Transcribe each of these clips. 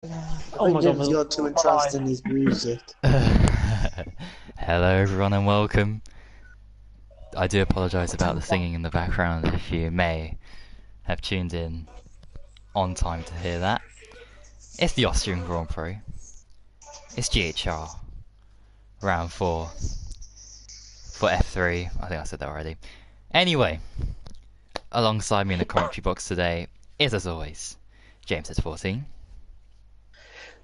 Oh my god, Jim's got too entranced in his music. Hello everyone and welcome. I do apologise about the singing in the background if you may have tuned in on time to hear that. It's the Austrian Grand Prix. It's GHR. Round 4. For F3. I think I said that already. Anyway, alongside me in the commentary box today is, as always, James at 14.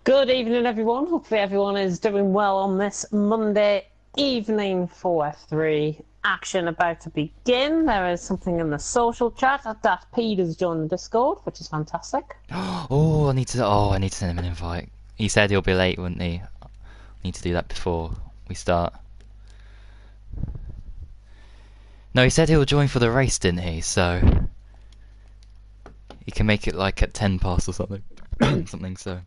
Good evening, everyone. Hopefully, everyone is doing well on this Monday evening for F3. Action about to begin. There is something in the social chat that Pete has joined the Discord, which is fantastic. I need to send him an invite. He said he'll be late, wouldn't he? Need to do that before we start. No, he said he'll join for the race, didn't he? So he can make it like at 10 past or something. Something so.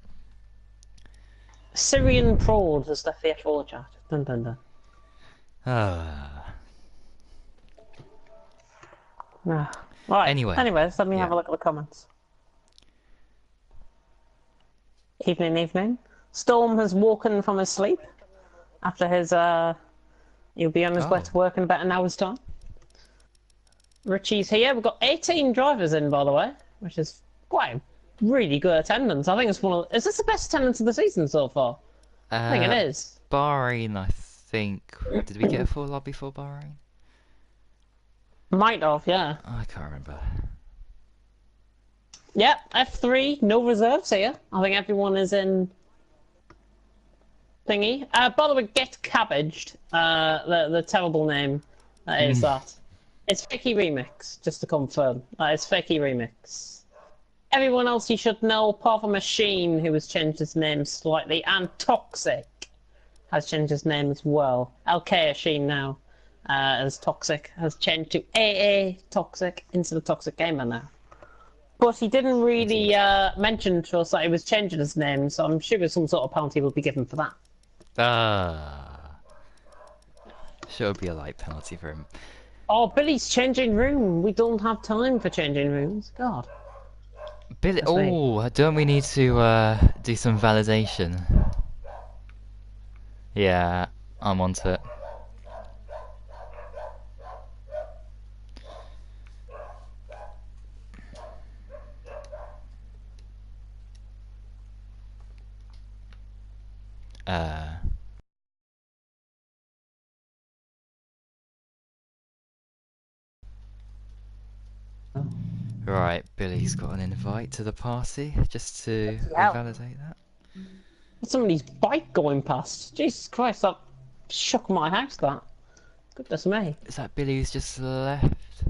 Syrian Prod has left the F4 chat. Dun dun dun. Right. Anyways, let me have a look at the comments. Evening. Storm has woken from his sleep after his he'll be on his way to work in about an hour's time. Richie's here. We've got 18 drivers in, by the way, which is quite a really good attendance. I think it's one of... Is this the best attendance of the season so far? I think it is. Bahrain, I think. Did we get a full lobby for Bahrain? Might have, yeah. I can't remember. Yep, F3, no reserves here. I think everyone is in thingy. By the way, Get Cabbaged, the terrible name that is that. It's Fakey Remix, just to confirm. It's Fakey Remix. Everyone else you should know, apart from Machine, who has changed his name slightly, and Toxic has changed his name as well. LK Machine now, as Toxic, has changed to AA Toxic instead of Toxic Gamer now. But he didn't really mention to us that he was changing his name, so I'm sure some sort of penalty will be given for that. Sure, it'll be a light penalty for him. Oh, Billy's changing room. We don't have time for changing rooms. God. Billy, don't we need to do some validation? Yeah, I'm onto it. Right, Billy's got an invite to the party, just to validate that. Somebody's bike going past. Jesus Christ, that shook my house, that. Goodness me. Is that Billy who's just left?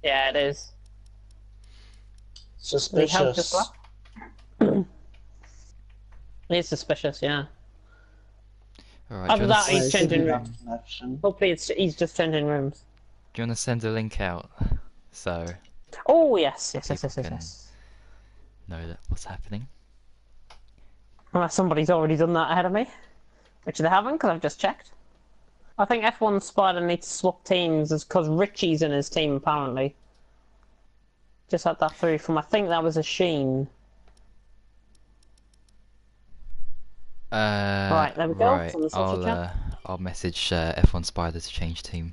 Yeah, it is. Suspicious. Just left. He's suspicious, yeah. Alright, after that, he's changing rooms. Hopefully he's just changing rooms. Do you want to send a link out? So... Oh, yes. Know that what's happening. Unless somebody's already done that ahead of me. Which they haven't, because I've just checked. I think F1 Spider needs to swap teams because Richie's in his team, apparently. Just had that through from, I think that was a Sheen. Right, there we go. Right, I'll message F1 Spider to change team.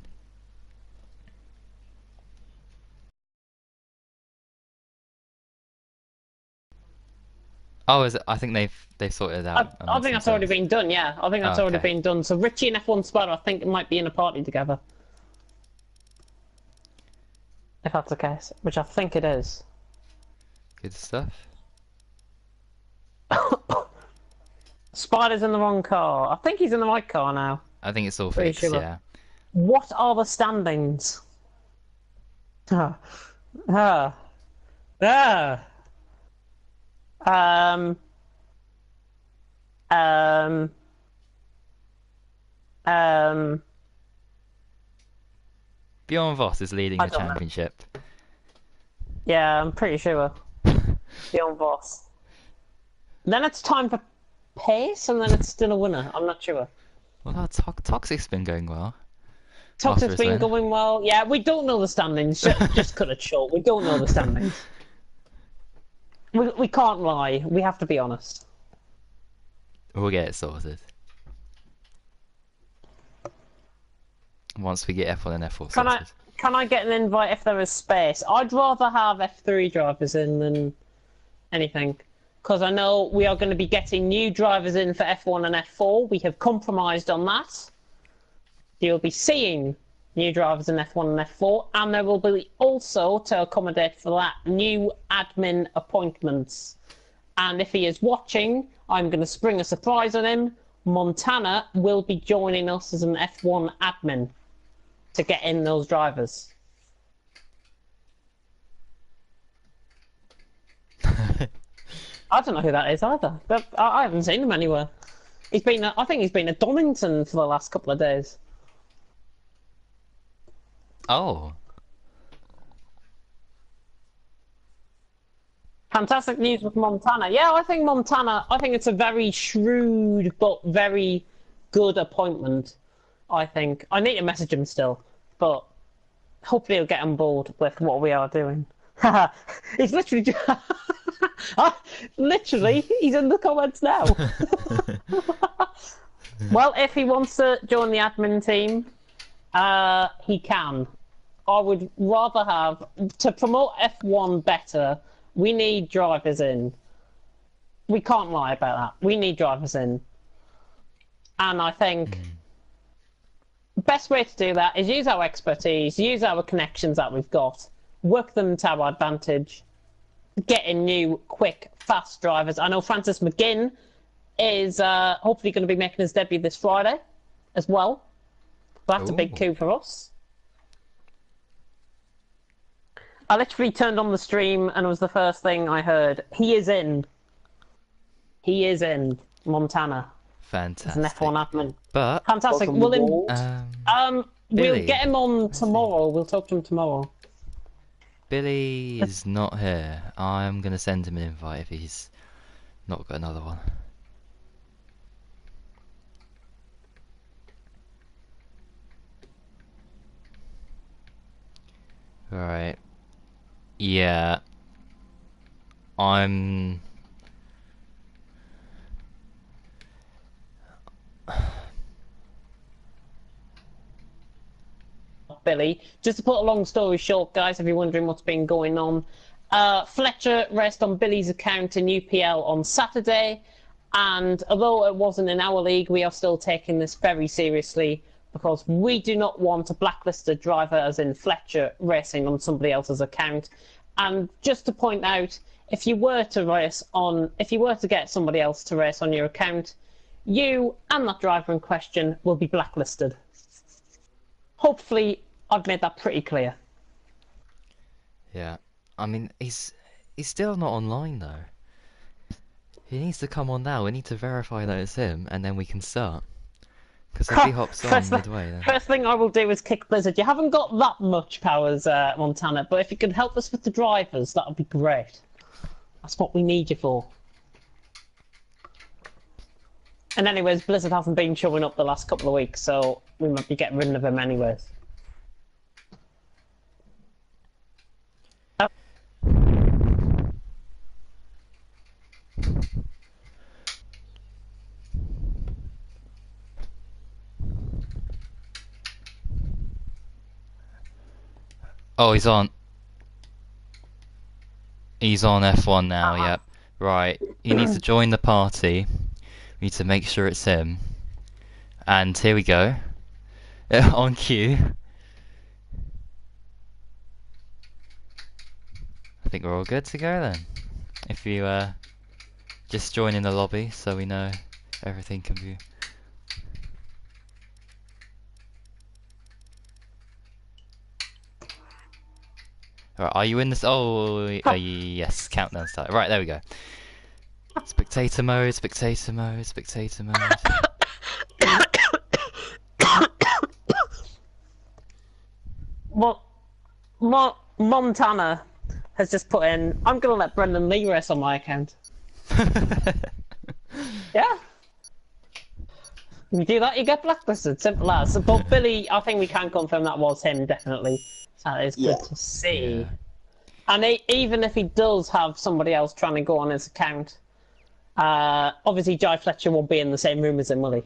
Oh, is it? I think they've sorted it out. I think that's already been done. Yeah, I think that's already been done. So Richie and F1 Spider, I think, might be in a party together. If that's the case, which I think it is. Good stuff. Spider's in the wrong car. I think he's in the right car now. I think it's all fixed. Sure. Yeah. What are the standings? Um. Bjorn Voss is leading the championship. Yeah, I'm pretty sure. Bjorn Voss. Then it's time for pace, and then it's still a winner. I'm not sure. Well, Toxic's been going well. Toxic's been going well. Yeah, we don't know the standings. Just cut it short. We don't know the standings. We can't lie. We have to be honest. We'll get it sorted. Once we get F1 and F4 sorted. Can I get an invite if there is space? I'd rather have F3 drivers in than anything. Because I know we are going to be getting new drivers in for F1 and F4. We have compromised on that. You'll be seeing new drivers in F1 and F4. And there will be also, to accommodate for that, new admin appointments. And if he is watching, I'm going to spring a surprise on him. Montana will be joining us as an F1 admin to get in those drivers. I don't know who that is either, but I haven't seen him anywhere. I think he's been at Donington for the last couple of days. Oh. Fantastic news with Montana. Yeah, I think it's a very shrewd but very good appointment. I think. I need to message him still, but hopefully he'll get on board with what we are doing. He's literally... Literally, he's in the comments now. Well, if he wants to join the admin team, he can. I would rather have... To promote F1 better, we need drivers in. We can't lie about that. We need drivers in. And I think the best way to do that is use our expertise, use our connections that we've got, work them to our advantage, get in new, quick, fast drivers. I know Francis McGinn is hopefully going to be making his debut this Friday as well. That's a big coup for us. I literally turned on the stream and it was the first thing I heard. He is in. He is in Montana. Fantastic. As an F1 admin. But fantastic. We'll get him on tomorrow. We'll talk to him tomorrow. Billy is not here. I'm gonna send him an invite if he's not got another one. Right. Yeah. I'm... Billy. Just to put a long story short, guys, if you're wondering what's been going on, Fletcher raced on Billy's account in UPL on Saturday, and although it wasn't in our league, we are still taking this very seriously because we do not want a blacklisted driver, as in Fletcher, racing on somebody else's account. And just to point out, if you were to get somebody else to race on your account, you and that driver in question will be blacklisted. Hopefully, I've made that pretty clear. Yeah. I mean, he's still not online, though. He needs to come on now. We need to verify that it's him, and then we can start. Because if he hops on midway, then... First thing I will do is kick Blizzard. You haven't got that much powers, Montana, but if you could help us with the drivers, that would be great. That's what we need you for. And anyways, Blizzard hasn't been showing up the last couple of weeks, so we might be getting rid of him anyways. Oh, he's on. He's on F1 now, yep. Right. He needs to join the party. We need to make sure it's him. And here we go. On cue. I think we're all good to go then. If you just join in the lobby so we know everything can be... Alright, are you in this? Oh, yes, countdown start. Right, there we go. Spectator mode, spectator mode, spectator mode. Montana has just put in, I'm going to let Brendan Lee race on my account. Yeah. If you do that, you get blacklisted. Simple as. But Billy, I think we can confirm that was him, definitely. That is good to see. And even if he does have somebody else trying to go on his account, obviously Jai Fletcher won't be in the same room as him, will he?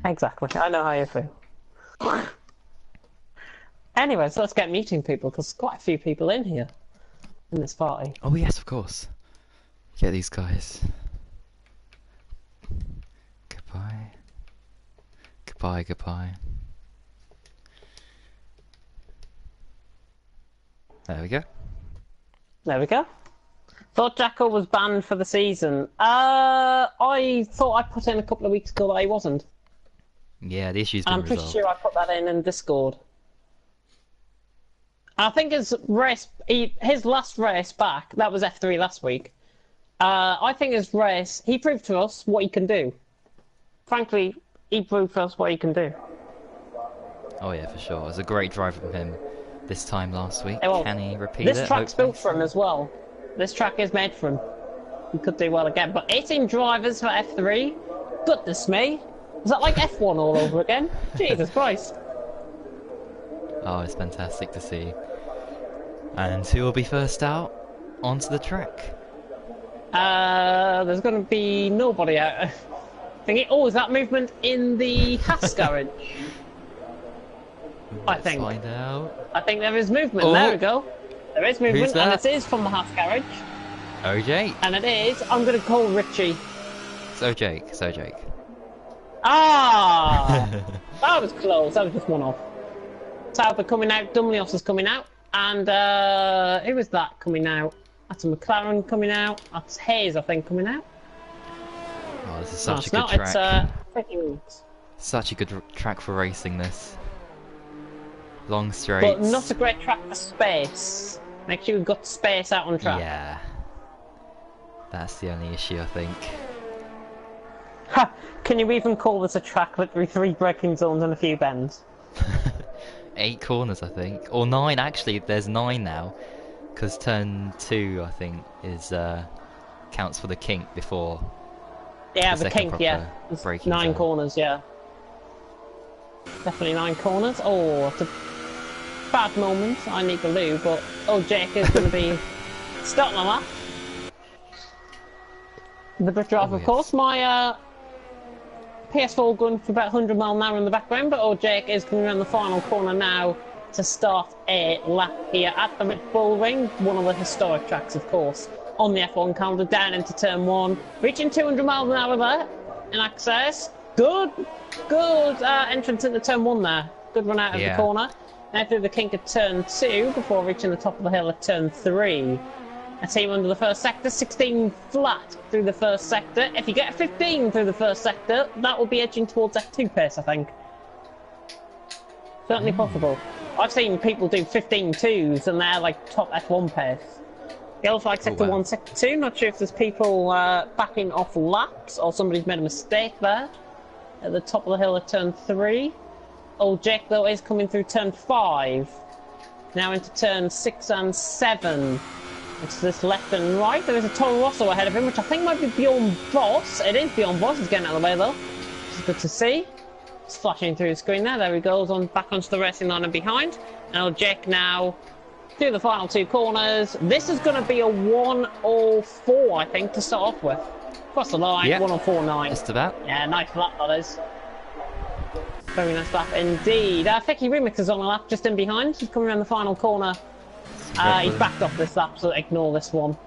Exactly. I know how you feel. Anyways, let's get meeting people, because there's quite a few people in here, in this party. Oh yes, of course. Get these guys. Goodbye. Goodbye, goodbye. There we go. There we go. Thought Jacko was banned for the season. I thought I put in a couple of weeks ago that he wasn't. Yeah, the issue's been I'm pretty resolved. sure I put that in Discord. I think his race, his last race back, that was F3 last week. I think his race, he proved to us what he can do. Frankly, he proved to us what he can do. Oh yeah, for sure. It was a great drive from him this time last week. Well, Can he repeat it? this track's built for him as well. This track is made for him. He could do well again. But 18 drivers for F3? Goodness me. Is that like F1 all over again? Jesus Christ. Oh, it's fantastic to see. And who will be first out onto the track? There's going to be nobody out. Oh, is that movement in the Haas garage? Let's find out. I think there is movement. Oh. There we go. There is movement, Who's that? and it is from the Haas garage. OJ. And it is. I'm going to call Richie. So Jake. So Jake. Ah! That was close. That was just one off. Sauber coming out. Dumlios is coming out. And who was that coming out? That's a McLaren coming out. That's Hayes, I think, coming out. Oh, this is No, such it's a good not. track. It's freaking. Such a good track for racing this. Long straights. But not a great track for space. Make sure you've got space out on track. Yeah. That's the only issue, I think. Ha! Can you even call this a track with 3 braking zones and a few bends? 8 corners, I think. Or 9, actually. There's 9 now. Because turn 2, I think, is counts for the kink before. Yeah, the the second kink, yeah. proper There's braking 9 zone. corners, yeah. Definitely 9 corners. Oh, it's a bad moment. I need the loo, but Jake is going to be starting a lap. The Brit drive, of yes. course. My PS4 going for about 100 mile an hour in the background, but Jake is coming around the final corner now to start a lap here at the Red Bull Ring, one of the historic tracks, of course, on the F1 calendar, down into turn 1, reaching 200 miles an hour there in access. Good entrance into turn 1 there. Good run out of the corner. Now through the kink at turn 2 before reaching the top of the hill at turn 3. A team under the first sector, 16 flat through the first sector. If you get a 15 through the first sector, that will be edging towards F2 pace, I think. Certainly possible. I've seen people do 15.2s and they're like top F1 pace. Yellow flag sector 1, sector 2. Not sure if there's people backing off laps or somebody's made a mistake there. At the top of the hill at turn 3. Jake, though, is coming through turn 5. Now into turn 6 and 7. It's this left and right. There is a Toro Rosso ahead of him, which I think might be Bjorn Boss. It is Bjorn Boss. He's getting out of the way, though. Which is good to see. It's flashing through the screen there. There he goes, back onto the racing line and behind. And Jake now through the final 2 corners. This is going to be a 104, I think, to start off with. Across the line, 104.9. Just about. Yeah, nice lap, that is. Very nice lap indeed. Ficky Remix is on a lap just in behind. He's coming around the final corner. He's backed off this lap, so ignore this one.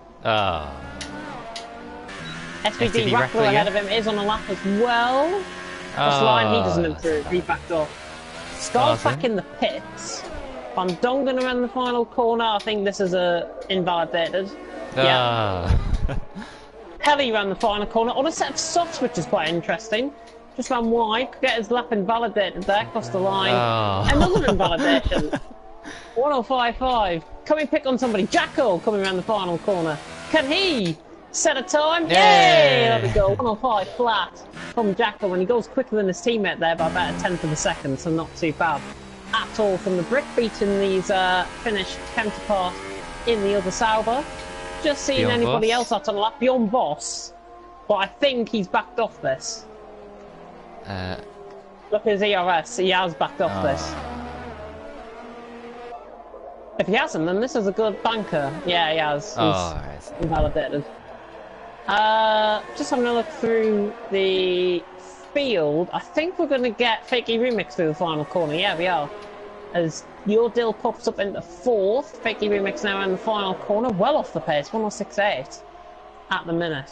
SVD Rackler ahead of him is on a lap as well. Across the line, he doesn't improve. He backed off. Scar's back in the pits. Van Dongen around the final corner. I think this is invalidated. Yeah. Pelly around the final corner on a set of softs, which is quite interesting. Just ran wide, could get his lap invalidated there, across the line. Another invalidation. 105.5. Can we pick on somebody? Jacko coming around the final corner. Can he set a time? Yay! There we go. 105 flat from Jacko, and he goes quicker than his teammate there by about a tenth of a second, so not too bad at all from the Brit, beating these Finnish counterpart in the other Sauber. Just seeing Bjorn anybody Boss. else out on the lap. Bjorn Boss, but I think he's backed off this. Look at his ERS. He has backed off this. If he hasn't, then this is a good banker. Yeah, he has. He's Right. invalidated. Just having a look through the field. I think we're going to get Fakey Remix through the final corner. Yeah, we are. As your deal pops up into 4th. Fakey Remix now in the final corner. Well off the pace. 106.8 at the minute.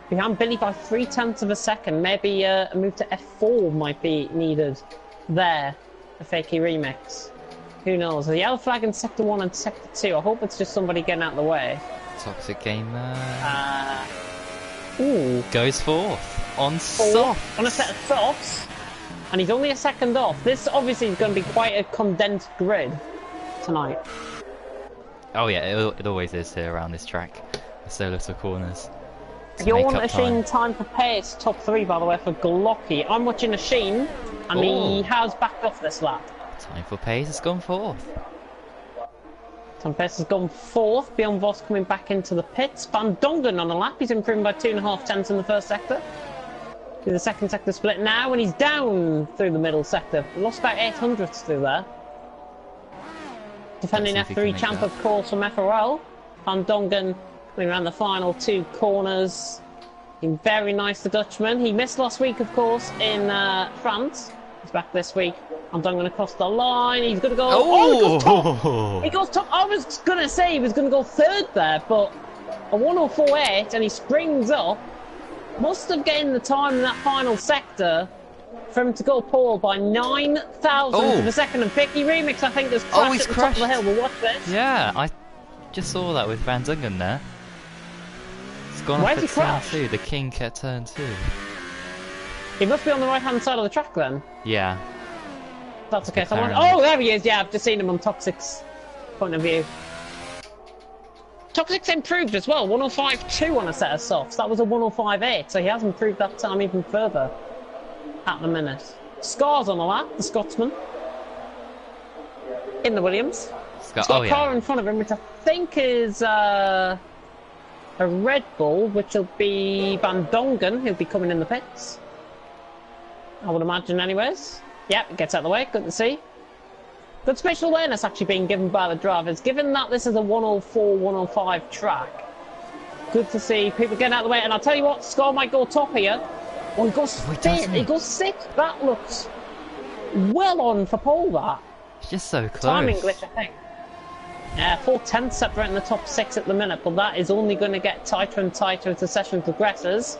Behind Billy by 0.3 of a second. Maybe a move to F4 might be needed there for Fakey Remix. Who knows? The yellow flag in Sector 1 and Sector 2. I hope it's just somebody getting out of the way. Toxic Gamer. Ooh. Goes 4th. On soft. On a set of softs. And he's only a second off. This obviously is going to be quite a condensed grid tonight. Oh yeah, it always is here around this track. There's so little corners. You're on Machine time for pace, top 3 by the way for Glocky. I'm watching Machine, and he has backed off this lap. Time for pace has gone 4th. Time for pace has gone 4th. Bjorn Voss coming back into the pits. Van Dongen on the lap. He's improving by 2.5 tenths in the first sector. Through the second sector split now, and he's down through the middle sector. Lost about 800ths through there. Defending F3 champ, of course, from FRL. Van Dongen coming around the final 2 corners. Been very nice, the Dutchman. He missed last week, of course, in France. He's back this week. Van Dongen across the line. He's going to go... Oh, he goes top! He goes top. I was going to say he was going to go 3rd there, but a 104.8, and he springs up. Must have gained the time in that final sector for him to go pole by 9,000 of a second. And Fakey Remix, I think, has crashed at the top of the hill. We'll watch this. Yeah, I just saw that with Van Dongen there. It's gone off at turn 2, the kink at turn 2. He must be on the right-hand side of the track then. Yeah. That's okay. Oh, there he is. Yeah, I've just seen him on Toxic's point of view. Toxic's improved as well. 105.2 on a set of softs. That was a 105.8, so he has improved that time even further at the minute. Scars on the lap, the Scotsman. In the Williams. He's got a car in front of him, which I think is a Red Bull, which will be Van Dongen, who'll be coming in the pits. I would imagine anyways. Yep, gets out of the way, good to see. Good spatial awareness actually being given by the drivers. Given that this is a 104, 105 track, good to see people getting out of the way. And I'll tell you what, Scar might go top here. Oh, he goes 5th, he goes 6th. That looks well on for pole, that. It's just so close. Timing glitch, I think. Yeah, 4/10 separating the top 6 at the minute, but that is only going to get tighter and tighter as the session progresses.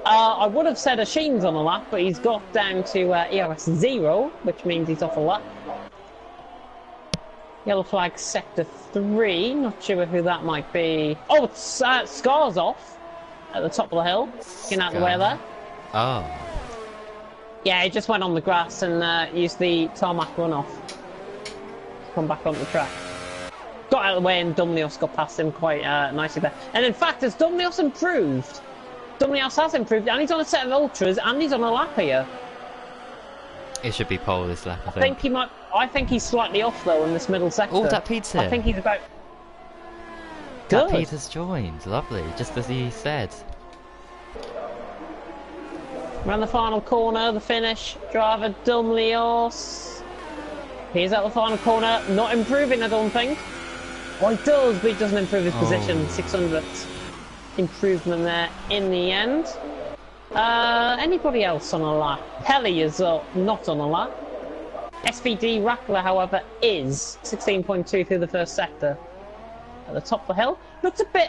I would have said Sheen's on a lap, but he's got down to ERS 0, which means he's off a lap. Yellow flag sector 3, not sure who that might be. Oh, it's Scar's off at the top of the hill. Getting out of the way there. Oh. Yeah, he just went on the grass and used the tarmac runoff to come back on the track. Got out of the way and Dumnios got past him quite nicely there. And in fact, as Dumnios improved, Dumnios has improved, and he's on a set of ultras, and he's on a lap here. It should be pole this lap, I think. I think he's slightly off though in this middle sector. Oh, that Pete's here. I think he's about... Good. That Pete has joined, lovely, just as he said. Around the final corner, the finish, driver Dumlios. He's at the final corner, not improving I don't think. Well, he does, but he doesn't improve his position. 600th improvement there in the end. Anybody else on a lap? Pelly is not on a lap. SVD Rackler, however, is 16.2 through the first sector. At the top of the hill. Looks a bit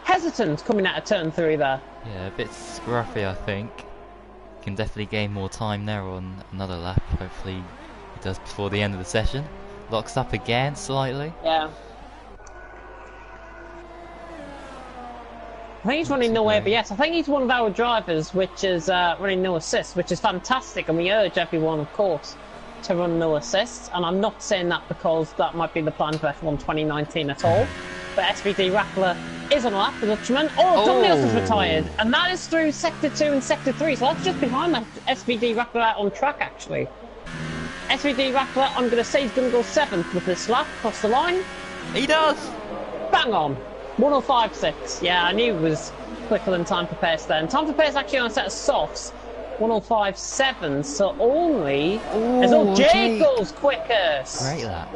hesitant coming out of turn 3 there. Yeah, a bit scruffy, I think. Can definitely gain more time there on another lap. Hopefully he does before the end of the session. Locks up again slightly. Yeah. I think he's running no ABS. I think he's one of our drivers which is running no assists, which is fantastic, and we urge everyone, of course, to run no assists. And I'm not saying that because that might be the plan for F1 2019 at all. But SVD Rackler is on a lap, the Dutchman. Oh, Dumnios has retired, and that is through Sector 2 and Sector 3, so that's just behind that SVD Rackler out on track, actually. SVD Rackler, I'm going to say he's going to go 7th with this lap, across the line. He does! Bang on! 105.6. Yeah, I knew it was quicker than time for pace then. Time for pace actually on a set of softs 105.7, so only... as Ooh, Jake Jake. goes quickest! Great lap.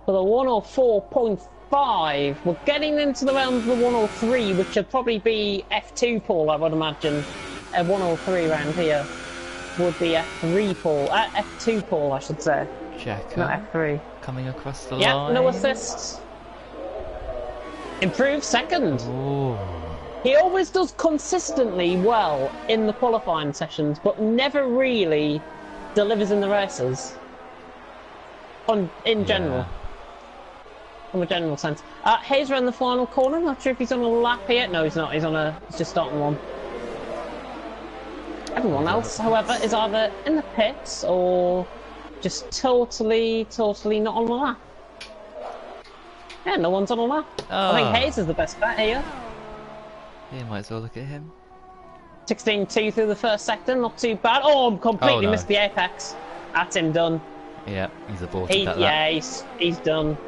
For the 104.5, we're getting into the realms of the 103, which would probably be F2 pole, I would imagine. A 103 round here would be F3 pole, F2 pole, I should say. Checker. Not F3. Coming across the Yeah, line. no assists. Improved second. Ooh. He always does consistently well in the qualifying sessions, but never really delivers in the races. In general. From a general sense. Hayes around the final corner. Not sure if he's on a lap here. No, he's not. He's just starting one. Everyone else, however, is either in the pits or just totally not on a lap. Yeah, no one's on a lap. I think Hayes is the best bet here. Yeah, might as well look at him. 16.2 through the first sector, not too bad. Oh, completely no. missed the apex. That's him done. Yeah, he's aborted that lap. Yeah, he's done.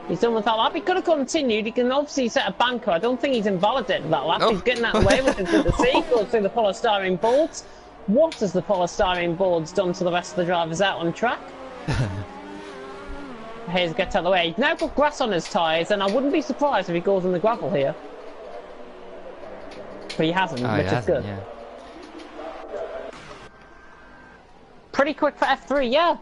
He's done with that lap. He could have continued. He can obviously set a banker. I don't think he's invalidated that lap. Oh. He's getting out of the way, which is good to see. Goes through the polystyrene boards. What has the polystyrene boards done to the rest of the drivers out on track? Hayes gets out of the way. He's now got grass on his tyres, and I wouldn't be surprised if he goes in the gravel here. But he hasn't, which is good. Yeah. Pretty quick for F3, yeah.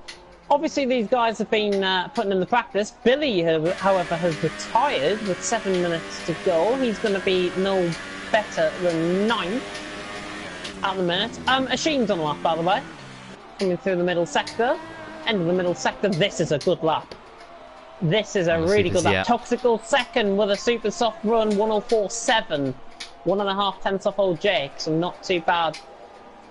Obviously, these guys have been putting in the practice. Billy, however, has retired with 7 minutes to go. He's going to be no better than 9th at the minute. Asheen's on a lap, by the way. Coming through the middle sector. End of the middle sector. This is a good lap. This is a really good lap. Yeah. Toxical second with a super soft run, 104.7. 1.5 tenths off old Jake, so not too bad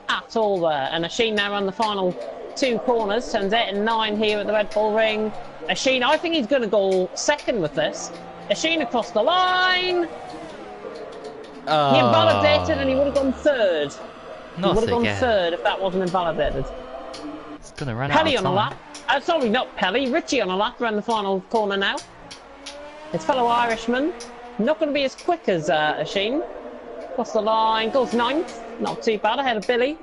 at all there. And Asheen now on the final 2 corners, turns 8 and 9 here at the Red Bull Ring. Asheen, I think he's going to go second with this. Asheen across the line. He invalidated and he would have gone third. He would have gone third if that wasn't invalidated. It's going to run out of Pelly time. on a lap. Sorry, not Pelly. Richie on a lap around the final corner now. His fellow Irishman. Not going to be as quick as Asheen. Across the line, goes 9th. Not too bad, ahead of Billy.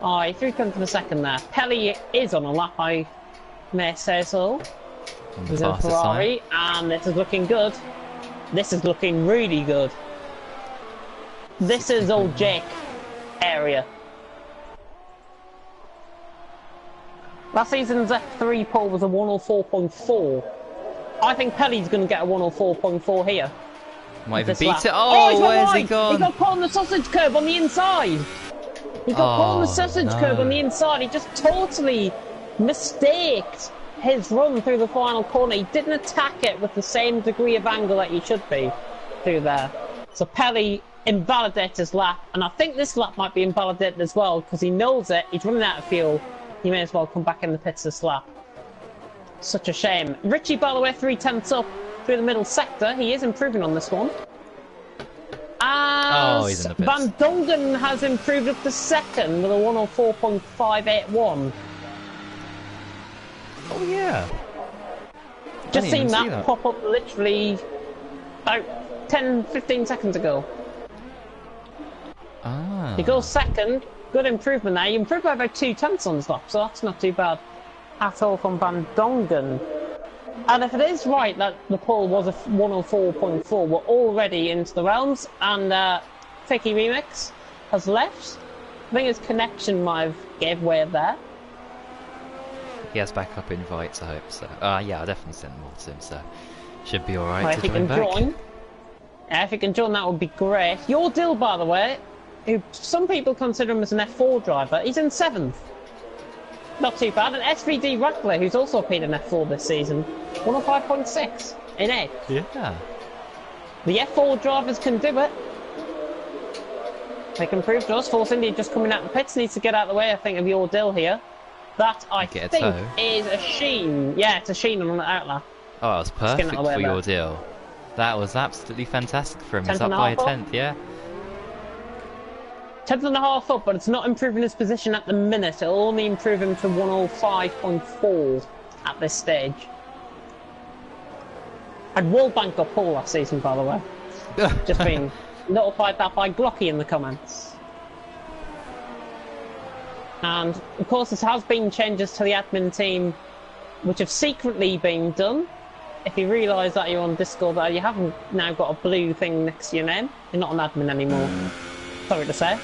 Oh, he threw 10th for a second there. Pelly is on a lap, I may say so. He's in Ferrari, and this is looking good. This is looking really good. This is old Jake area. Last season's F3 pole was a 104.4. I think Pelly's going to get a 104.4 here. Might even beat lap. it. Oh, where's he He gone? got caught on the sausage curb on the inside. He got caught on the sausage curb on the inside. He just totally mistaked his run through the final corner. He didn't attack it with the same degree of angle that he should be through there. So Pelly invalidates his lap, and I think this lap might be invalidated as well because he knows it. He's running out of fuel. He may as well come back in the pits this lap. Such a shame. Richie, by the way, 3 tenths up through the middle sector. He is improving on this one. As he's in the pits. Van Dongen has improved up to second with a 104.581. Oh, yeah. Just seen that pop up literally about 10-15 seconds ago. He goes second. Good improvement there. He improved by about 2 tenths on this lap, so that's not too bad at all from Van Dongen. And if it is right that the pole was a 104.4, we're already into the realms, and Fakey Remix has left. I think his connection might have gave way there. He has backup invites, I hope so. Yeah, I'll definitely send them all to him, so should be alright If to he join can back. join. If he can join, that would be great. Your Dill, by the way, who some people consider him as an F4 driver, he's in 7th. Not too bad. And SVD Rattler, who's also appeared in F4 this season, 105.6 in 8th. Yeah. The F4 drivers can do it. They can prove to us. Force India just coming out the pits, needs to get out of the way, I think, of Your Dill here. That, I think, is a Sheen. Yeah, it's a Sheen on the outlap. Oh, that was perfect for Your Deal. That was absolutely fantastic for him. He's up by a 10th, yeah. 10th and a half up, but it's not improving his position at the minute. It'll only improve him to 105.4 at this stage. And World Bank got pole last season, by the way. Just been notified that by Glocky in the comments. And of course there has been changes to the admin team which have secretly been done. If you realise that you're on Discord, that you haven't now got a blue thing next to your name, you're not an admin anymore. Sorry to say.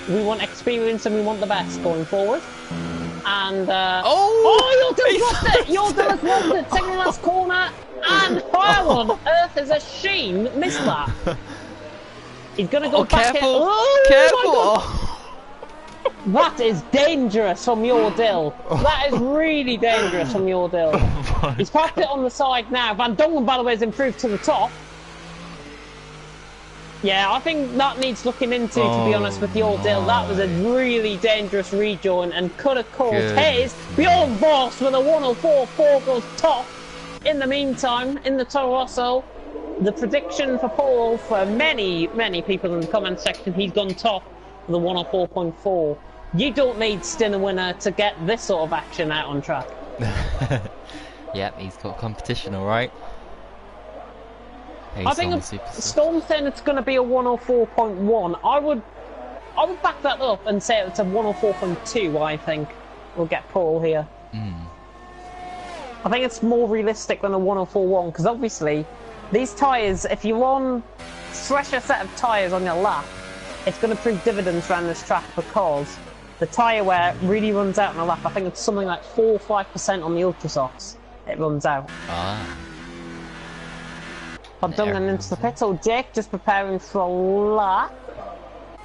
We want experience and we want the best going forward. And your Dill's lost it! Your Dill has lost it! Second to last corner, and how on earth is a Sheen missed that? He's gonna go back careful! in. Oh, Careful! That is dangerous from your Dill. That is really dangerous from your Dill. He's parked it on the side now. Van Dongen, by the way, has improved to the top. Yeah, I think that needs looking into, to be honest with your Dill. That was a really dangerous rejoin and could have caused his. Bjorn Voss with a 104.4 goes top. In the meantime, in the Toro Rosso, the prediction for Paul, for many, many people in the comment section, he's gone top with a 104.4. You don't need Stinner winner to get this sort of action out on track. Yep, he's got competition, alright. I think Storm saying it's going to be a 104.1. I would back that up and say it's a 104.2. I think we'll get Paul here. I think it's more realistic than a 104.1 because obviously these tyres, if you want fresher set of tyres on your lap, it's going to prove dividends around this track because the tyre wear really runs out on the lap. I think it's something like 4 or 5% on the Ultra Softs. It runs out. Van Dongen into the pit. So Jake just preparing for a lap.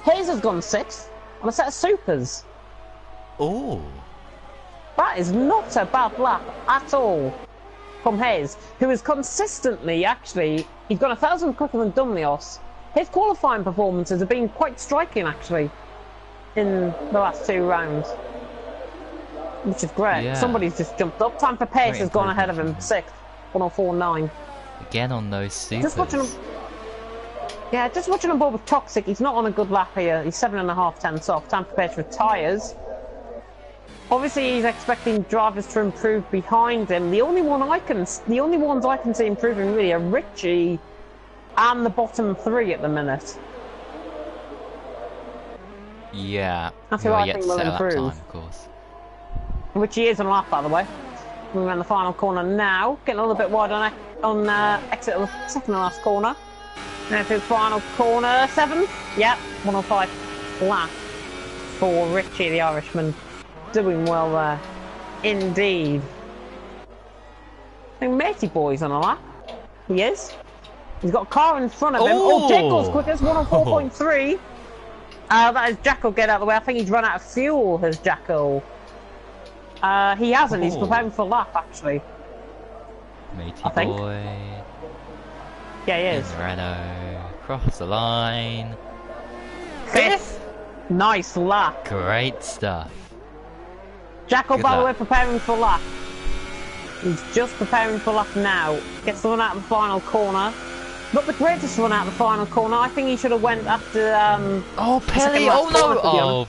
Hayes has gone 6th on a set of supers. Oh. That is not a bad lap at all from Hayes, who is consistently, actually, he's gone 1,000 quicker than Dumlios. His qualifying performances have been quite striking, actually, in the last 2 rounds. Which is great. Yeah. Somebody's just jumped up. Time for Pace has gone ahead of him, 6th, 104.9. Again on those supers. Just watching him. Yeah, just watching him board with Toxic. He's not on a good lap here. He's 7.5 tenths off. Time for Pace retires. Obviously, he's expecting drivers to improve behind him. The only ones I can see improving really are Richie and the bottom 3 at the minute. Yeah. That's who I think will improve. Time, of course. Richie is on a lap, by the way. Moving around the final corner now. Getting a little bit wide on exit of the second to last corner. Now through the final corner, 7th. Yep, 105 lap for Richie, the Irishman. Doing well there. Indeed. I think Matey Boy's on a lap. He is. He's got a car in front of him. Oh, Jekyll's quickest, 104.3. That is Jackal, get out of the way. I think he's run out of fuel, has Jackal. He hasn't, he's preparing for a lap, actually. Matey Boy. Yeah, he is. Renault. Cross the line. 5th. Nice lap. Great stuff. Jackal, by the way, preparing for a lap. He's just preparing for a lap now. Gets the run out of the final corner. Not the greatest run out of the final corner. I think he should have went after. Oh, Pelly! Oh no!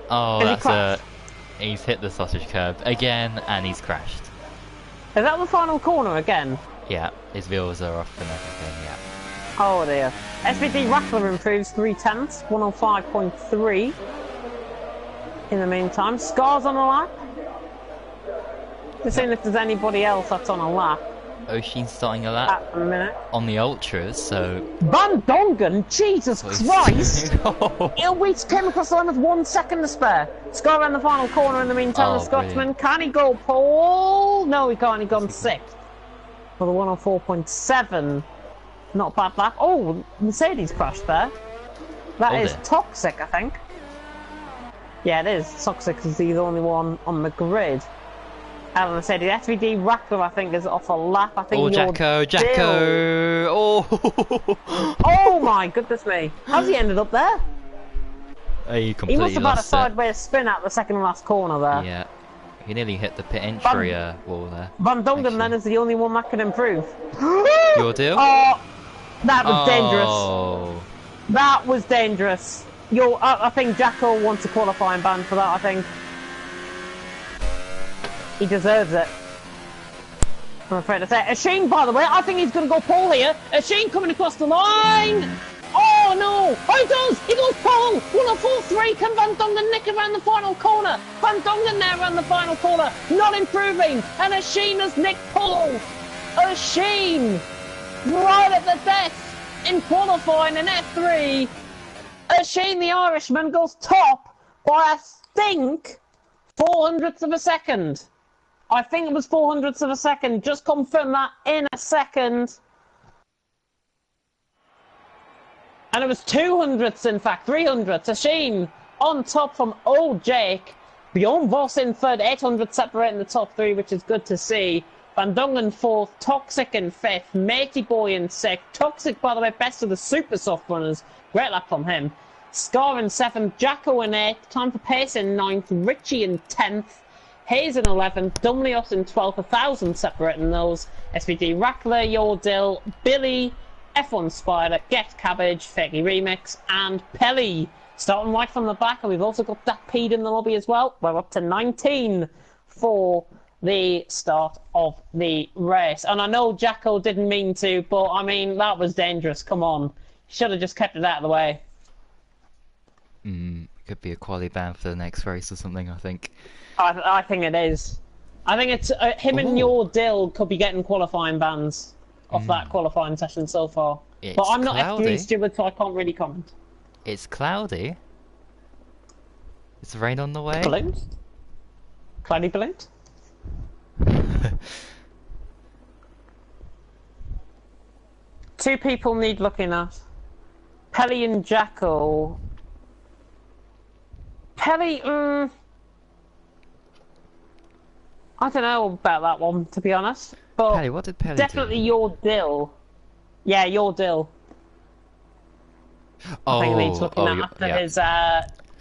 Oh, that's a. He's hit the sausage curb again, and he's crashed. Is that the final corner again? Yeah, his wheels are off and everything. Yeah. Oh dear. SVD Rattler improves 3 tenths, 105.3. In the meantime, Scar's on a lap. Just seeing if there's anybody else that's on a lap. Oshin's starting a lap at the minute. On the Ultras, so... Van Dongen, Jesus Christ! We came across the line with 1 second to spare. Scar around the final corner in the meantime, the Scotsman. Brilliant. Can he go pole? No, he can't. He's gone 6th. For the 104.7. Not a bad lap. Oh, Mercedes crashed there. That is Toxic, I think. Yeah, it is. Toxic is the only one on the grid. Alan said the SVD Rackler, I think, is off a lap. I think Jacko! Oh! Oh my goodness me! How's he ended up there? He must have had a sideways spin out the second to last corner there. Yeah, he nearly hit the pit entry wall there. Van Dongen then is the only one that can improve. Your deal? Oh, that was dangerous. That was dangerous. I think Jacko wants a qualifying ban for that. I think. He deserves it. I'm afraid to say. Asheen, by the way, I think he's going to go pole here. Asheen coming across the line. Oh, Oh no! Oh, he does! He goes pole! 104.3. Can Van Dongen nick around the final corner? Van Dongen there around the final corner. Not improving. And Asheen has nicked pole. Asheen! Right at the death in qualifying in F3. Asheen, the Irishman, goes top by, I think, 400ths of a second. I think it was 400ths of a second. Just confirm that in a second. And it was 200ths, in fact, 300ths. Asheen on top from old Jake. Bjorn Voss in third, 800 separating the top three, which is good to see. Van Dongen fourth, Toxic in fifth, Matey Boy in sixth. Toxic, by the way, best of the super soft runners. Great lap from him. Scar in seventh, Jacko in eighth, Time for Pace in ninth, Richie in 10th, Hayes in 11th, Dumlios in 12th, 1,000 separating those. SVD Rackler, Yordil, Billy, F1 Spider, Get Cabbage, Fakey Remix, and Pelly. Starting right from the back, and we've also got that Pede in the lobby as well. We're up to 19 for the start of the race. And I know Jacko didn't mean to, but I mean, that was dangerous. Come on. Should have just kept it out of the way. Could be a quali ban for the next race or something, I think. I think it is. I think it's him and Yordil could be getting qualifying bans off that qualifying session so far. But I'm not F3 steward, so I can't really comment. It's cloudy. Is rain on the way? Balloons? Cloudy balloons? Two people need looking at. Pelly and Jacko. Pelly, I don't know about that one, to be honest. But Pelly, what did Pelly definitely do? Yordil. Yeah, Yordil. I think he needs looking at after his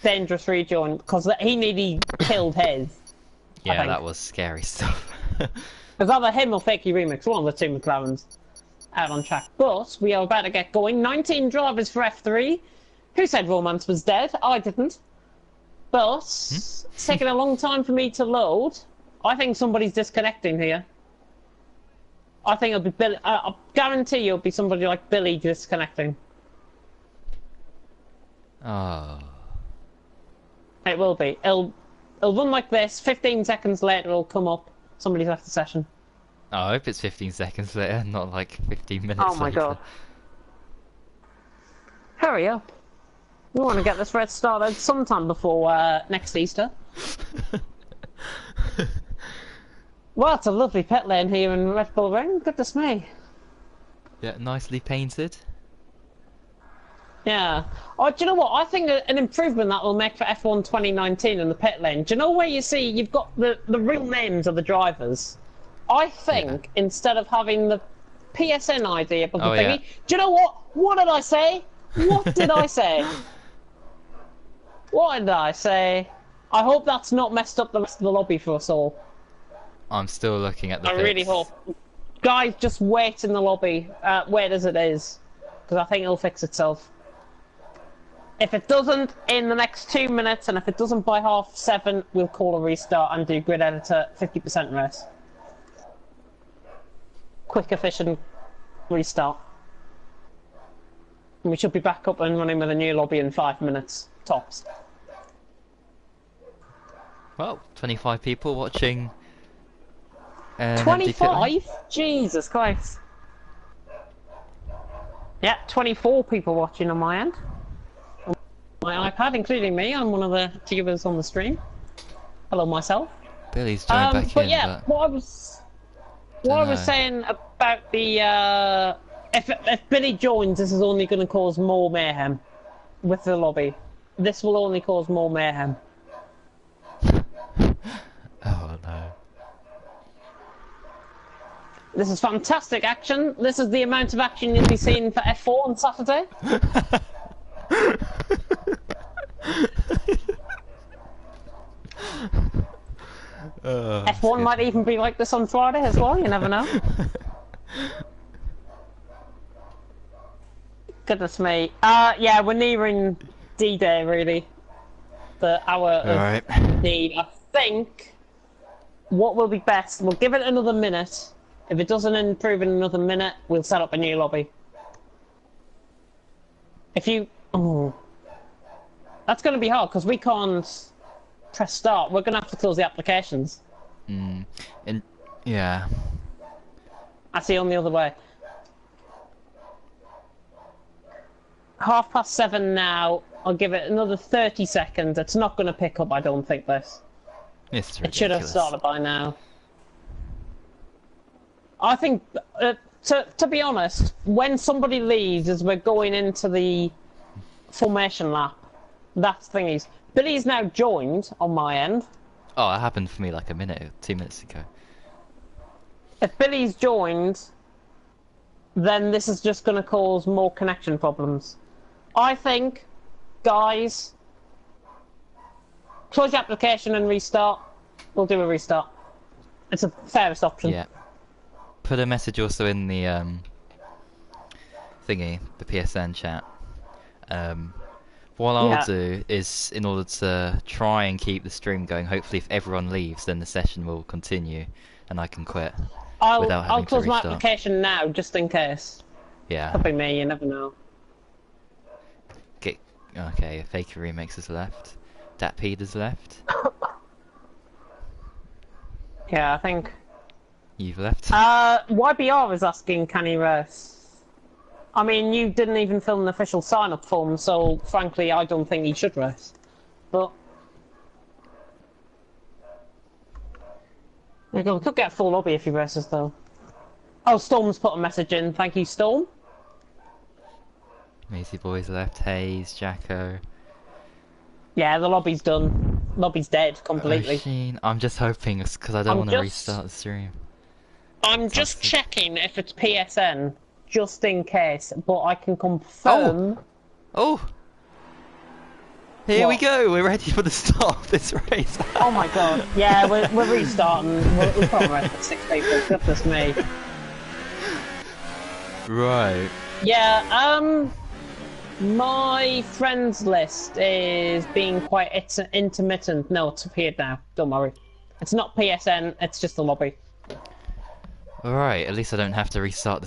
dangerous rejoin, because he nearly killed his. Yeah, that was scary stuff. It was either him or Fakey Remix, one of the two McLarens out on track. But we are about to get going. 19 drivers for F3. Who said Romance was dead? I didn't. But it's taking a long time for me to load. I think somebody's disconnecting here. I think it'll be Billy. I guarantee you it'll be somebody like Billy disconnecting. Oh. It will be. It'll run like this. 15 seconds later, it'll come up. Somebody's left the session. Oh, I hope it's 15 seconds later, not like 15 minutes Oh my later. god. Hurry up. We want to get this race started sometime before next Easter. Well, it's a lovely pit lane here in Red Bull Ring. Goodness me. Yeah, nicely painted. Yeah. Oh, do you know what? I think an improvement that will make for F1 2019 in the pit lane. Do you know where you see you've got the real names of the drivers? I think instead of having the PSN ID above the thingy, do you know what? What did I say? What did I say? What did I say? I hope that's not messed up the rest of the lobby for us all. I'm still looking at the I really hope. Guys, just wait in the lobby. Wait as it is. Because I think it'll fix itself. If it doesn't in the next 2 minutes, and if it doesn't by 7:30, we'll call a restart and do grid editor 50% race. Quick, efficient restart. And we should be back up and running with a new lobby in 5 minutes, tops. Well, 25 people watching. 25? Jesus Christ. Yeah, 24 people watching on my end. On my iPad, including me. I'm one of the viewers on the stream. Hello, myself. Billy's joined back but in. Yeah, but what I was saying about the if Billy joins, this is only going to cause more mayhem with the lobby. This will only cause more mayhem. Oh no. This is fantastic action. This is the amount of action you'll be seeing for F4 on Saturday. F1 might even be like this on Friday as well, you never know. Goodness me. Yeah, we're nearing D-Day really. The hour of need. I think what will be best, we'll give it another minute. If it doesn't improve in another minute, we'll set up a new lobby. If you... Oh. That's going to be hard, because we can't press start. We're going to have to close the applications. And yeah. That's the only other way. 7:30 now. I'll give it another 30 seconds. It's not going to pick up, I don't think, this. It's ridiculous. It should have started by now. I think, to be honest, when somebody leaves as we're going into the formation lap, that's the thing is, Billy's now joined on my end. Oh, it happened for me like 2 minutes ago. If Billy's joined, then this is just going to cause more connection problems. I think, guys, close your application and restart. We'll do a restart. It's the fairest option. Yeah. Put a message also in the thingy, the PSN chat. What I'll do is, in order to try and keep the stream going, hopefully if everyone leaves, then the session will continue, and I can quit without having I'll close to my restart. application now, just in case. Yeah. Could be me, you never know. Okay, Faker Remix has left. Dat Peter's left. Yeah, I think. You've left. YBR is asking, can he race? I mean, you didn't even fill an official sign-up form, so frankly, I don't think he should race. But there you go. We could get a full lobby if he races, though. Oh, Storm's put a message in. Thank you, Storm. Macy Boy's left. Hayes, Jacko. Yeah, the lobby's done. Lobby's dead completely. Machine. I'm just hoping, because I don't want to restart the stream. I'm just checking if it's PSN, just in case, but I can confirm. Oh! Here we What? go! We're ready for the start of this race! Oh my god. Yeah, we're restarting. We're probably ready for 6 people. Goodness me. Right. Yeah, my friends list is being quite intermittent. No, it's appeared now. Don't worry. It's not PSN, it's just the lobby. Alright, at least I don't have to restart the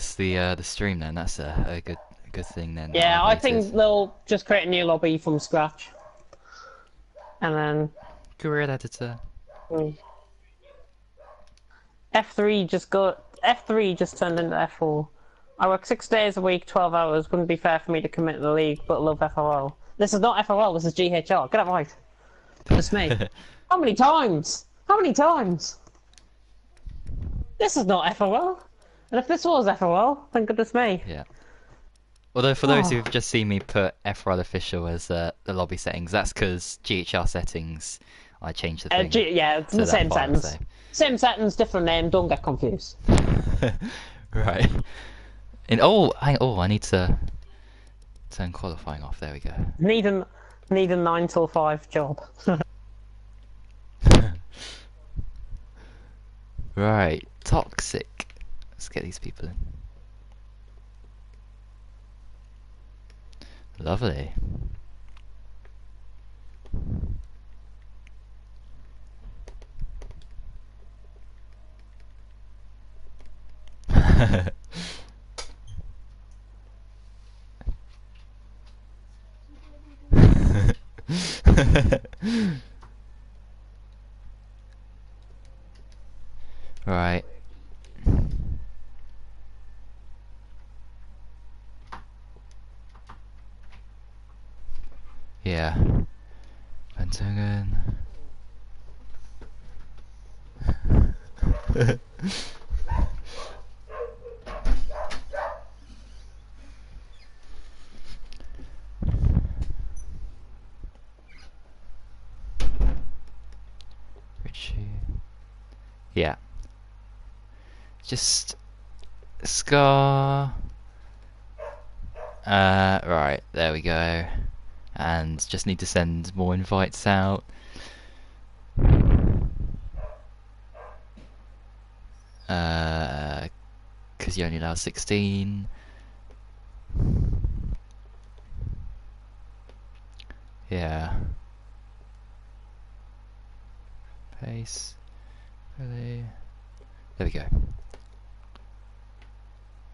stream then. That's a good thing then. Yeah, I think they'll just create a new lobby from scratch. And then... Career editor. F3 just turned into F4. I work 6 days a week, 12 hours. Wouldn't be fair for me to commit to the league, but love FRL. This is not FRL, this is GHR. Get it right. It's me. How many times? How many times? This is not FRL. And if this was FRL, then goodness me. Yeah. Although for those who've just seen me put FRL official as the lobby settings, that's because GHR settings, I changed the thing. Yeah, it's the same settings. Same settings, different name, don't get confused. Right. I need to turn qualifying off. There we go. Need a 9 till 5 job. Right, toxic. Let's get these people in. Lovely. Right. Yeah. Pentagon. Richie. Yeah. Just Scar. Right, there we go. And just need to send more invites out. Because you only allow 16. Yeah. Pace. Really. There we go.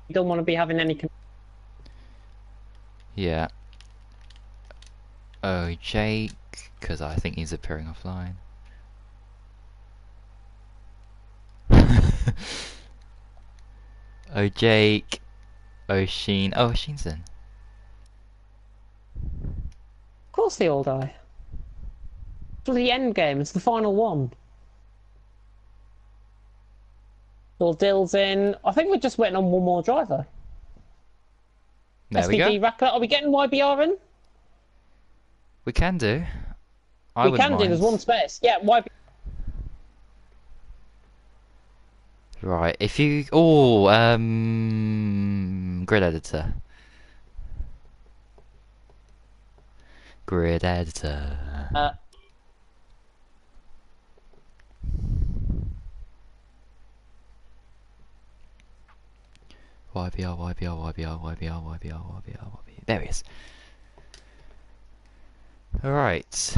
You don't want to be having any... Yeah. Oh, Jake, because I think he's appearing offline. Oh, Jake. Oh, Sheen. Oh, Sheen's in. Of course they all die. For the end game, it's the final one. Well, Dill's in. I think we're just waiting on one more driver. There we go. SVD Rackler. Are we getting YBR in? We can do. We can do. There's one space. Yeah, YBR. Right. If you. Oh, grid editor. Grid editor. YBR. There he is. Alright.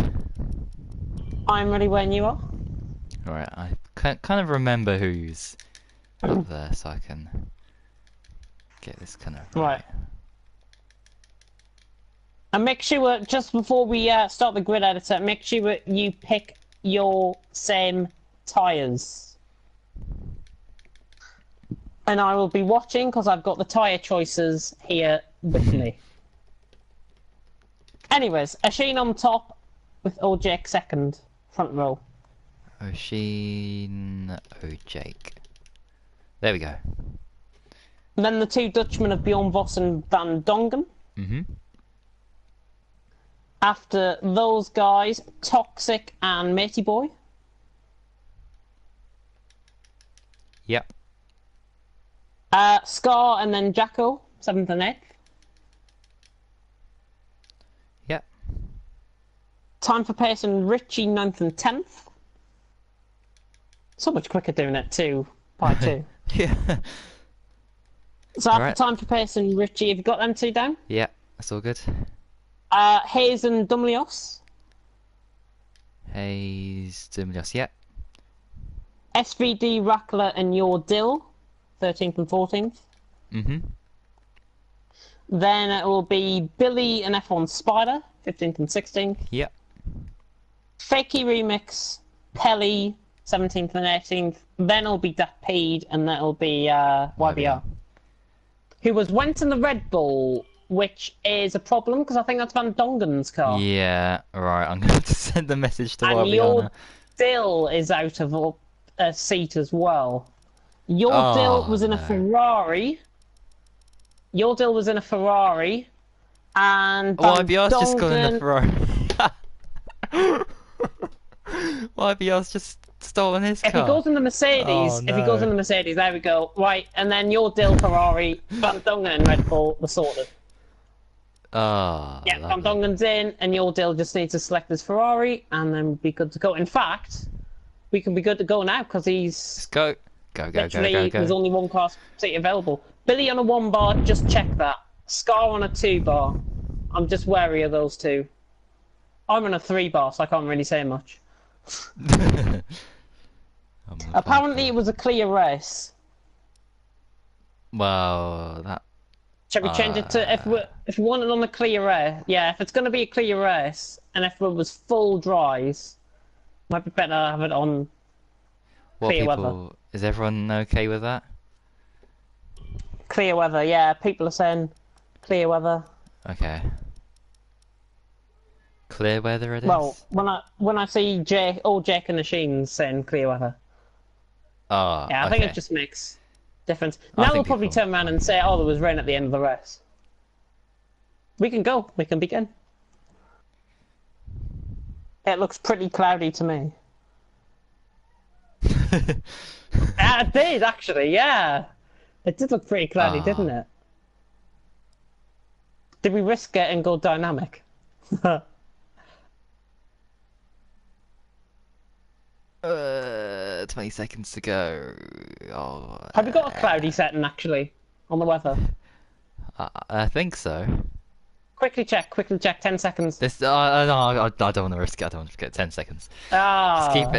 I'm ready when you are. Alright, I kind of remember who's up there so I can get this kind of right. And make sure, just before we start the grid editor, make sure you pick your same tyres. And I will be watching because I've got the tyre choices here with me. Anyways, Asheen on top with Jake second, front row. O'Sheen, Jake. There we go. And then the two Dutchmen of Bjorn Vos and Van Dongen. After those guys, Toxic and Matey Boy. Yep. Scar and then Jacko, 7th and 8th. Yep. Time for Pace and Richie, 9th and 10th. So much quicker doing it, 2 by 2. Yeah. So after Time for Pace and Richie, have you got them two down? Yeah, that's all good. Hayes and Dumlios. Hayes, Dumlios, yeah. SVD, Rackler and Your Dill, 13th and 14th. Then it will be Billy and F1 Spider, 15th and 16th. Yep. Fakey Remix, Pelly, 17th and 18th. Then it'll be Dapede, and that'll be YBR. Who went in the Red Bull, which is a problem, because I think that's Van Dongen's car. Yeah, right, I'm going to send the message to And YBR. Your Dill is out of a seat as well. Your Dill was in a Ferrari. Your Dill was in a Ferrari. And YBR's just gone in the Ferrari. YBR's just stolen his car. If he goes in the Mercedes, if he goes in the Mercedes, there we go. Right, and then Your Dill, Ferrari, Van Dongen and Red Bull were sorted. Oh, yeah, Van Dongen's in, and Your Dill just needs to select his Ferrari, and then we'll be good to go. In fact, we can be good to go now, because he's... Let's go. Go. There's only one car seat available. Billy on a 1 bar, just check that. Scar on a 2 bar. I'm just wary of those two. I'm on a 3 bar, so I can't really say much. Apparently it was a clear race. Well, that... Shall we change it to... If we want it on a clear race... Yeah, if it's going to be a clear race, and if it was full dries, might be better to have it on clear weather. Is everyone okay with that? Clear weather, yeah. People are saying clear weather. Okay. Clear weather it is? Well, when I see Jake and Asheen saying clear weather. Oh, yeah, I think it just makes difference. Now they'll probably turn around and say, oh, there was rain at the end of the race. We can go. We can begin. It looks pretty cloudy to me. It did, actually, yeah. It did look pretty cloudy, didn't it? Did we risk it and go dynamic? 20 seconds to go. Have we got a cloudy setting, actually, on the weather? I think so. Quickly check, 10 seconds. No, I don't want to risk it, I don't want to forget 10 seconds. Just keep it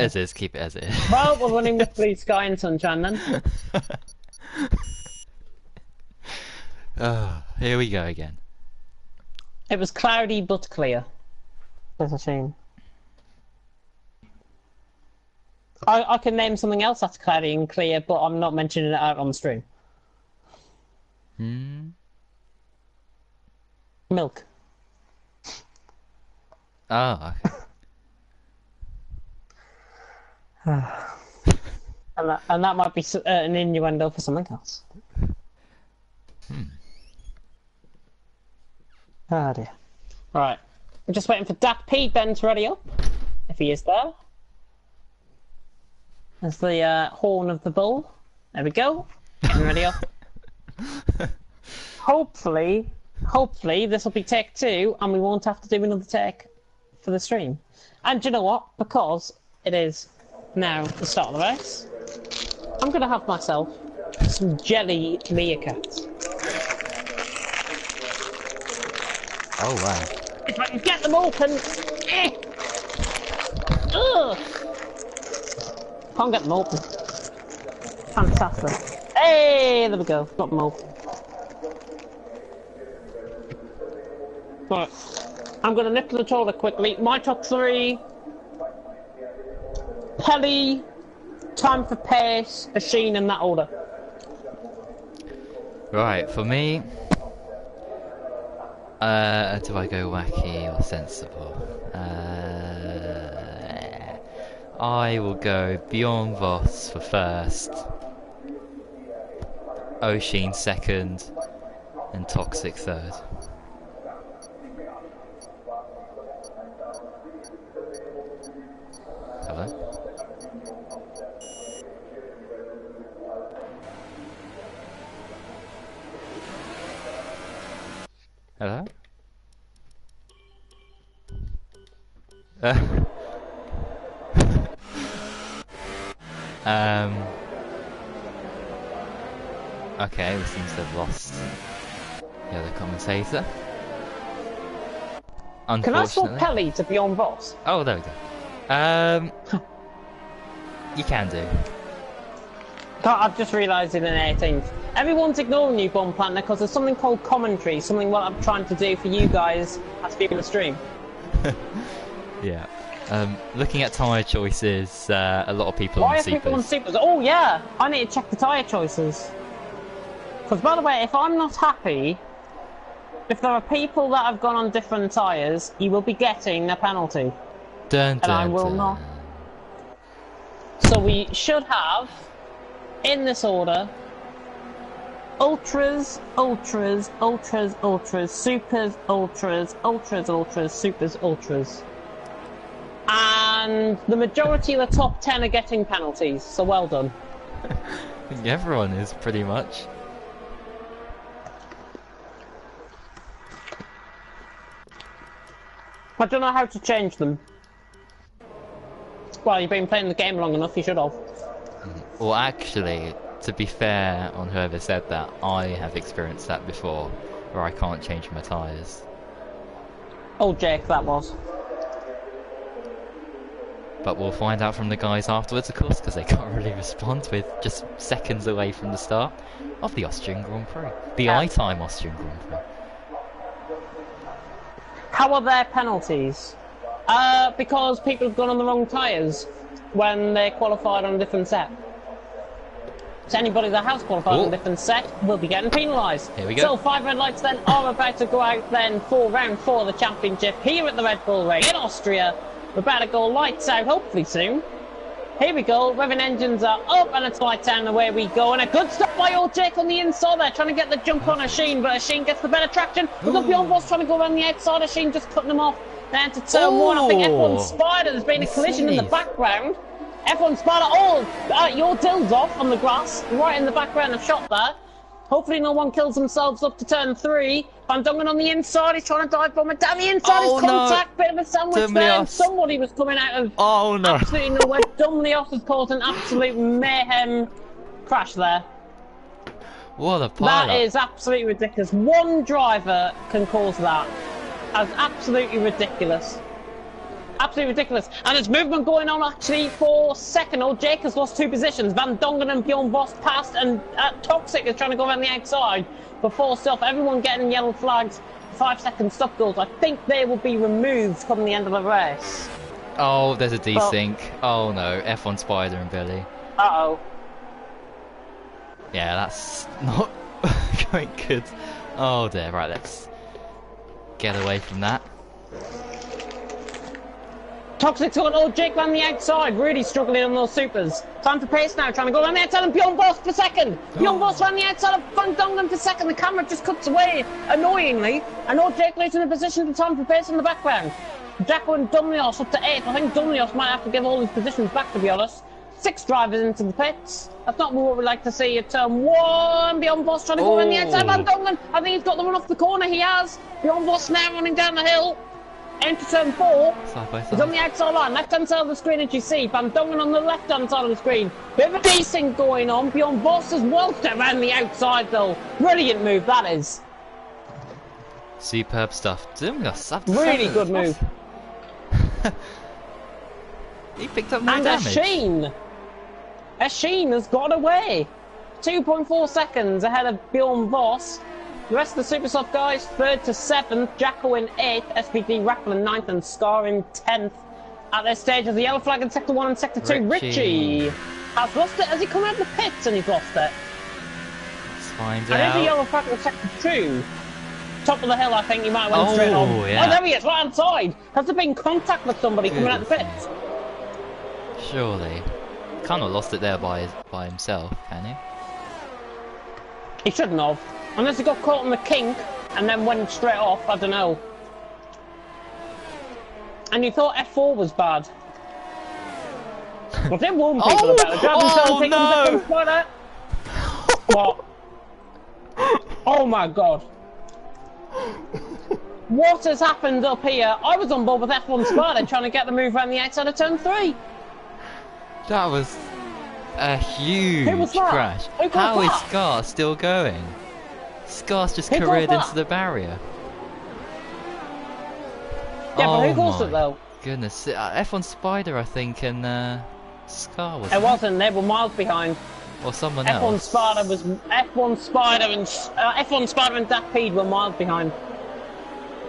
as it is, Well, we're running with blue sky and sunshine then. Here we go again. It was cloudy but clear. There's a shame. I can name something else that's clarion clear, but I'm not mentioning it out on the stream. Milk. Oh, okay. and that might be an innuendo for something else. Oh dear. Right. I'm just waiting for Dak P. Ben to ready up, if he is there. There's the horn of the bull. There we go. Getting ready up. Hopefully this will be take 2 and we won't have to do another take for the stream. And do you know what? Because it is now the start of the race, I'm going to have myself some jelly meerkats. Oh wow. If I can get them open. Ugh. Can't get them open. Fantastic. Hey, there we go. Got them open. Right. I'm going to nip to the toilet quickly. My top 3. Pelly, Time for Pace, Machine in that order. Right, for me, do I go wacky or sensible? I will go Bjorn Voss for first, Oshin second, and Toxic third. Hello? Hello? Okay, we seem to have lost the other commentator. Unfortunately. Can I swap Pelly to Bjorn Voss? Oh, there we go. You can do. I've just realised in an 18th. Everyone's ignoring you, Bomb Planter, because there's something called commentary, something what I'm trying to do for you guys as people in the stream. Yeah. Looking at tyre choices, a lot of people Why on are people on Supers. Supers? Oh yeah, I need to check the tyre choices. Because by the way, if I'm not happy, if there are people that have gone on different tyres, you will be getting a penalty. Dun, And I will not. So we should have, in this order, Ultras, Ultras, Ultras, Ultras, Supers, Ultras, Ultras, Ultras, Supers, Ultras. And the majority of the top 10 are getting penalties, so well done. I think everyone is, pretty much. I don't know how to change them. Well, you've been playing the game long enough, you should have. Well, actually, to be fair on whoever said that, I have experienced that before, where I can't change my tyres. Oh, Jake, that was. But we'll find out from the guys afterwards, of course, because they can't really respond with just seconds away from the start of the Austrian Grand Prix. The I-Time Austrian Grand Prix. How are their penalties? Because people have gone on the wrong tyres when they qualified on a different set. So anybody that has qualified on a different set will be getting penalised. Here we go. So 5 red lights then are about to go out then for round 4 of the championship here at the Red Bull Ring in Austria. We're about to go lights out hopefully soon. Here we go, revving engines are up and it's lights out and away we go. And a good stop by old Jake on the inside there, trying to get the jump on Asheen, but Asheen gets the better traction. We've got Bjorn Voss trying to go around the outside, Asheen just cutting him off. Then to turn 1, I think F1 Spider, there's been a collision in the background. F1 Spider, your dill's off on the grass, right in the background of shot there. Hopefully no one kills themselves up to turn 3. Van Dongen on the inside, he's trying to dive bomb it down the inside, his contact, bit of a sandwich there, and somebody was coming out of absolutely nowhere. Dumlios has caused an absolute mayhem crash there. What a pilot. That is absolutely ridiculous. One driver can cause that. That's absolutely ridiculous. Absolutely ridiculous. And there's movement going on actually for second. Oh, Jake has lost 2 positions. Van Dongen and Bjorn Voss passed, and Toxic is trying to go around the outside. But forced off, everyone getting yellow flags. 5-second stop goals. I think they will be removed come the end of the race. Oh, there's a desync. Oh no, F1 Spider and Billy. Uh-oh. Yeah, that's not going good. Oh dear, right, let's get away from that. Toxic's got old Jake on the outside, really struggling on those supers. Time for pace now, trying to go around the outside of Bjorn Voss for second. Bjorn Voss around the outside of Van Dongen for second. The camera just cuts away, annoyingly. And old Jake losing a position to time for pace in the background. Jacko and Dumlios up to 8th. I think Dumlios might have to give all his positions back, to be honest. 6 drivers into the pits. That's not what we like to see at turn 1. Bjorn Voss trying to go around the outside of Van Dongen. I think he's got the run off the corner, he has. Bjorn Voss now running down the hill. Into turn 4, he's on the outside line, left-hand side of the screen as you see, Van Dongen on the left-hand side of the screen. Bit of a desync going on, Bjorn Voss has welched around the outside though. Brilliant move that is. Superb stuff. Really good move. He picked up no and damage. Asheen has got away. 2.4 seconds ahead of Bjorn Voss. The rest of the Supersoft guys, 3rd to 7th, Jacko in 8th, SPD Rackle in 9th, and Scar in 10th. At this stage of the yellow flag in Sector 1 and Sector 2, Richie has lost it. Has he come out of the pits and he's lost it? Let's find And out. there's a yellow flag in Sector 2. Top of the hill, I think, you might have went straight on. Yeah. Oh, there he is, right hand side. Has there been contact with somebody coming out of the pits? Surely. Can't have lost it there by himself, can he? He shouldn't have. Unless he got caught on the kink and then went straight off, I don't know. And you thought F4 was bad. Well, they warn people about it. Oh no! What? Oh my god. What has happened up here? I was on board with F1 Spider trying to get the move around the outside of turn 3. That was a huge crash. How is Scar still going? Scar's just careered into the barrier. Yeah, but who caused it though? Goodness, F1 Spider I think and Scar was. It wasn't, they were miles behind. Or someone F1 else. Spider was F1 Spider and Dak Peed were miles behind.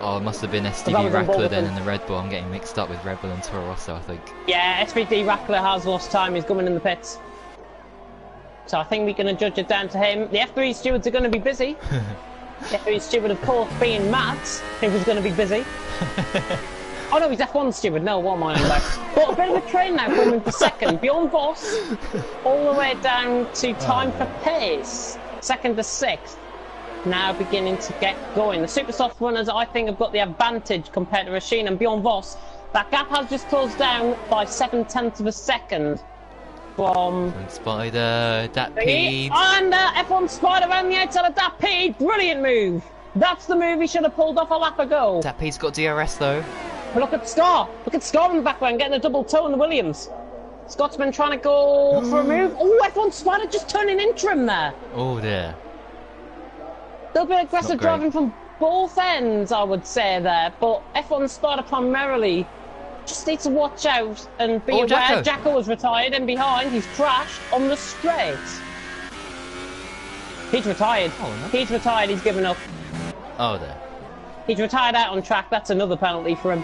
Oh, it must have been STV Rackler then in the Red Bull. I'm getting mixed up with Red Bull and Toro Rosso, I think. Yeah, SVD Rackler has lost time. He's coming in the pits. So I think we can judge it down to him. The F3 stewards are going to be busy. The F3 steward, of course, being Matt, who was going to be busy. Oh no, he's F1 steward. No, what am I on about? But a bit of a train now coming for second. Bjorn Voss, all the way down to time for pace. 2nd to 6th. Now beginning to get going. The Supersoft runners, I think, have got the advantage compared to Rasheen and Bjorn Voss. That gap has just closed down by 7/10 of a second from Spider, Dat Peed. And F1 Spider around the outside of Dat Peed. Brilliant move. That's the move he should have pulled off a lap ago. Dat Peed's got DRS though. But look at Scar. Look at Scar in the background getting a double toe in the Williams. Scott's been trying to go for a move. Oh, F1 Spider just turning into him there. Oh dear. They'll be aggressive driving from both ends, I would say there. But F1 Spider primarily just needs to watch out and be aware. Jacko has retired and behind. He's crashed on the straight. He's retired. Oh, no. He's retired. He's given up. Oh, there. He's retired out on track. That's another penalty for him.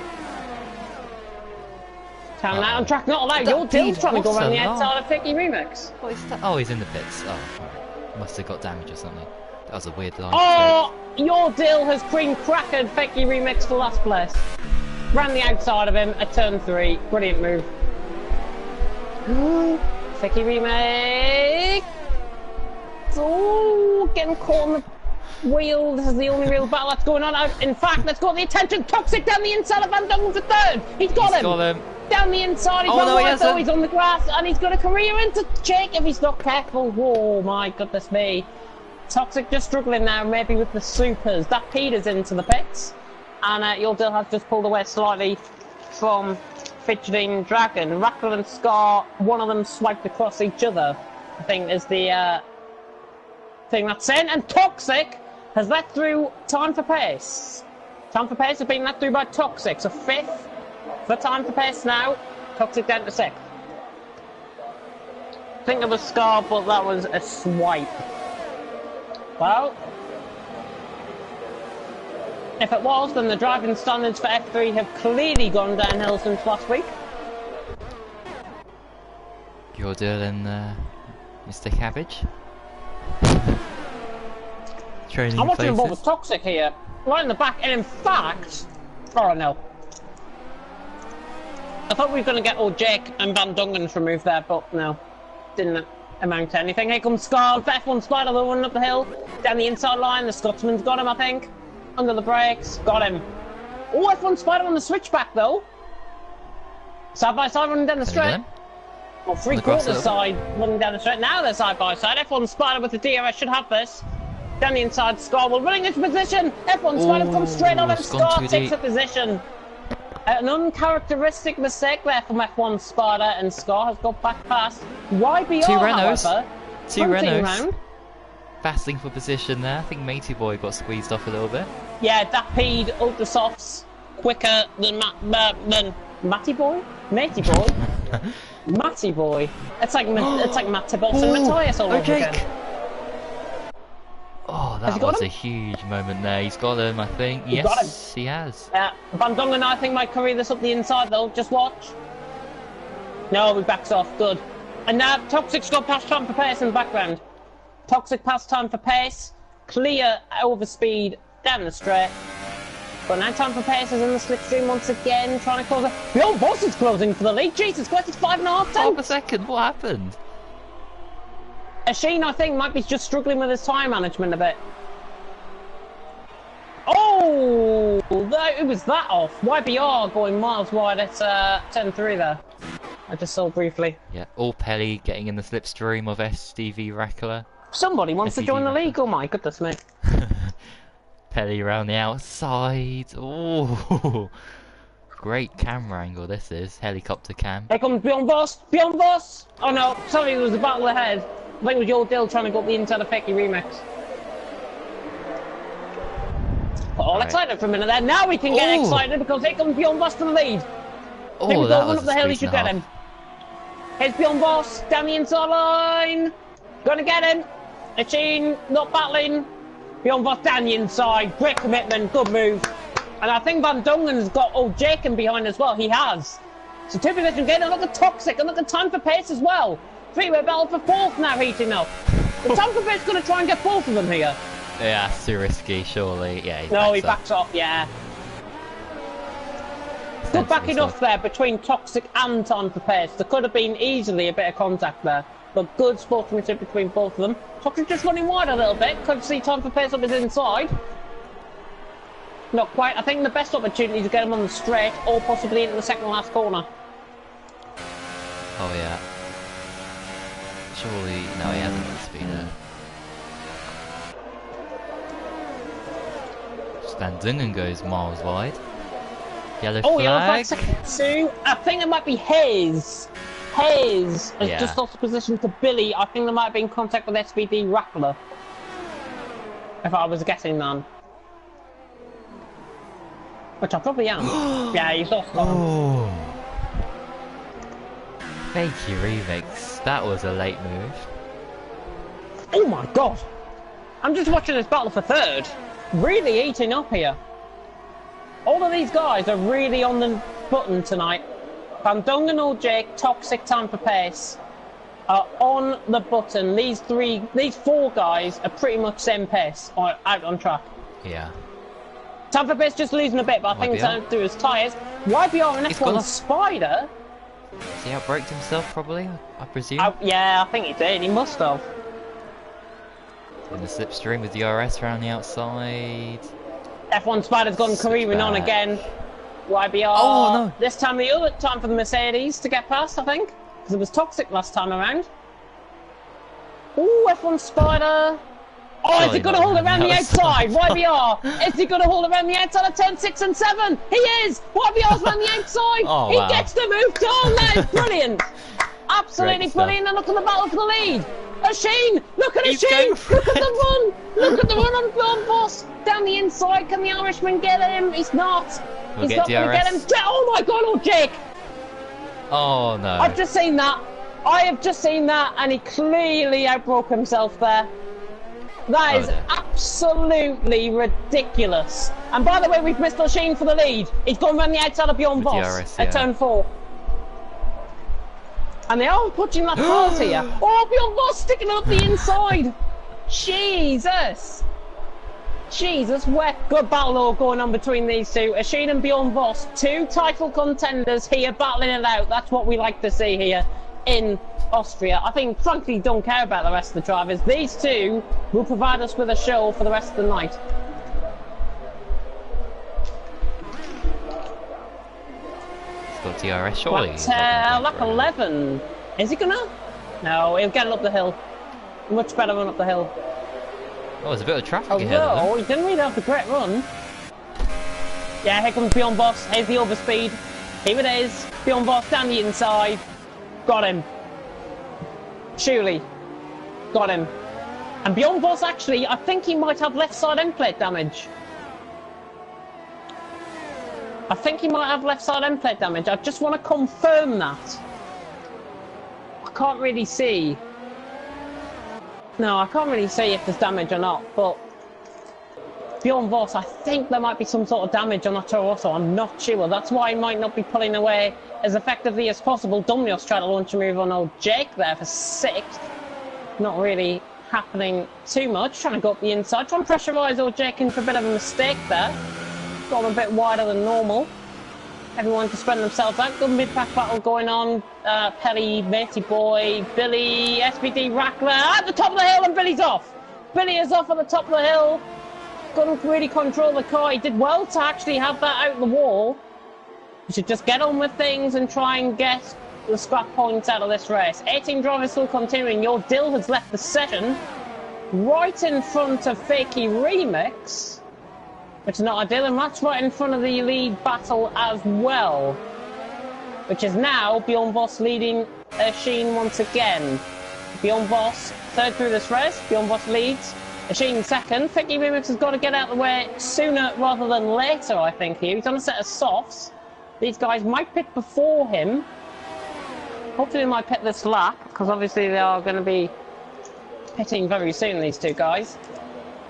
Time out on track, not allowed. Your Dill's trying to go around the outside of Picky Remix. What is that? Oh, he's in the pits. Oh, right. Must have got damage or something. That was a weird line. Oh, your Dill has cream crackered Picky Remix for last place. Ran the outside of him at turn 3. Brilliant move. Picky Remix. Oh, getting caught on the wheel. This is the only real battle that's going on. In fact, let's got the attention. Toxic down the inside of Van Dongen for 3rd. He's got him. Down the inside, he's he's on the grass, and he's got a career into Jake if he's not careful. Oh my goodness me. Toxic just struggling now, maybe with the supers. That Peter's into the pits, and Yordil has just pulled away slightly from Fidgeting Dragon. Rackle and Scar, one of them swiped across each other, I think is the thing that's saying. And Toxic has let through Time for Pace. Time for Pace has been let through by Toxic, so 5th. For Time for Pace now, Toxic down to 6th. I think it was Scar, but that was a swipe. Well, If it was, then the driving standards for F3 have clearly gone downhill since last week. You're doing, Mr. Cabbage? Training I'm watching places? involved with Toxic here, right in the back, and in fact... Oh no. I thought we were going to get old Jake and Van Dungens removed there, but no. Didn't amount to anything. Here comes Scar, F1 Spider, the one up the hill. Down the inside line, the Scotsman's got him, I think. Under the brakes, got him. Oh, F1 Spider on the switchback though. Side by side running down the straight. Well, three-quarters side running down the straight. Now they're side by side. F1 Spider with the DRS should have this. Down the inside, Scar will running into position. F1 Spider comes straight on and Scar takes a position. An uncharacteristic mistake there from F1 Spider, and Scar has got back past YBR, Two Renaults. however. Two Renaults. Round. Battling for position there. I think Matey Boy got squeezed off a little bit. Yeah, that peed Ultra Softs quicker than Matty Boy? Matey Boy? Matty Boy. It's like Matt Tibbos and Matthias all over again. Oh, that was a huge moment there. He's got him, I think. He got him. He has. Van Dongen, I think, might carry this up the inside, though. Just watch. No, he backs off. Good. And now Toxic's got past time for pace in the background. Toxic past time for pace. Clear over speed down the straight. But now time for pace is in the slipstream once again, trying to close it. Bjorn Voss is closing for the lead. Jesus Christ, it's 5.5 tenths. Half a second. What happened? Sheen, I think, might be just struggling with his time management a bit. Oh, it was that off. YBR going miles wide at 10.3 there. I just saw briefly. Yeah, all Pelly getting in the slipstream of SDV Rackler. Somebody wants to join the league. Oh my goodness me. Pelly around the outside. Oh, great camera angle this is. Helicopter cam. Here comes Bjorn Voss. Bjorn Voss. Oh no, sorry, there was a battle ahead. I think it was your Dill trying to go up the inside of Fecky Remix. All excited for a minute there. Now we can get excited because here comes Bjorn Voss to the lead. Oh, here we that go, was up the hill, he should get him. Here's Bjorn Voss down the inside line. Gonna get him. Machine not battling. Bjorn Voss down the inside. Great commitment, good move. And I think Van Dungen's got old Jacob behind as well. He has. So two position gain, and look at Toxic, and look at time for pace as well. Three-way battle for fourth now heating up. The time for pace going to try and get both of them here. Yeah, it's too risky, surely. Yeah, he backs off, yeah. Good backing off there between Toxic and time for pace. There could have been easily a bit of contact there, but good sportsmanship between both of them. Toxic just running wide a little bit. Could see time for pace up his inside. Not quite. I think the best opportunity to get him on the straight, or possibly into the second last corner. Oh yeah. Surely, no, he hasn't got the speed there. Van Dungen goes miles wide. Yellow flag. Yellow flag second two. I think it might be Hayes. Hayes has just lost the position to Billy. I think there might have been contact with SVD Rackler. If I was guessing, man. Which I probably am. Yeah, he's lost one. Oh. Fakey remix. That was a late move. Oh my god! I'm just watching this battle for third. Really eating up here. All of these guys are really on the button tonight. Van Dongen, Old Jake, Toxic, Time for Pace are on the button. These four guys are pretty much same pace, or out on track. Yeah. Time for Pace just losing a bit, but I think it's down to his tyres. YBR and F1 Spider. He outbraked himself, probably, I presume? Yeah, I think he did. He must have. In the slipstream with DRS around the outside. F1 Spider's gone careering on again. YBR. Oh, no. This time the other time for the Mercedes to get past, I think. Because it was Toxic last time around. Ooh, F1 Spider. Oh, is he going to hold around the outside? YBR. Is he going to hold around the outside of turn 6 and 7? He is. YBR's around the outside. Oh, he gets the move done. That is brilliant. Absolutely brilliant. And look at the battle for the lead. Sheen. Look at Sheen. Look at the run. Look at the run on Bjorn Voss. Down the inside. Can the Irishman get him? He's not. He's not going to get him. Oh my god, oh Jake. Oh no. I've just seen that. I have just seen that, and he clearly outbroke himself there. That is absolutely ridiculous. And by the way, we've missed O'Sheen for the lead. He's gone around the outside of Bjorn Voss DRS, at turn 4. And they are pushing that cars here. Oh, Bjorn Voss sticking up the inside. Jesus. Jesus, what good battle going on between these two. O'Sheen and Bjorn Voss, 2 title contenders here battling it out. That's what we like to see here in Austria. I think, frankly, don't care about the rest of the drivers. These two will provide us with a show for the rest of the night. Got DRS surely. Lap 11. Is he gonna? No, he'll get it up the hill. Much better run up the hill. Oh, there's a bit of traffic ahead of Although, them. he didn't really have a great run. Yeah, here comes Bjorn Voss. Here's the overspeed. Here it is. Bjorn Voss down the inside. Got him. Surely. Got him. And Bjorn Voss actually, I think he might have left side end plate damage. I think he might have left side end plate damage. I just want to confirm that. I can't really see. No, I can't really see if there's damage or not, but Bjorn Voss, I think there might be some sort of damage on Toro Rosso. I'm not sure. That's why he might not be pulling away as effectively as possible. Domnios tried to launch a move on old Jake there for 6th. Not really happening too much. Trying to go up the inside. Trying to pressurise old Jake into a bit of a mistake there. Got a bit wider than normal. Everyone can spread themselves out. Good mid-pack battle going on. Pelly, Matey Boy, Billy, SBD Rackler at the top of the hill, and Billy's off. Billy is off at the top of the hill. Couldn't really control the car. He did well to actually have that out the wall. You should just get on with things and try and get the scrap points out of this race. 18 drivers still continuing. Your Dill has left the session right in front of Fakey Remix, which is not ideal, and that's right in front of the lead battle as well, which is now Bjorn Voss leading O'Sheen once again. Bjorn Voss third through this race. Bjorn Voss leads. O'Sheen second. Fakey Remix has got to get out of the way sooner rather than later, I think, here. He's on a set of softs. These guys might pit before him. Hopefully they might pit this lap, because obviously they are going to be pitting very soon, these two guys.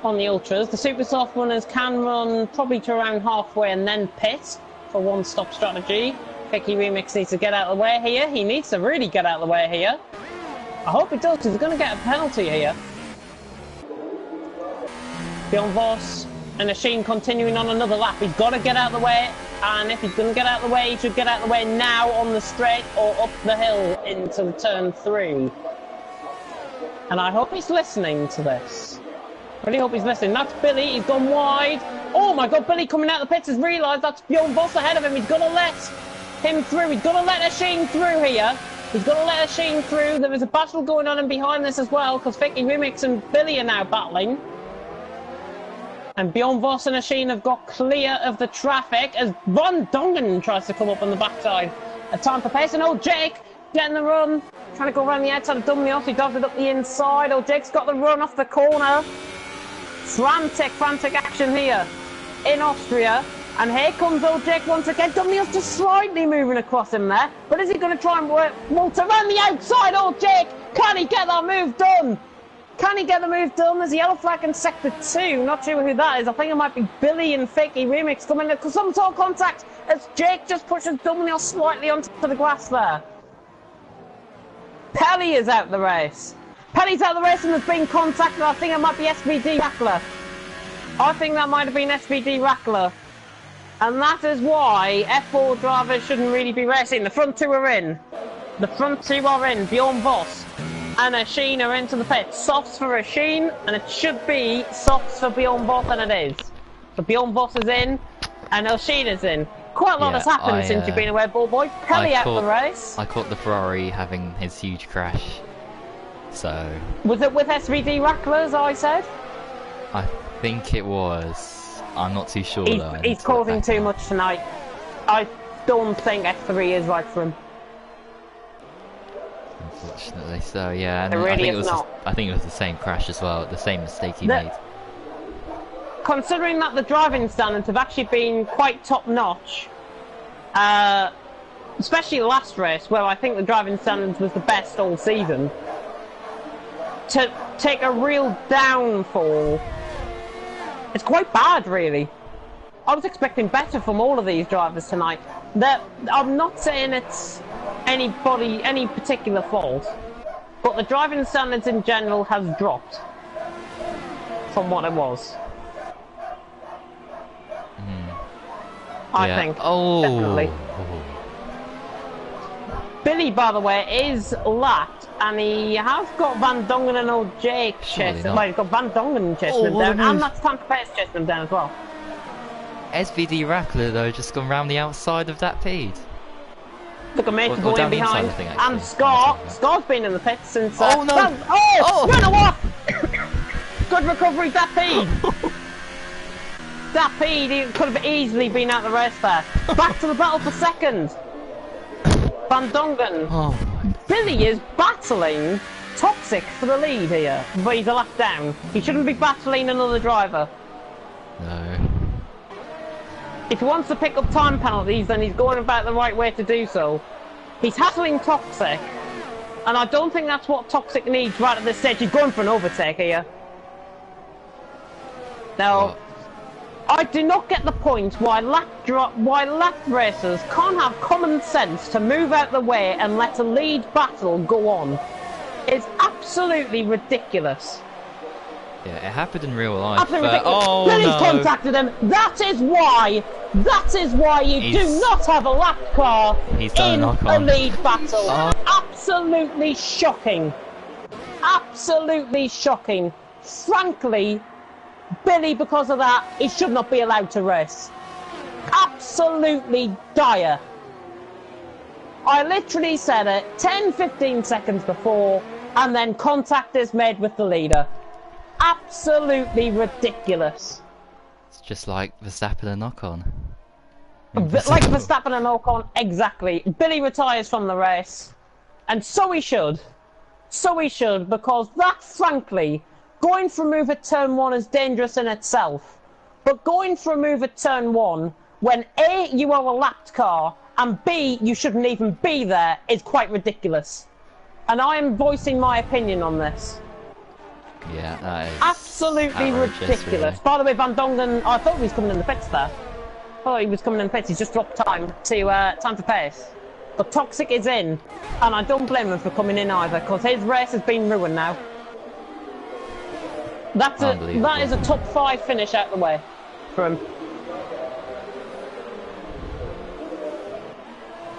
On the ultras, the super soft runners can run probably to around halfway and then pit for one-stop strategy. Fakey Remix needs to get out of the way here. He needs to really get out of the way here. I hope he does, because he's going to get a penalty here. Bjorn Voss and O'Sheen continuing on another lap. He's got to get out of the way, and if he's going to get out of the way, he should get out of the way now on the straight or up the hill into turn 3. And I hope he's listening to this. I really hope he's listening. That's Billy. He's gone wide. Oh my God, Billy coming out of the pits has realised that's Bjorn Voss ahead of him. He's got to let him through. He's got to let O'Sheen through here. He's got to let O'Sheen through. There is a battle going on in behind this as well, because Fakey Remix and Billy are now battling. And Bjorn Voss and O'Sheen have got clear of the traffic as Ron Dongan tries to come up on the backside. A time for pace, and old Jake getting the run. Trying to go around the outside of Dumnios. He does it up the inside. Old Jake's got the run off the corner. Frantic action here in Austria. And here comes old Jake once again. Dumnios just slightly moving across him there. But is he going to try and work Walter around the outside? Old Jake, can he get that move done? Can he get the move done? There's a yellow flag in sector 2. Not sure who that is. I think it might be Billy and Fakey Remix coming in. Some sort of contact as Jake just pushes Dumnios slightly onto the grass there. Pelly is out the race. Pelly's out the race and has been contacted. I think it might be SBD Rackler. I think that might have been SBD Rackler. And that is why F4 drivers shouldn't really be racing. The front 2 are in. The front 2 are in. Bjorn Voss and O'Sheen are into the pit. Softs for O'Sheen, and it should be softs for Bjorn Voss, and it is. So Bjorn Voss is in, and O'Sheen is in. Quite a lot has happened since you've been away, ball boy. Pelly out the race. I caught the Ferrari having his huge crash. So... Was it with SVD Rackler, as I said? I think it was. I'm not too sure though. He's causing too much tonight. I don't think F3 is right for him. Unfortunately, so yeah. And I think it was the same crash as well, the same mistake he made. Considering that the driving standards have actually been quite top-notch, especially the last race, where I think the driving standards was the best all season, to take a real downfall, it's quite bad, really. I was expecting better from all of these drivers tonight. I'm not saying it's any particular fault, but the driving standards in general has dropped from what it was. I think. Oh. Definitely. Billy, by the way, is lapped, and he has got Van Dongen and old Jake chasing him. Well, he's got Van Dongen chasing him down, and that's Tampa Pace chasing him down as well. SVD Rackler, though, just gone round the outside of that feed. Look at Mate going in behind. And Scott's been in the pits since... oh, no! Runner off! Good recovery, that feed! That feed, he could have easily been out the race there. Back to the battle for second. Van Dongen. Oh. Billy is battling Toxic for the lead here, but he's a lap down. He shouldn't be battling another driver. No. If he wants to pick up time penalties, then he's going about the right way to do so. He's hassling Toxic, and I don't think that's what Toxic needs right at this stage. He's going for an overtake here. Now, I do not get the point why lap racers can't have common sense to move out the way and let a lead battle go on. It's absolutely ridiculous. Yeah, it happened in real life. Absolutely ridiculous. Oh, Billy's no. contacted him. That is why you do not have a lap car in a lead battle. Oh. Absolutely shocking. Absolutely shocking. Frankly, Billy, because of that, he should not be allowed to race. Absolutely dire. I literally said it 10-15 seconds before, and then contact is made with the leader. Absolutely ridiculous. It's just like Verstappen and Ocon. Like Verstappen and Ocon, exactly. Billy retires from the race, and so he should. So he should, because that, frankly, going for a move at turn 1 is dangerous in itself. But going for a move at turn 1, when A, you are a lapped car, and B, you shouldn't even be there, is quite ridiculous. And I am voicing my opinion on this. Yeah, that is absolutely ridiculous. Really. By the way, Van Dongen, I thought he was coming in the pits there. I thought he was coming in the pits. He's just dropped time to time for pace. But Toxic is in, and I don't blame him for coming in either, because his race has been ruined now. That is a top 5 finish out the way for him.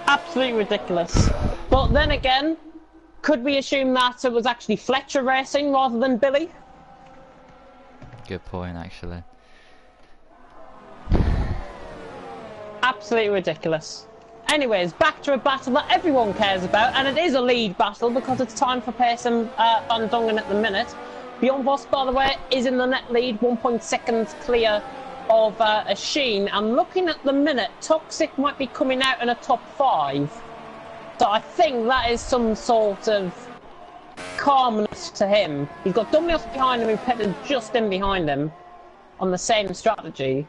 Absolutely ridiculous. But then again, could we assume that it was actually Fletcher racing rather than Billy? Good point, actually. Absolutely ridiculous. Anyways, back to a battle that everyone cares about, and it is a lead battle because it's time for Pace and Van Dongen at the minute. Bjorn Vos, by the way, is in the net lead, 1.6 seconds clear of a Sheen. And looking at the minute, Toxic might be coming out in a top 5. So I think that is some sort of calmness to him. He's got Dominios behind him, who pitted just in behind him on the same strategy.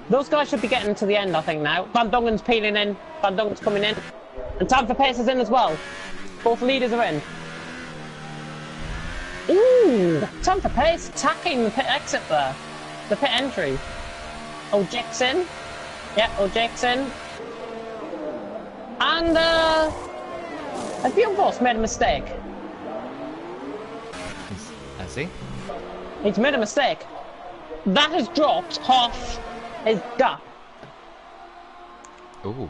Those guys should be getting to the end, I think, now. Van Dongen's peeling in, Van Dongen's coming in. And time for Pace is in as well. Both leaders are in. Ooh, time for Pace attacking the pit exit there. The pit entry. Oh, Jake's in. Yeah, oh, Jake's in. And, has Bjorn Vos made a mistake? Has he? He's made a mistake. That has dropped half his gap. Ooh.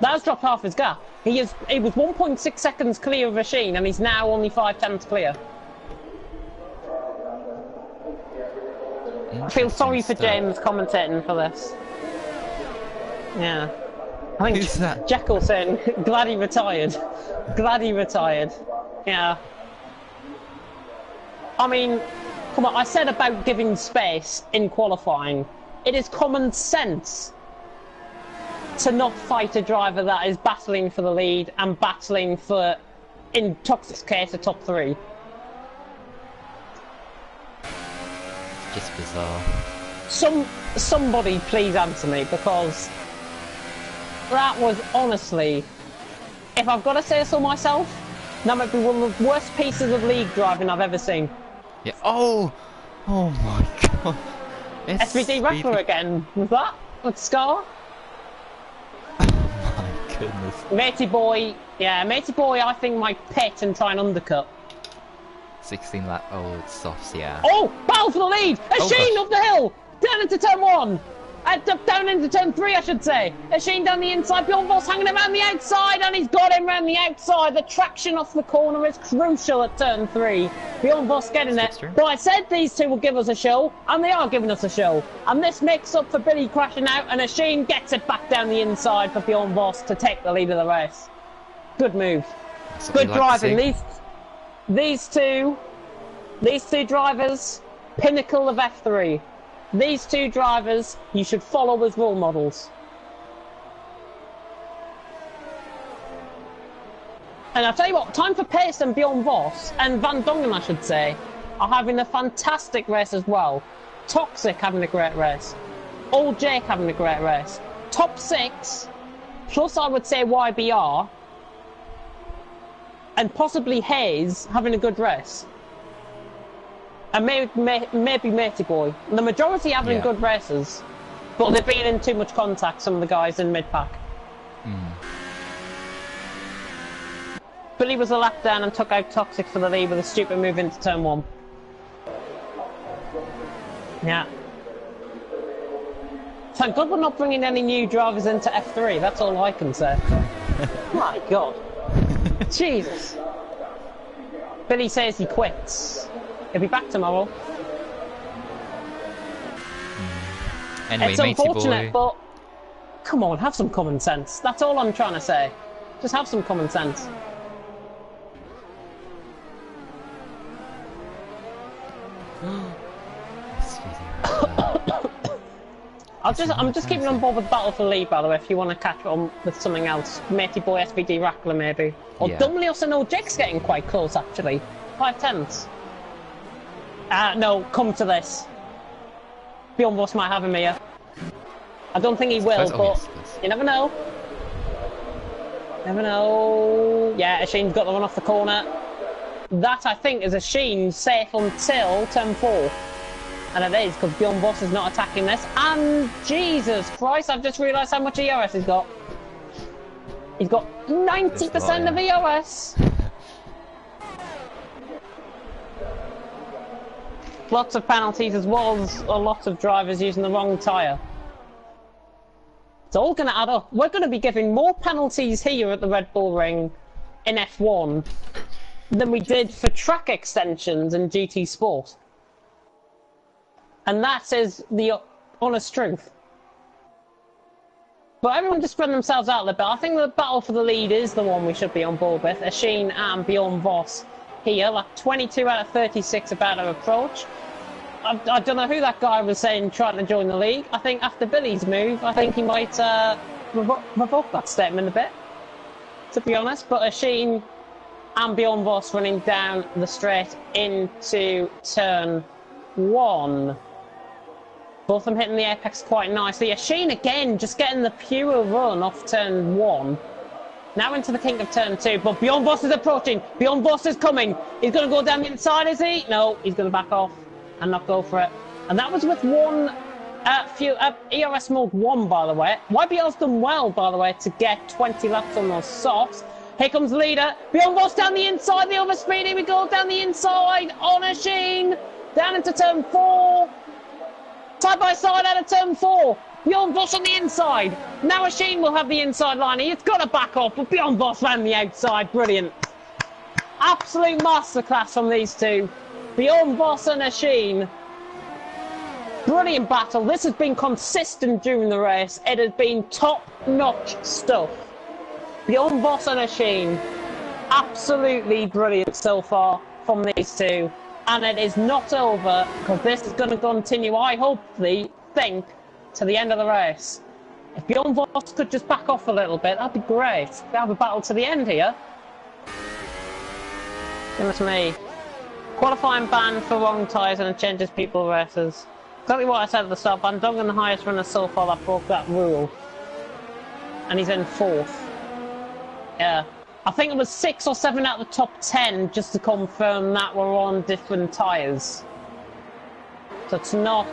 That has dropped half his gap. He was 1.6 seconds clear of Rasheen, and he's now only 5/10 clear. I feel sorry for James commentating for this. Yeah. I think Who's that? Jekyll saying, glad he retired. Glad he retired. Yeah. I mean, come on, I said about giving space in qualifying. It is common sense to not fight a driver that is battling for the lead and battling for, in Toxic's case, a top 3. Just bizarre. Somebody please answer me, because that was honestly, if I've got to say so myself, that might be one of the worst pieces of league driving I've ever seen. Yeah. Oh! Oh my god. SVD Wrestler again. Was that? With Scar? Oh my goodness. Matey boy, yeah, Matey boy I think might pit and try and undercut. 16 lap old softs, yeah. Oh! Battle for the lead! A Sheen up the hill! Down into turn 1! Down into turn 3, I should say. A Sheen down the inside, Bjorn Voss hanging around the outside, and he's got him around the outside. The traction off the corner is crucial at turn 3. Bjorn Voss getting it. But I said these two will give us a show, and they are giving us a show. And this makes up for Billy crashing out, and a Sheen gets it back down the inside for Bjorn Voss to take the lead of the race. Good move. Good driving. These two drivers, pinnacle of F3. These two drivers, you should follow as role models. And I'll tell you what, Time for Pace and Bjorn Voss, and Van Dongen I should say, are having a fantastic race as well. Toxic having a great race. Old Jake having a great race. Top 6, plus I would say YBR, and possibly Hayes having a good race. And maybe Matey Boy. The majority having good races, but they've been in too much contact, some of the guys in mid-pack. Billy was a lap down and took out Toxic for the lead with a stupid move into turn 1. Yeah. Thank God we're not bringing any new drivers into F3, that's all I can say. My God. Jesus. Billy says he quits. He'll be back tomorrow. Anyway, it's unfortunate, but come on, have some common sense. That's all I'm trying to say. Just have some common sense. I'm just keeping on board with Battle for the Lead, by the way, if you want to catch on with something else. Matey Boy, SVD Rackler, maybe. Or Dumbly also know Jake's getting quite close, actually. 5/10. No, come to this. Bjorn Voss might have him here. I don't think he will, but you never know. Never know. Yeah, Sheen's got the run off the corner. That, I think, is a Sheen safe until turn 4. And it is, because Bjorn Voss is not attacking this. And Jesus Christ, I've just realised how much ERS he's got. He's got 90% of ERS. Lots of penalties as well as a lot of drivers using the wrong tyre. It's all going to add up. We're going to be giving more penalties here at the Red Bull Ring in F1 than we did for track extensions in GT Sport. And that is the honest truth. But everyone just spread themselves out a little bit. I think the battle for the lead is the one we should be on board with. Sheen and Bjorn Voss here, like 22 out of 36 about our approach. I don't know who that guy was saying trying to join the league. I think after Billy's move, I think he might revoke that statement a bit, to be honest. But Sheen and Bjorn Voss running down the straight into turn 1. Both of them hitting the apex quite nicely. Sheen again just getting the pure run off turn 1. Now into the kink of turn 2, but Bjorn Voss is approaching. Bjorn Voss is coming. He's going to go down the inside, is he? No, he's going to back off and not go for it. And that was with one ERS mode 1, by the way. YBL's done well, by the way, to get 20 laps on those softs. Here comes the leader. Bjorn Voss down the inside, the overspeed. Here we go, down the inside on Sheen. Down into turn 4. Side by side out of turn 4. Bjorn Voss on the inside. Now Sheen will have the inside line. He's got to back off, but Bjorn Voss ran the outside. Brilliant. Absolute masterclass from these two. Bjorn Voss and Sheen. Brilliant battle. This has been consistent during the race. It has been top-notch stuff. Bjorn Voss and Sheen. Absolutely brilliant so far from these two. And it is not over, because this is going to continue, I hopefully think, to the end of the race. If Bjorn Voss could just back off a little bit, that'd be great. We have a battle to the end here. Goodness me. Qualifying ban for wrong tyres and it changes people races. Exactly what I said at the start. Van Dongen, the highest runner so far, that broke that rule. And he's in 4th. Yeah. I think it was 6 or 7 out of the top 10 just to confirm that we're on different tyres. So it's not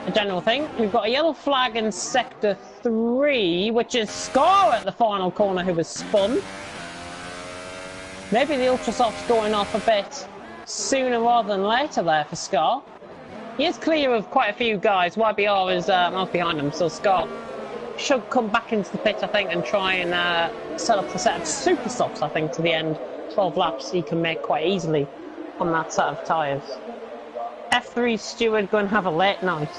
a general thing. We've got a yellow flag in Sector 3, which is Scar at the final corner who was spun. Maybe the Ultrasoft's going off a bit sooner rather than later there for Scar. He is clear of quite a few guys. YBR is miles behind him, so Scar should come back into the pit, I think, and try and set up the set of super softs, I think, to the end. 12 laps he can make quite easily on that set of tyres. F3 Stewart going to have a late night.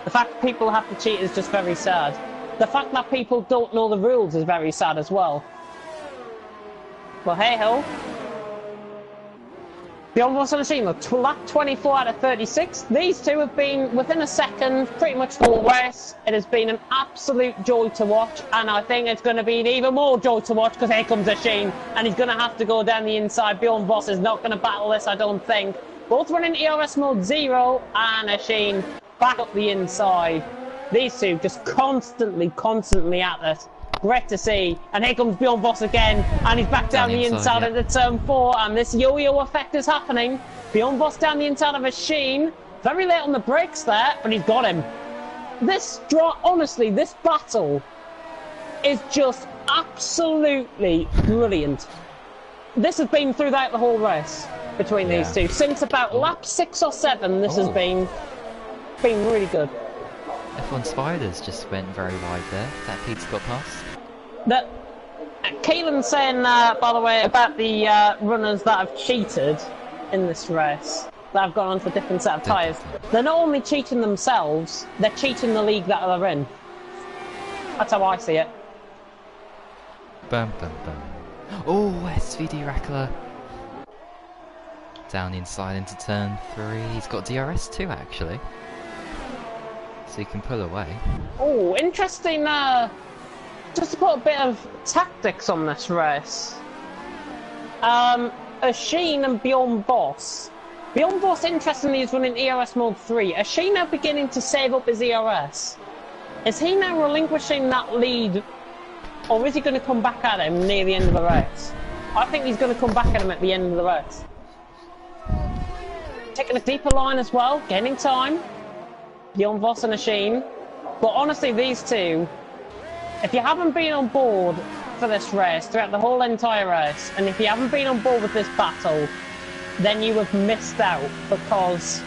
The fact that people have to cheat is just very sad. The fact that people don't know the rules is very sad as well. But hey ho. Beyond what's on the scene, lap 24 out of 36. These two have been within a second, pretty much the whole race. It has been an absolute joy to watch, and I think it's going to be an even more joy to watch because here comes Asheen, and he's going to have to go down the inside. Bjorn Voss is not going to battle this, I don't think. Both running ERS mode 0, and Asheen back up the inside. These two just constantly at this. Great to see. And here comes Bjorn Voss again, and he's back down the inside into turn 4, and this yo-yo effect is happening. Bjorn Voss down the inside of Asheen. Very late on the brakes there, but he's got him. Honestly, this battle is just absolutely brilliant. This has been throughout the whole race between these two. Since about lap 6 or 7, this has been really good. F1 Spiders just went very wide there. That Pete's got past. Keelan's saying, by the way, about the runners that have cheated in this race, that have gone on to a different set of tyres. They're not only cheating themselves, they're cheating the league that they're in. That's how I see it. Bum, bum, bum. Oh, SVD Rackler. Down inside into turn 3. He's got DRS too, actually. So he can pull away. Oh, interesting. Just to put a bit of tactics on this race. Asheen and Bjorn Voss. Bjorn Voss, interestingly, is running ERS mode 3. Asheen now beginning to save up his ERS. Is he now relinquishing that lead, or is he going to come back at him near the end of the race? I think he's going to come back at him at the end of the race. Taking a deeper line as well, gaining time. Bjorn Voss and Asheen. But honestly, these two, if you haven't been on board for this race throughout the whole entire race, and if you haven't been on board with this battle, then you have missed out, because,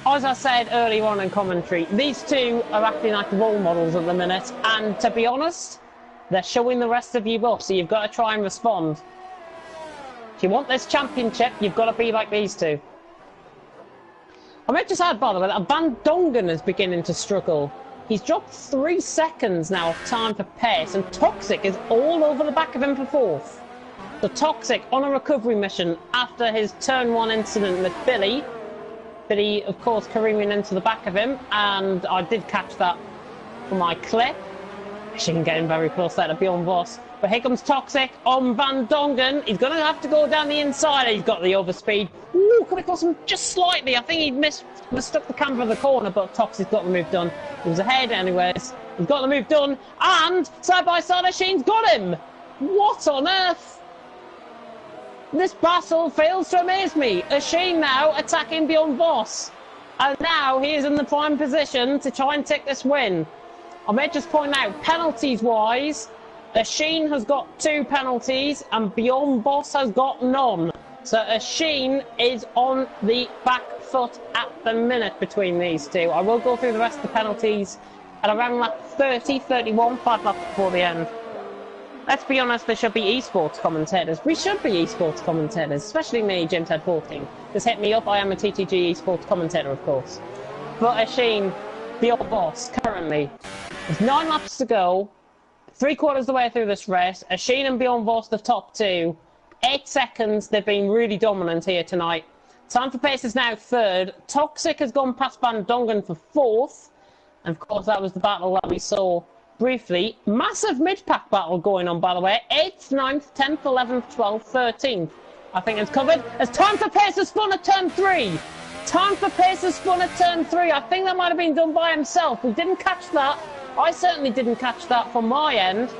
as I said earlier on in commentary, these two are acting like role models at the minute, and to be honest, they're showing the rest of you up, so you've got to try and respond. If you want this championship, you've got to be like these two. I might just add, by the way, that Van Dongen is beginning to struggle. He's dropped 3 seconds now of time for pace, and Toxic is all over the back of him for 4th. So Toxic on a recovery mission after his turn 1 incident with Billy. Billy, of course, careening into the back of him, and I did catch that for my clip. She can get him very close there to Bjorn Voss. But here comes Toxic on Van Dongen. He's going to have to go down the inside. He's got the overspeed. Ooh, could have cost him just slightly. I think he mistook the camber of the corner, but Toxic's got the move done. He was ahead anyways. He's got the move done, and side by side, Asheen's got him. What on earth? This battle fails to amaze me. Asheen now attacking Bjorn Voss, and now he is in the prime position to try and take this win. I may just point out, penalties-wise, Asheen has got 2 penalties and Bjorn Voss has got none. So Asheen is on the back foot at the minute between these two. I will go through the rest of the penalties at around lap 30, 31, 5 laps before the end. Let's be honest, there should be esports commentators. We should be esports commentators, especially me, James Head 14. Just hit me up, I am a TTG esports commentator, of course. But Asheen, Bjorn Voss, currently, there's 9 laps to go, 3/4 of the way through this race. Asheen and Bjorn Voss, the top 2. 8 seconds, they've been really dominant here tonight. Time for pace is now 3rd. Toxic has gone past Van Dongen for 4th. And of course, that was the battle that we saw briefly. Massive mid-pack battle going on, by the way. 8th, 9th, 10th, 11th, 12th, 13th. I think it's covered. As time for pace has spun at turn 3. Time for pace has spun at turn 3. I think that might have been done by himself. We didn't catch that. I certainly didn't catch that from my end.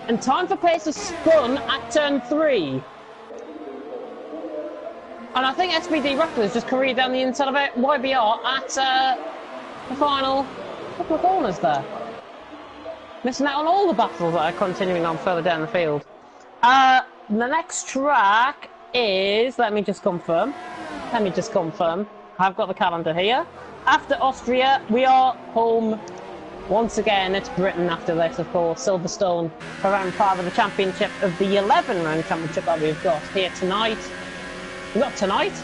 And time for pace has spun at turn 3. And I think SBD Rackler has just careered down the inside of YBR at the final couple of corners there. Missing out on all the battles that are continuing on further down the field. The next track is, let me just confirm. I've got the calendar here. After Austria, we are home once again. It's Britain after this, of course. Silverstone for round 5 of the championship, of the 11 round championship that we've got here tonight. Not tonight,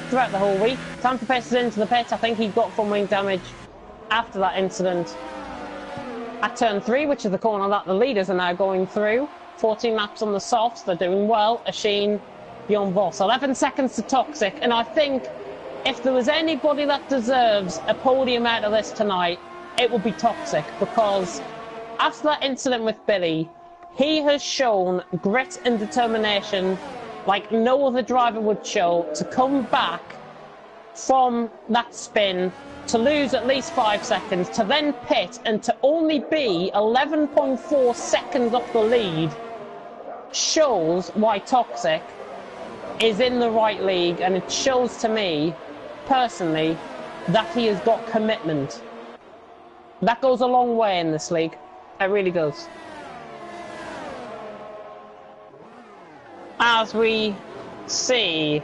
throughout the whole week. Time to pace us into the pit. I think he got front wing damage after that incident at turn 3, which is the corner that the leaders are now going through. 14 laps on the softs, they're doing well. Asheen, Bjorn Voss, 11 seconds to Toxic, and I think if there was anybody that deserves a podium out of this tonight, it would be Toxic, because after that incident with Billy, he has shown grit and determination like no other driver would show, to come back from that spin, to lose at least 5 seconds, to then pit, and to only be 11.4 seconds off the lead, shows why Toxic is in the right league, and it shows to me, personally, that he has got commitment. That goes a long way in this league. It really does. As we see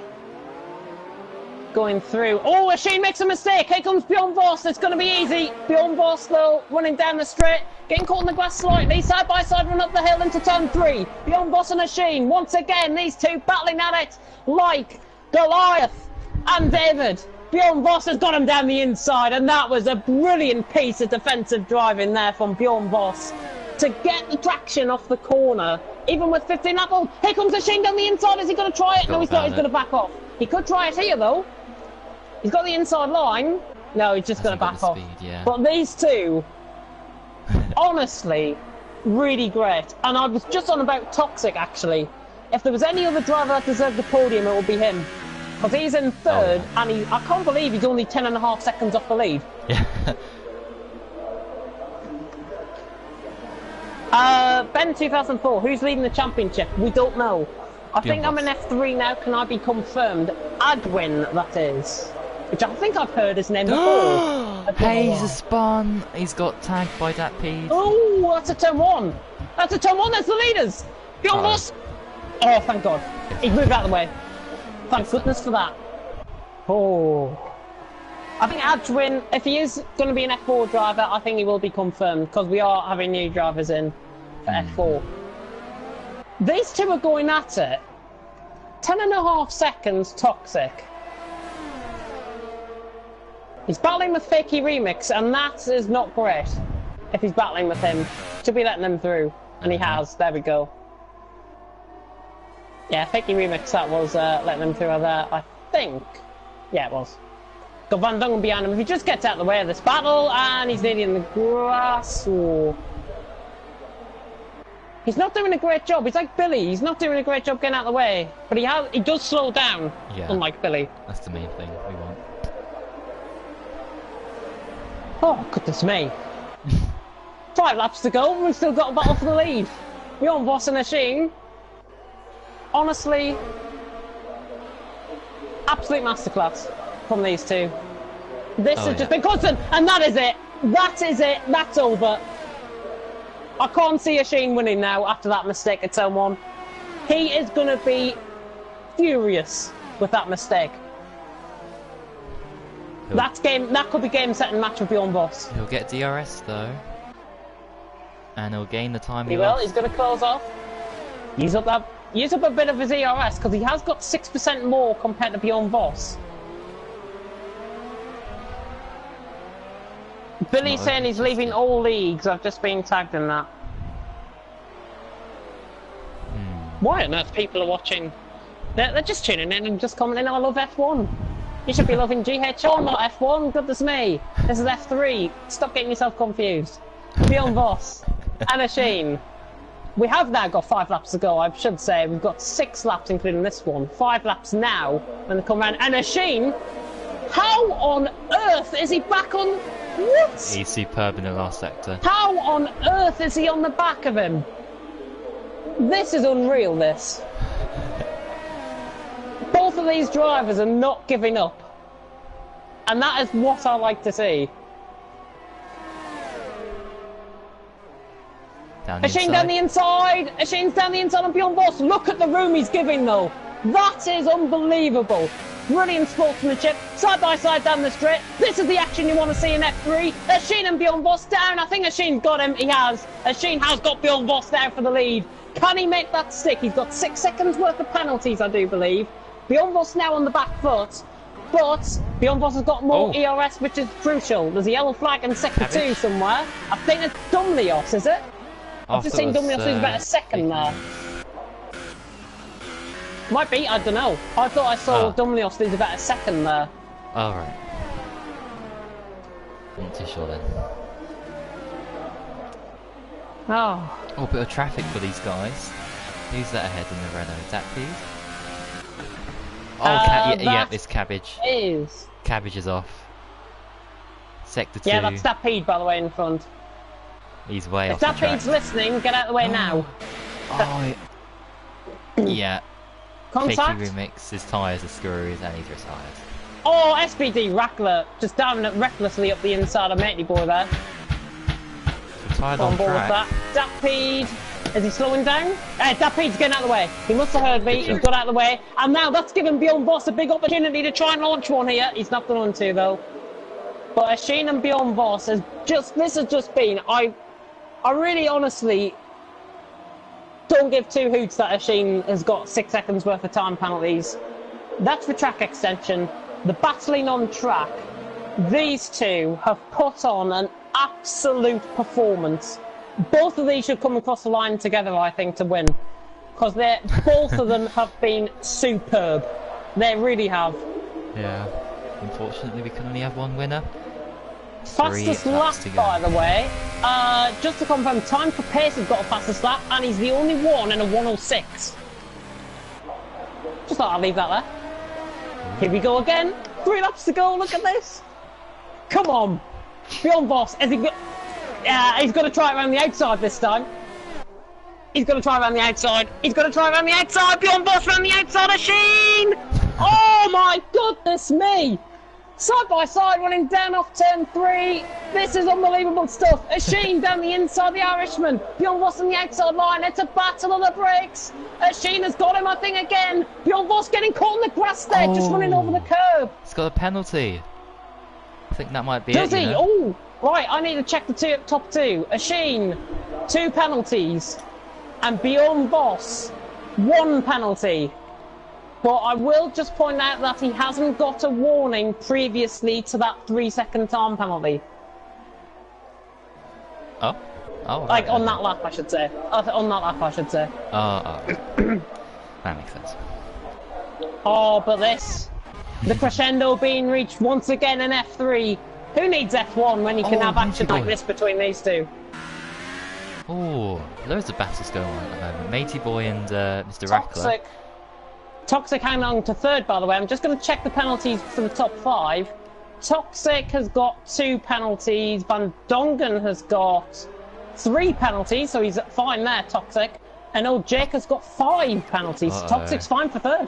going through. Oh, Asheen makes a mistake. Here comes Bjorn Voss. It's going to be easy. Bjorn Voss, though, running down the straight, getting caught in the grass slightly. Side by side run up the hill into turn 3. Bjorn Voss and Asheen. Once again, these two battling at it like Goliath and David. Bjorn Voss has got him down the inside, and that was a brilliant piece of defensive driving there from Bjorn Voss to get the traction off the corner, even with 15 lap. Oh, here comes Asheen down the inside. Is he going to try it? No, he's not. He's going to back off. He could try it here, though. He's got the inside line. No, he's just going to back off. Yeah. But these two, honestly, really great. And I was just on about Toxic, actually. If there was any other driver that deserved the podium, it would be him. Because he's in third, and I can't believe he's only 10.5 seconds off the lead. Yeah. Ben 2004, who's leading the championship? We don't know. I think I'm in F3 now. Can I be confirmed? Adwin, that is. Which I think I've heard his name before. Hayes has spun. He's got tagged by that Pete. Oh, that's a turn 1. That's a turn 1. That's the leaders. Bjorn Voss. Oh, thank God. He's moved out of the way. Thank goodness for that. Oh. I think Adwin, if he is going to be an F4 driver, I think he will be confirmed, because we are having new drivers in for F4. These two are going at it. 10.5 seconds Toxic. He's battling with Fakey Remix, and that is not great. If he's battling with him, should be letting him through, and he has. There we go. Yeah, Fakey Remix, that was letting him through there, I think. Yeah, it was. Got Van Dongen behind him. If he just gets out of the way of this battle, and he's nearly in the grass. Oh. He's not doing a great job. He's like Billy. He's not doing a great job getting out of the way, but he does slow down. Yeah. Unlike Billy. That's the main thing we want. Oh, goodness me. 5 laps to go, we've still got a battle for the lead. Bjorn Voss and Asheen. Honestly, absolute masterclass from these two. This has just been constant, and that is it. That is it. That's over. I can't see Asheen winning now after that mistake at turn 1. He is going to be furious with that mistake. That could be game-setting match with Bjorn Voss. He'll get DRS though, and he'll gain the time he will. He's going to close off. Use up a bit of his ERS, because he has got 6% more compared to Bjorn Voss. Billy's saying he's leaving all leagues. I've just been tagged in that. Why on earth people are watching? They're just tuning in and just commenting, I love F1. You should be loving GHR, not F1. Goodness me. This is F3. Stop getting yourself confused. Bjorn Voss and Asheen. We have now got 5 laps to go, I should say. We've got 6 laps, including this one. 5 laps now when they come round. And Asheen, how on earth is he back on... What? He's superb in the last sector. How on earth is he on the back of him? This is unreal, this. Both of these drivers are not giving up. And that is what I like to see. Down the Asheen down the inside! Asheen's down the inside and beyond boss! Look at the room he's giving though! That is unbelievable! Brilliant sportsmanship, side by side down the straight. This is the action you want to see in F3. Asheen and Beyond Boss down. I think Asheen's got him. He has. Asheen has got Beyond Boss down for the lead. Can he make that stick? He's got 6 seconds worth of penalties, I do believe. Beyond Boss now on the back foot. But Beyond Boss has got more ERS, which is crucial. There's a yellow flag in sector 2 somewhere. I think it's Dumlios, is it? I've just seen Dumlios who's about a second there. Might be, I don't know. I thought I saw Dumlios lose about a second there. Oh, right. Not too sure then. Oh. Oh, bit of traffic for these guys. Who's that ahead in the Renault? Is that Prix? Oh, yeah, it's Cabbage. Is. Cabbage is off. Sector 2. Yeah, that's Stampede, by the way, in front. He's way if off the track. Stampede's listening, get out of the way now. Oh, yeah. Contact? Fakey Remix, his tyres are screws and he's retired. Oh, SBD Rackler just diving it recklessly up the inside of Matey Boy there. Retired on on board track. with that. Dapede, is he slowing down? Dapede's getting out of the way. He must have heard me, he's got out of the way. And now that's given Beyond Boss a big opportunity to try and launch one here. He's not going to though. But Asheen and Beyond Boss has just, this has just been, I really honestly don't give 2 hoots that Asheen has got 6 seconds worth of time penalties. That's the track extension. The battling on track. These two have put on an absolute performance. Both of these should come across the line together, I think, to win. Because both of them have been superb. They really have. Yeah. Unfortunately, we can only have one winner. Fastest lap, by the way. Just to confirm, Time for Pace has got a fastest lap, and he's the only one in a 106. Just thought I'd leave that there. Here we go again. 3 laps to go. Look at this. Come on, Beyond Boss. He's going to try it around the outside this time. He's going to try around the outside. He's going to try around the outside. Beyond Boss around the outside. Asheen. Oh my goodness me. Side by side, running down off turn 3. This is unbelievable stuff. Asheen down the inside, the Irishman. Beyond Boss on the outside line. It's a battle of the brakes. Asheen has got him, I think, again. Beyond Boss getting caught in the grass there, just running over the curb. He's got a penalty. I think that might be Does it. he? Oh, right. I need to check the top 2. Asheen, 2 penalties. And Beyond Boss, 1 penalty. But I will just point out that he hasn't got a warning previously to that 3-second time penalty. Oh? Like, on that lap, I should say. On that lap, I should say. That makes sense. Oh, but this. The crescendo being reached once again in F3. Who needs F1 when you can have action like this between these two? Oh, loads of battles going on at the moment. Matey Boy and Mr. Rackler. Toxic hanging on to 3rd, by the way. I'm just going to check the penalties for the top 5. Toxic has got 2 penalties. Van Dongen has got 3 penalties, so he's fine there, Toxic. And old Jake has got 5 penalties. Toxic's fine for 3rd.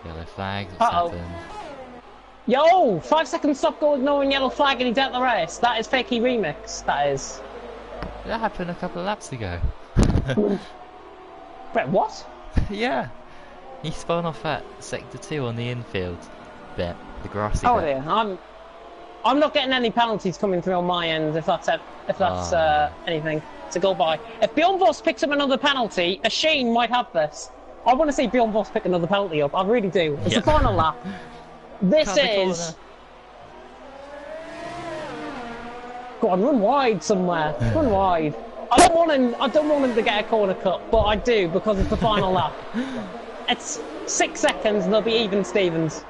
Yellow flag, what's happened? Yo, 5 seconds stop go ignoring yellow flag and he's out the race. That is Fakey Remix, that is. That happened a couple of laps ago. Wait, what? Yeah. He spun off at sector 2 on the infield bit, the grassy bit. Dear, I'm not getting any penalties coming through on my end if that's anything to go by. If Beyond Boss picks up another penalty, Asheen might have this. I want to see Beyond Boss pick another penalty up. I really do. It's the final lap. This is. Go on, run wide somewhere. Run wide. I don't want him to get a corner cut, but I do because it's the final lap. It's 6 seconds and they'll be even Stevens.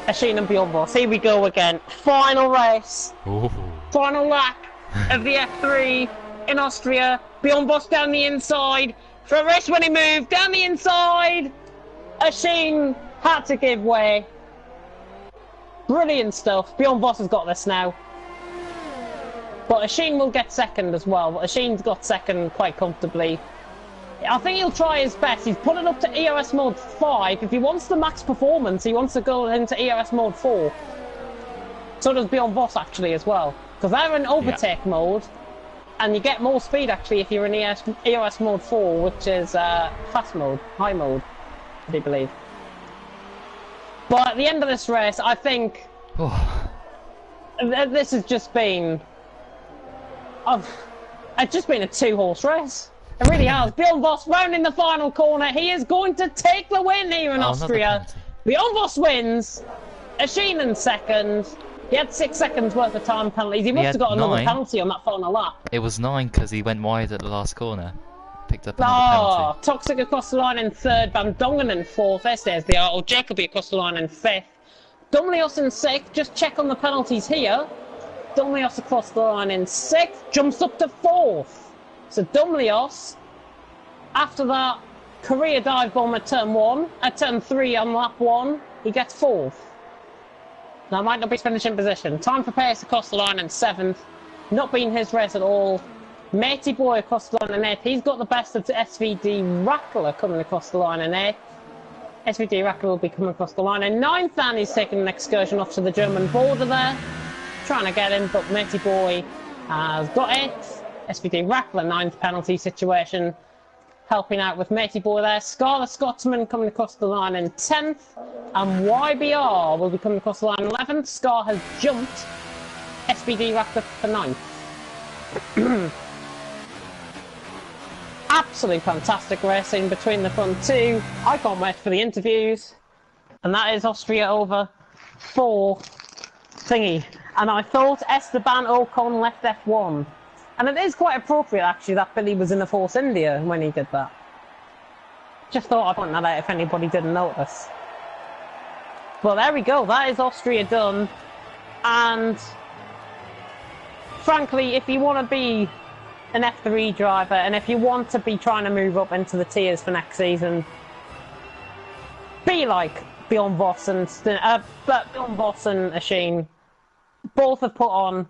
Asheen and Beyond Boss. Here we go again. Final race. Ooh. Final lap of the F3 in Austria. Beyond Boss down the inside. For a race winning move down the inside. Asheen had to give way. Brilliant stuff. Beyond Boss has got this now. But Asheen will get 2nd as well. But Asheen's got 2nd quite comfortably. I think he'll try his best. He's put it up to ERS mode 5. If he wants the max performance, he wants to go into ERS mode 4. So does Beyond Boss actually as well. Because they're in overtake mode. And you get more speed actually if you're in EOS mode 4, which is fast mode, high mode, I do believe. But at the end of this race, I think this has just been... it's just been a two-horse race. It really has. Bjorn Voss round in the final corner. He is going to take the win here in Austria. Bjorn Voss wins. Asheen in second. He had 6 seconds worth of time penalties. He must have got another penalty on that final lap. It was 9 because he went wide at the last corner. Picked up another penalty. Toxic across the line in third. Van Dongen in fourth. There's the Artel. Jacoby across the line in fifth. Dumlios in sixth. Just check on the penalties here. Dumlios across the line in sixth. Jumps up to fourth. So Dumlios, after that career dive bomb at turn 3 on lap 1, he gets fourth. Now, might not be his finishing position. Time for Pace across the line in 7th. Not been his race at all. Matey Boy across the line in 8th. He's got the best of the SVD Rackler coming across the line in 8th. SVD Rackler will be coming across the line in 9th, and he's taking an excursion off to the German border there. Trying to get him, but Matey Boy has got 8th. SVD Rackler, 9th penalty situation. Helping out with Matey Boy there. Scar the Scotsman coming across the line in 10th. And YBR will be coming across the line in 11th. Scar has jumped SVD Rackler for 9th. Absolutely fantastic racing between the front two. I can't wait for the interviews. And that is Austria over for thingy. And I thought Esteban Ocon left F1. And it is quite appropriate, actually, that Billy was in the Force India when he did that. Just thought I'd point that out if anybody didn't notice. Well, there we go. That is Austria done. And frankly, if you want to be an F3 driver, and if you want to be trying to move up into the tiers for next season, be like Bjorn Voss and Asheen. Both have put on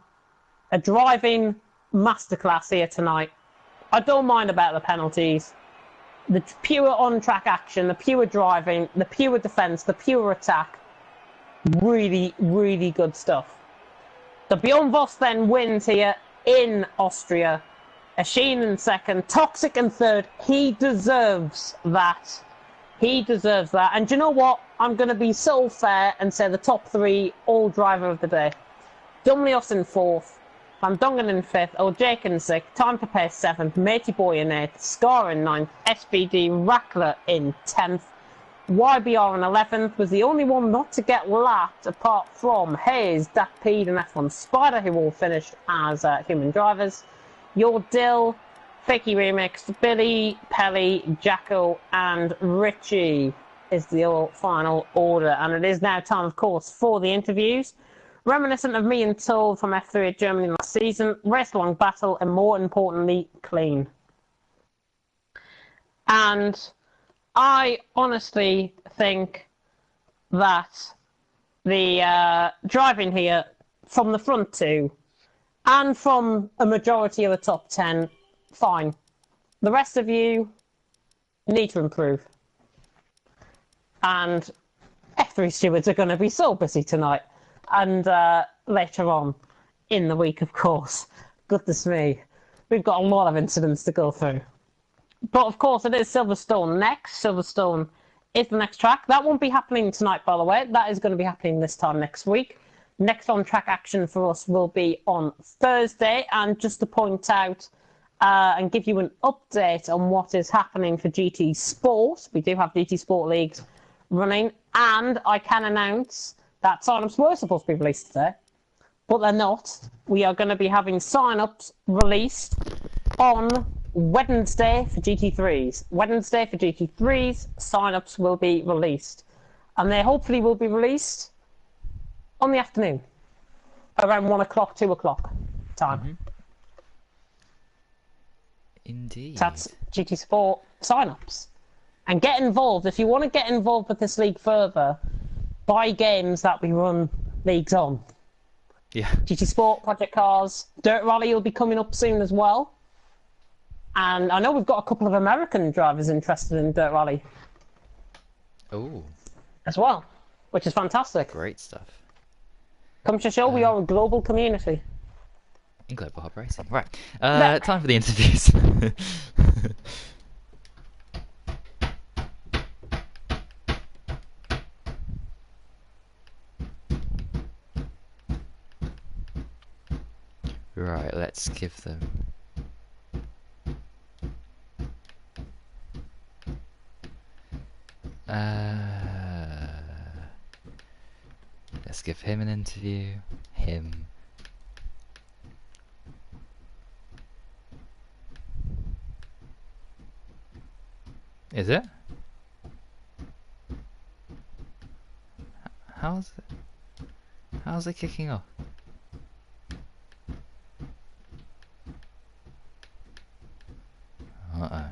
a driving masterclass here tonight. I don't mind about the penalties. The pure on-track action, the pure driving, the pure defence, the pure attack. Really, really good stuff. The Bjorn Voss then wins here in Austria. Asheen in second, Toxic in third. He deserves that. He deserves that. And do you know what? I'm going to be so fair and say the top 3 all driver of the day. Dumlios in 4th. Van Dongen in 5th, O'Jake in 6th, Time for Pace 7th, Matey Boy in 8th, Scar in 9th, SVD Rackler in 10th, YBR in 11th, was the only one not to get lapped apart from Hayes, Dak Peed and F1 Spider, who all finished as human drivers. Your Dill, Fakey Remix, Billy, Pelly, Jacko and Richie is the final order, and it is now time, of course, for the interviews. Reminiscent of me and Toll from F3 at Germany last season, race-long battle, and more importantly, clean. And I honestly think that the driving here from the front two and from a majority of the top 10, fine. The rest of you need to improve. And F3 stewards are going to be so busy tonight. And later on in the week, of course. Goodness me. We've got a lot of incidents to go through. But, of course, it is Silverstone next. Silverstone is the next track. That won't be happening tonight, by the way. That is going to be happening this time next week. Next on-track action for us will be on Thursday. And just to point out and give you an update on what is happening for GT Sport. We do have GT Sport Leagues running. And I can announce that sign-ups were supposed to be released today, but they're not. We are going to be having sign-ups released on Wednesday for GT3s. Wednesday for GT3s, sign-ups will be released. And they hopefully will be released on the afternoon, around 1 o'clock, 2 o'clock time. Mm-hmm. Indeed. So that's GT Sport sign-ups. And get involved. If you want to get involved with this league further, buy games that we run leagues on. Yeah. GT Sport, Project Cars, Dirt Rally will be coming up soon as well. And I know we've got a couple of American drivers interested in Dirt Rally. Oh. As well, which is fantastic. Great stuff. Come to show we are a global community. in global hub racing. Right. But- Time for the interviews. Right, let's give them... let's give him an interview. Him. Is it? How's it kicking off? Uh-oh.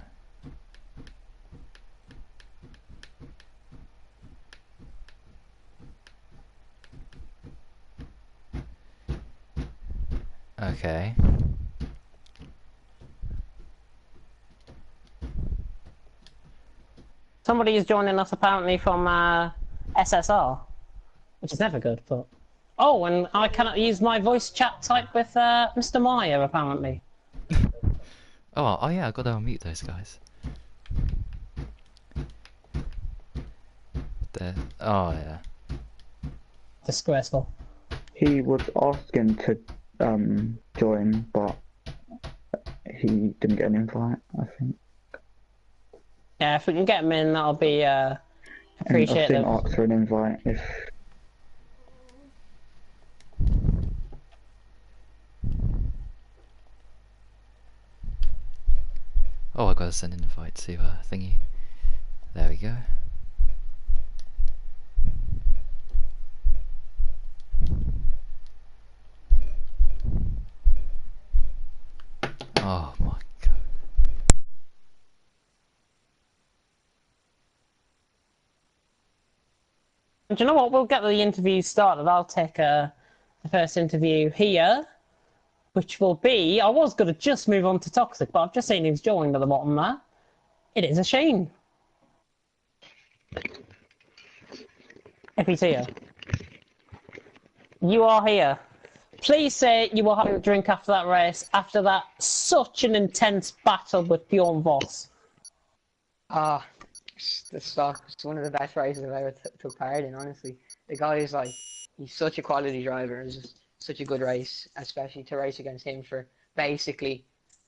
Okay. Somebody is joining us apparently from SSR, which is never good, but... Oh, and I cannot use my voice chat type with Mr. Meyer, apparently. Oh yeah, I gotta unmute those guys. Oh yeah. Disgraceful. He was asking to join, but he didn't get an invite, I think. Yeah, if we can get him in, that'll be And I've appreciated. seen ask for an invite if... Oh, I gotta send an invite to thingy. There we go. Oh my god. Do you know what? We'll get the interview started. I'll take the first interview here, which will be... I was going to just move on to Toxic, but I've just seen he's joined at the bottom there. It is a shame. If he's here. You are here. Please say you were having a drink after that race, after that such an intense battle with Bjorn Voss. Ah, the stock was one of the best races I've ever took part in, honestly. The guy is like, he's such a quality driver. It's just such a good race, especially to race against him for basically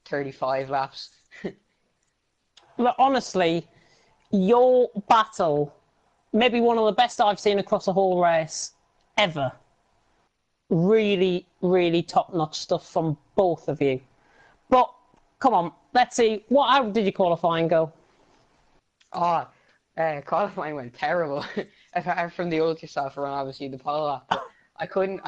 35 laps. Look, honestly, your battle, maybe one of the best I've seen across a whole race ever. Really, really top-notch stuff from both of you. But, come on, let's see. How did your qualifying go? Ah, qualifying went terrible. Apart from the ultra soft run, obviously the pole lap. But I couldn't.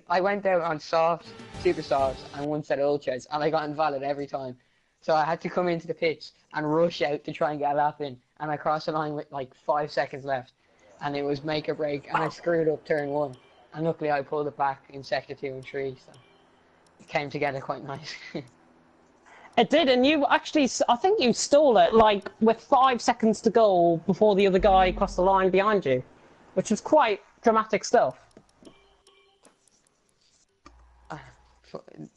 I went out on softs, super softs, and one set of ultras, and I got invalid every time. So I had to come into the pitch and rush out to try and get a lap in, and I crossed the line with like 5 seconds left, and it was make or break, and I screwed up turn 1, and luckily I pulled it back in sector 2 and 3, so it came together quite nice. It did, and you actually, I think you stole it, like, with 5 seconds to go before the other guy crossed the line behind you, which was quite dramatic stuff.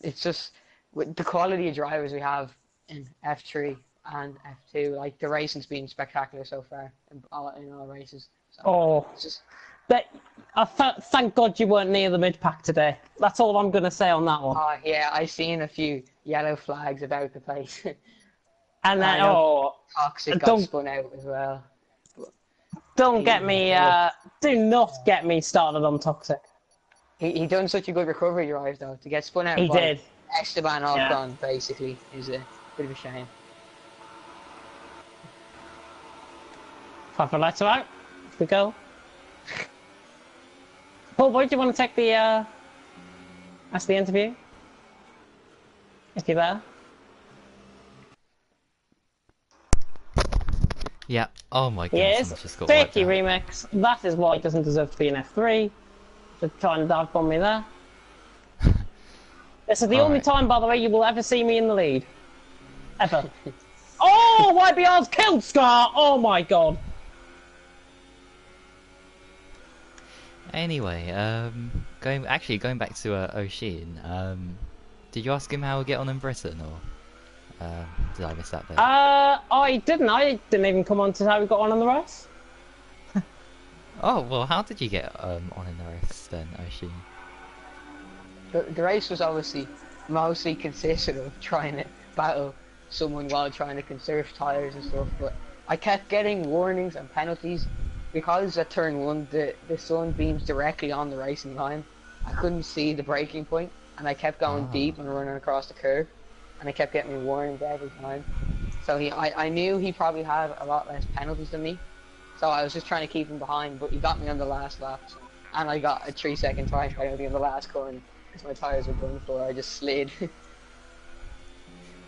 It's just, with the quality of drivers we have in F3 and F2, like, the racing's been spectacular so far in all races. So Oh, it's just... thank God you weren't near the mid-pack today. That's all I'm going to say on that one. Oh, yeah, I've seen a few yellow flags about the place. And then, Toxic got don't- spun out as well. don't get me, do not get me started on Toxic. He done such a good recovery drive, though, to get spun out He by did. Esteban Ocon, basically, is a bit of a shame. Proper lights are out. Off we go. Paul, boy, do you want to take the, that's the interview? If you're there. Yeah. Oh my god. Yes, Just got wiped fakey out. remix. That is why he doesn't deserve to be in F3. Just trying to dive bomb me there. This is the only Alright. time, by the way, you will ever see me in the lead. Ever. Oh, YBR's killed Scar! Oh my god. Anyway, going back to Oshin. Did you ask him how we get on in Britain, or did I miss that bit? I didn't. I didn't even come on to how we got on the race. Oh, well, how did you get on in the race then, I assume? The race was obviously mostly consisted of trying to battle someone while trying to conserve tyres and stuff, but I kept getting warnings and penalties because at turn 1 the sun beams directly on the racing line. I couldn't see the braking point, and I kept going deep and running across the curve, and I kept getting warnings every time. So I knew he probably had a lot less penalties than me, so I was just trying to keep him behind, but he got me on the last lap, and I got a 3-second time penalty on the last corner because my tyres were done for. I just slid.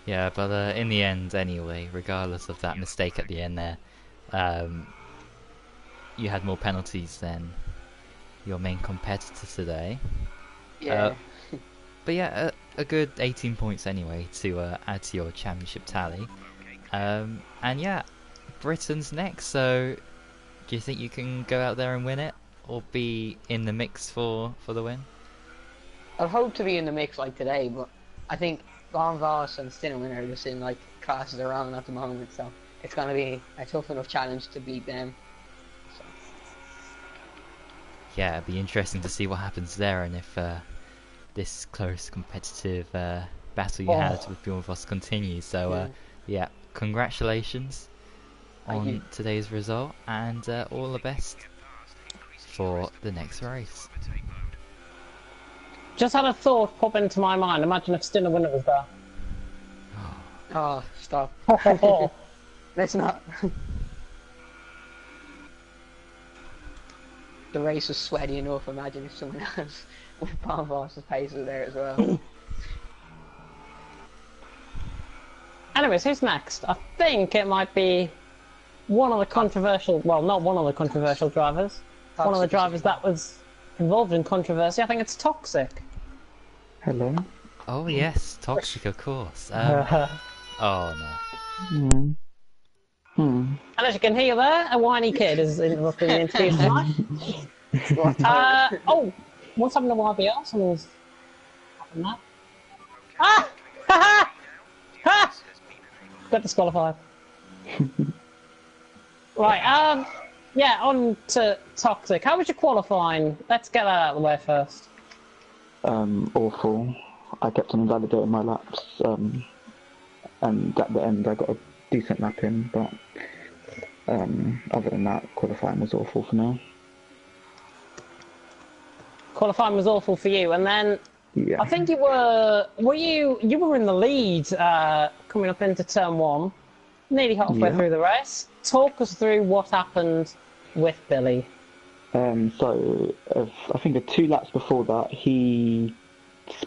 Yeah, but in the end, anyway, regardless of that mistake at the end there, you had more penalties than your main competitor today. Yeah. But yeah, a good 18 points anyway to add to your championship tally. And yeah, Britain's next, so do you think you can go out there and win it? Or be in the mix for the win? I'd hope to be in the mix like today, but I think Von Voss and Stinnerwin are just in like classes around at the moment, so it's going to be a tough enough challenge to beat them. So. Yeah, it'd be interesting to see what happens there, and if this close competitive battle you had with Bjorn Voss continues. So yeah, congratulations on today's result, and all the best for the next race. Just had a thought pop into my mind. Imagine if Stinnerwin was there. Oh, stop. Let's not. The race was sweaty enough. Imagine if someone else with Von Voss's pace was there as well. Anyways, who's next? I think it might be one of the controversial, well, not one of the controversial drivers. Toxic. One of the drivers that was involved in controversy. I think it's Toxic. Hello? Oh yes, Toxic, of course. Oh no. And as you can hear there, a whiny kid is interrupting the interview tonight. Oh, what's happened to YBL? Someone's happened that. Ah! Ha ha! Ha! Got disqualified. Right, yeah, on to Toxic. How was your qualifying? Let's get that out of the way first. Awful. I kept on invalidating my laps, and at the end I got a decent lap in, but other than that, qualifying was awful for me. Qualifying was awful for you, and then Yeah. I think you were in the lead coming up into turn 1, nearly halfway through the race. Talk us through what happened with Billy. So, I think 2 laps before that,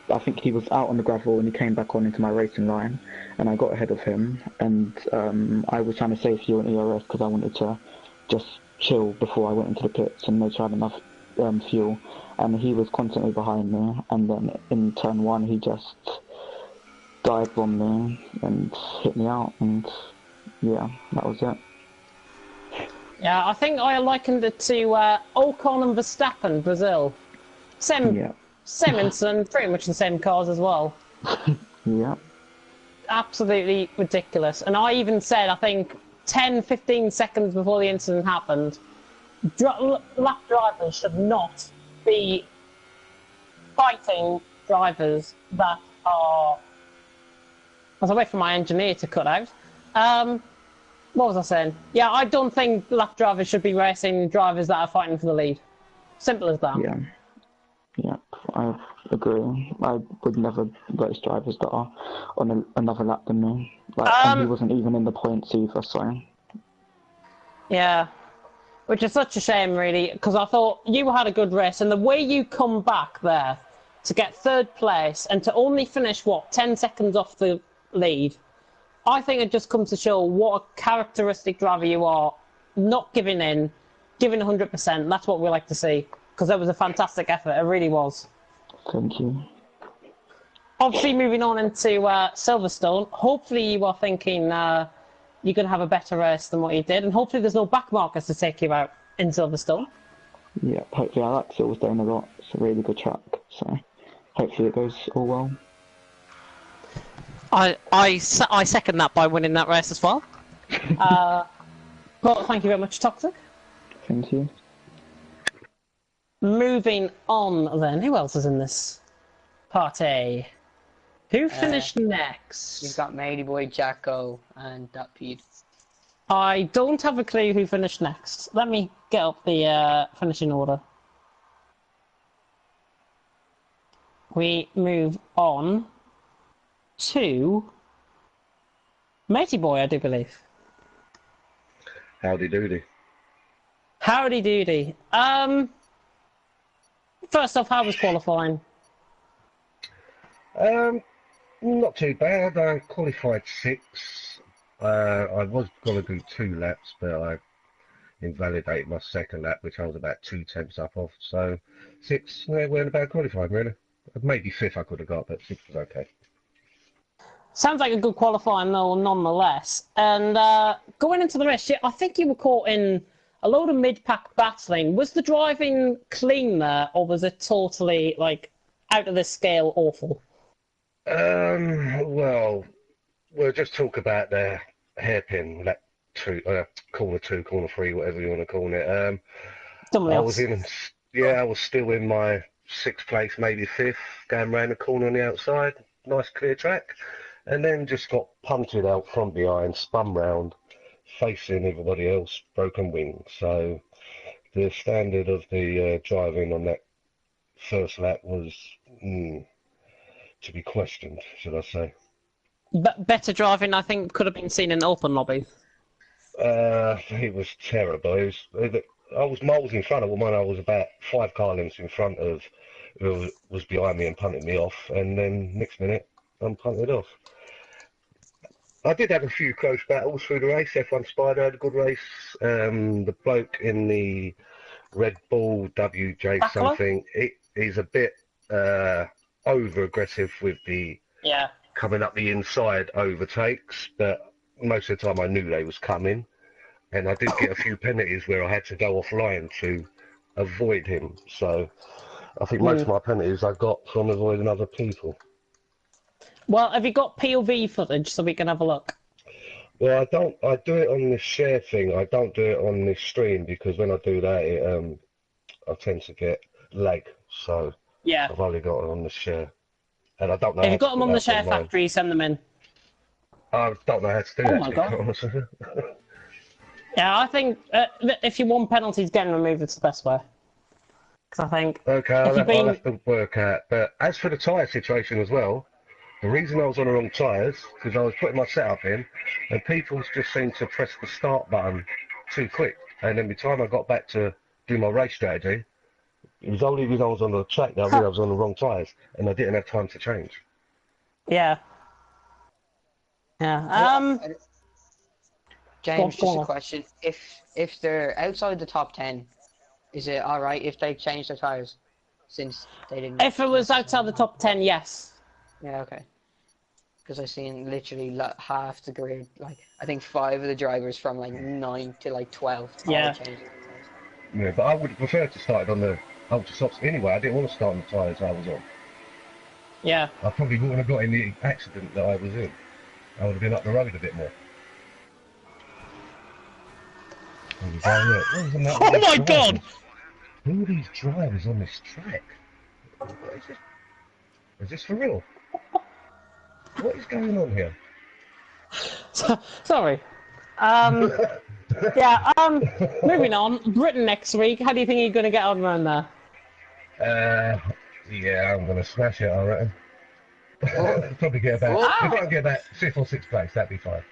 I think he was out on the gravel and he came back on into my racing line, and I got ahead of him, and I was trying to save fuel in ERS because I wanted to just chill before I went into the pits and make sure I had enough fuel, and he was constantly behind me, and then in turn 1 he just dived on me and hit me out, and yeah, that was it. Yeah, I think I likened it to Ocon and Verstappen, Brazil. Same incident, pretty much the same cars as well. Yeah. Absolutely ridiculous. And I even said, I think, 10-15 seconds before the incident happened, lap drivers should not be fighting drivers that are... I was waiting for my engineer to cut out. What was I saying? Yeah, I don't think lap drivers should be racing drivers that are fighting for the lead. Simple as that. Yeah, I agree. I would never race drivers that are on another lap than me. And he wasn't even in the points either, so... Yeah, which is such a shame, really, because I thought you had a good race, and the way you come back there to get 3rd place and to only finish, 10 seconds off the lead, I think it just comes to show what a characteristic driver you are, not giving in, giving 100%. That's what we like to see, because that was a fantastic effort. It really was. Thank you. Obviously, moving on into Silverstone, hopefully you are thinking you're going to have a better race than what you did, and hopefully there's no back markers to take you out in Silverstone. Yeah, hopefully I like Silverstone a lot. It's a really good track, so hopefully it goes all well. I second that by winning that race as well. But thank you very much, Toxic. Thank you. Moving on then, who else is in this party? Who finished next? You've got Matey Boy, Jacko, and that Pete. I don't have a clue who finished next. Let me get up the finishing order. We move on to Matey Boy, I do believe. Howdy doody. Howdy doody. First off, how was qualifying? Not too bad. I qualified 6. I was going to do 2 laps, but I invalidated my second lap, which I was about 2 tenths up off. So 6, weren't about qualifying really. Maybe 5th I could have got, but 6 was okay. Sounds like a good qualifying though, nonetheless. And going into the race, I think you were caught in a load of mid-pack battling. Was the driving clean there, or was it totally like out of this scale awful? Well, we'll just talk about the hairpin lap 2, corner 2, corner 3, whatever you want to call it. I was still in my 6th place, maybe 5th, going round the corner on the outside, nice clear track, and then just got punted out from behind, spun round, facing everybody else, broken wing. So the standard of the driving on that first lap was to be questioned, should I say. Better driving, I think, could have been seen in open lobbies. It was terrible. I was miles in front of them, and I was about 5 car lengths in front of who was behind me and punted me off, and then next minute I'm punted off. I did have a few close battles through the race. F1 Spider had a good race. The bloke in the Red Bull WJ something, he's a bit over aggressive with the coming up the inside overtakes, but most of the time I knew they was coming, and I did get a few penalties where I had to go offline to avoid him. So I think most of my penalties I got from avoiding other people. Well, have you got POV footage so we can have a look? Well, I do it on the share thing. I don't do it on the stream because when I do that, I tend to get lag. So I've only got it on the share, and I don't know. If you've got them on the share factory, send them in. I don't know how to do that. Oh my god! Yeah, I think if you want penalties getting removed, it's the best way. Because I think I'll have to work out. But as for the tyre situation as well. The reason I was on the wrong tyres, because I was putting my setup in, and people just seemed to press the start button too quick. And then by the time I got back to do my race strategy, it was only when I was on the track that I realised I was on the wrong tyres, and I didn't have time to change. Yeah. James, just a question. If they're outside the top 10, is it alright if they change their tyres? Since they didn't... If it was outside the top 10, yes. Yeah, okay. Because I've seen literally half the grid, like, I think 5 of the drivers from like 9 to like 12. Yeah. Yeah, but I would have preferred to start on the ultra softs anyway. I didn't want to start on the tyres I was on. Yeah. I probably wouldn't have got in the accident that I was in. I would have been up the road a bit more. Oh my god! Who are these drivers on this track? Is this for real? What is going on here? Sorry. Moving on. Britain next week. How do you think you're going to get on around there? Yeah, I'm going to smash it, I reckon. Probably get about, if I can get about 5th or 6th place, that'd be fine.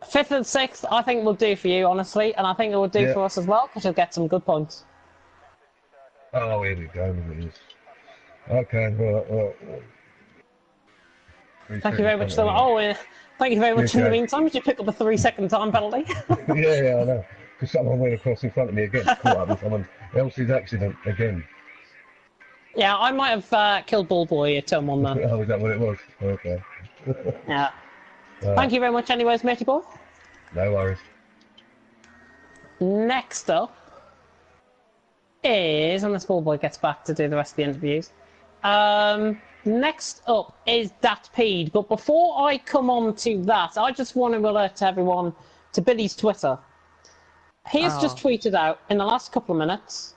5th and 6th, I think will do for you, honestly, and I think it will do for us as well, because you'll get some good points. Oh, here we go. Okay, well. Thank you very much. Thank you very much in the meantime. Did you pick up a 3-second time penalty? yeah, I know. Because someone went across in front of me again, caught up with someone else's accident again. Yeah, I might have killed Ballboy at turn 1 then. Oh, is that what it was? Okay. Yeah. Thank you very much anyways, matey boy. No worries. Next up is, unless Ballboy gets back to do the rest of the interviews, Next up is Dat Peed, but before I come on to that, I just want to alert everyone to Billy's Twitter. He has just tweeted out in the last couple of minutes,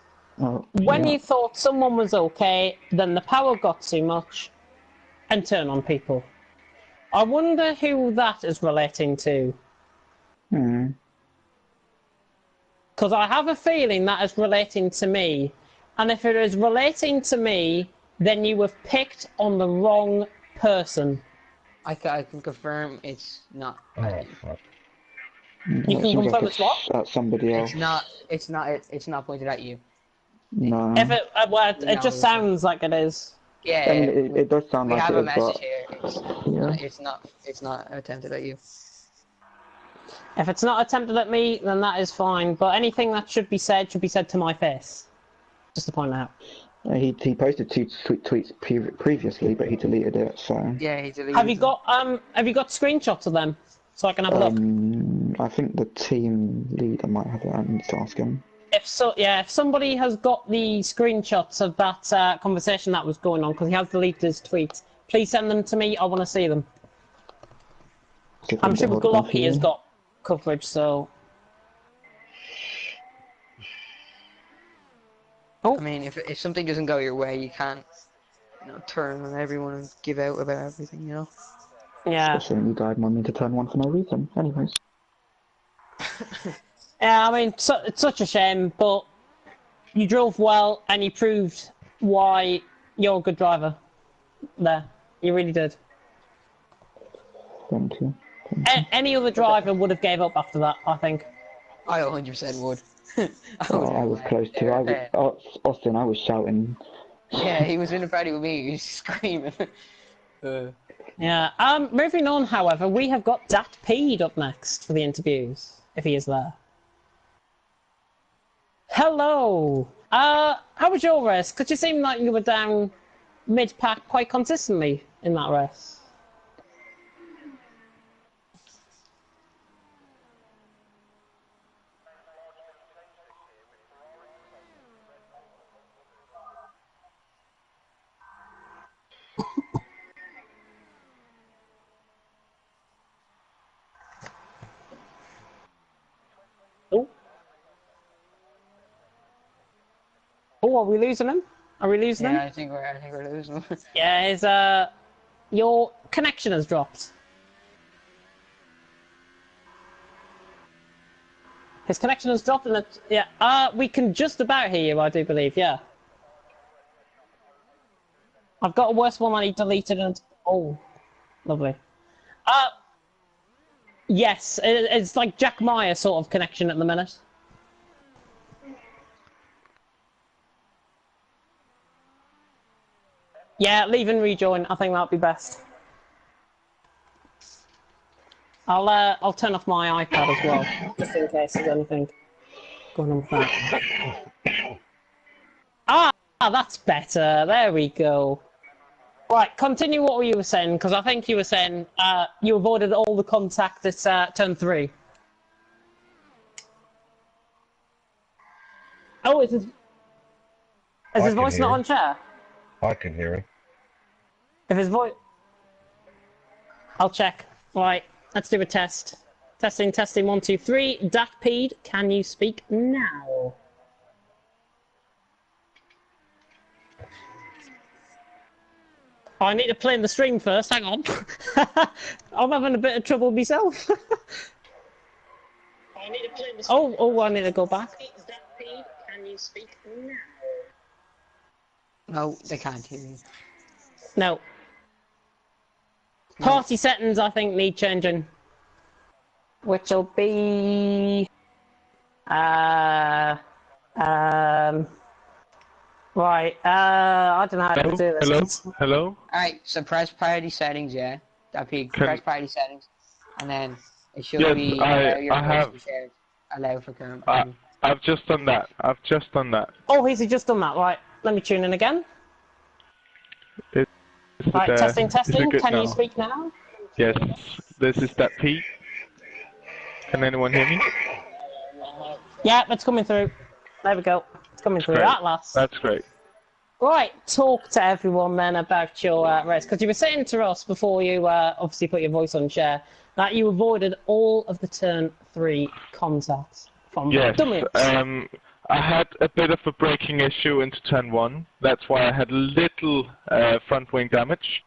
when you thought someone was okay, then the power got too much, and turn on people. I wonder who that is relating to. Because I have a feeling that is relating to me, and if it is relating to me, then you have picked on the wrong person. I can confirm it's not. Oh, fuck. You can confirm it's what? At somebody else. It's not pointed at you. No. If it, well, it just sounds like it is. Yeah, I mean, it does sound we like have it a is, message but here. yeah. It's not attempted at you. If it's not attempted at me, then that is fine. But anything that should be said to my face. Just to point out. He posted two tweets previously, but he deleted it. So Yeah, he deleted. Have you got screenshots of them so I can have a look? I think the team leader might have it. I need to ask him. If somebody has got the screenshots of that conversation that was going on, because he has deleted his tweets, please send them to me. I want to see them. I'm sure Glocky has got coverage, so. I mean, if something doesn't go your way, you can't, turn on everyone and give out about everything, Yeah. Especially you died wanting to turn one for no reason. Anyways. Yeah, I mean, it's such a shame, but you drove well and you proved why you're a good driver. There, you really did. Thank you. Any other driver would have gave up after that, I think. I 100% would. I was close to. Austin, I was shouting. Yeah, he was in a party with me. He was screaming. Yeah. Moving on, however, we have got Dat Peed up next for the interviews, if he is there. Hello. How was your race? Because you seem like you were down mid-pack quite consistently in that race. Oh, are we losing him? Are we losing him? Yeah, I think we're losing him. Yeah, his your connection has dropped. His connection has dropped, and we can just about hear you, I do believe. Yeah. I've got a worse one I need deleted, and lovely. Yes, it's like Jack Meyer sort of connection at the minute. Yeah, leave and rejoin. I think that'd be best. I'll turn off my iPad as well, just in case there's anything going on with that. That's better. There we go. Right, continue what you were saying, because I think you were saying you avoided all the contact at turn 3. Oh, is his voice not on chair? I can hear him. If his voice... I'll check. Right, let's do a test. Testing, 1, 2, 3. Dat Peed, can you speak now? I need to play in the stream first, hang on. I'm having a bit of trouble myself. I need to play in the stream. I need to go back. Dat Peed, can you speak now? No, they can't hear you. No. Party settings, I think, need changing. Which'll be... Right, I don't know how to do this. Hello? Alright, so press party settings, yeah? Press party settings, and then it should be allow your voice to be shared. Allow for current party. I've just done that. Oh, has he just done that? Right, let me tune in again. Right, testing. Can you speak now? Yes, this is Dat Peed. Can anyone hear me? Yeah, it's coming through. There we go. It's coming through Great. at last. That's great. Right, talk to everyone then about your race, because you were saying to us before you obviously put your voice on share that you avoided all of the turn 3 contacts from Yes. dummies. I had a bit of a braking issue into turn 1. That's why I had little front wing damage.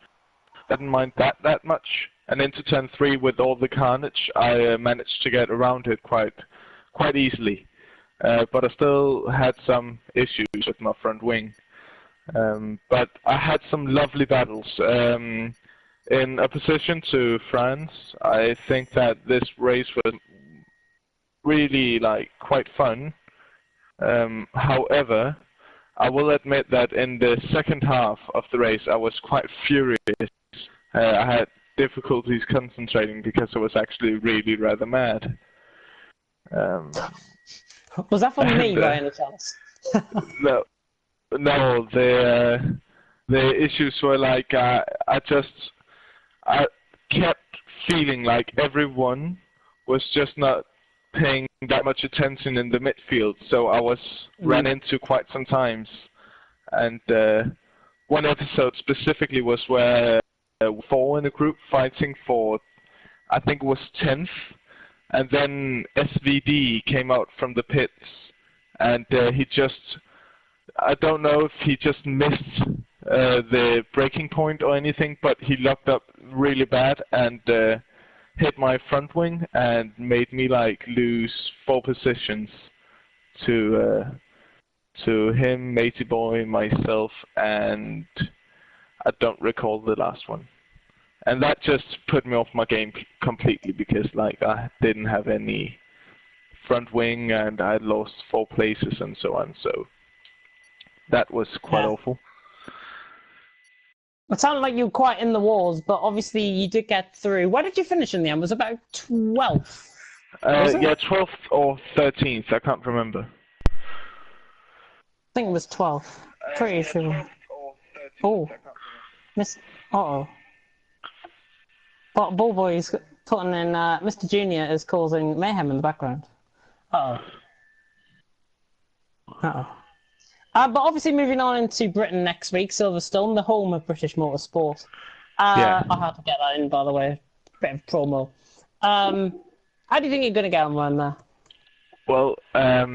I didn't mind that much. And into turn 3 with all the carnage, I managed to get around it quite easily. But I still had some issues with my front wing. But I had some lovely battles. In opposition to France, I think that this race was really quite fun. However, I will admit that in the second half of the race, I was quite furious. I had difficulties concentrating because I was actually really rather mad. Was that from me by any chance? No, the issues were I kept feeling like everyone was just not paying that much attention in the midfield, so I was ran into quite some times. And one episode specifically was where 4 in a group fighting for, I think it was 10th, and then SVD came out from the pits, and he just, I don't know if he just missed the breaking point or anything, but he locked up really bad and hit my front wing and made me lose 4 positions to him, Matey Boy, myself, and I don't recall the last one. And that just put me off my game completely because I didn't have any front wing and I had lost 4 places and so on. So that was quite awful. It sounded like you were quite in the wars, but obviously you did get through. Where did you finish in the end? Was it about 12th? Yeah, 12th or 13th, I can't remember. I think it was 12th. Pretty sure. Oh. Uh-oh. But Bullboy's putting in, Mr. Junior is causing mayhem in the background. Uh-oh. Uh-oh. But obviously moving on into Britain next week, Silverstone, the home of British motorsport. Yeah. I had to get that in, by the way. Bit of promo. How do you think you're going to get on around there? Well, I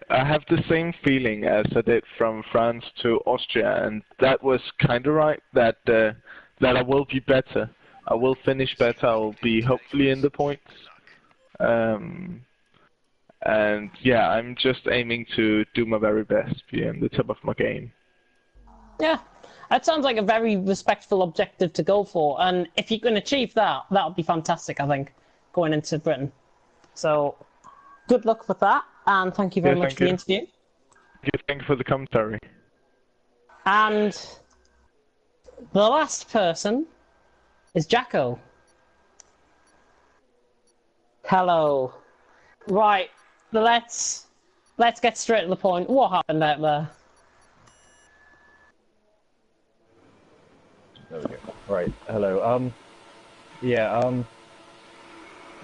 have the same feeling as I did from France to Austria, and that was kind of right, that I will be better. I will finish better. I will be hopefully in the points. And yeah, I'm just aiming to do my very best, be on the top of my game. Yeah, that sounds like a very respectful objective to go for, and if you can achieve that, that would be fantastic, I think, going into Britain. So, good luck with that, and thank you very much for the interview. Thank you for the commentary. And the last person is Jacko. Hello. Right, let's get straight to the point. What happened out there? There we go. Right, hello.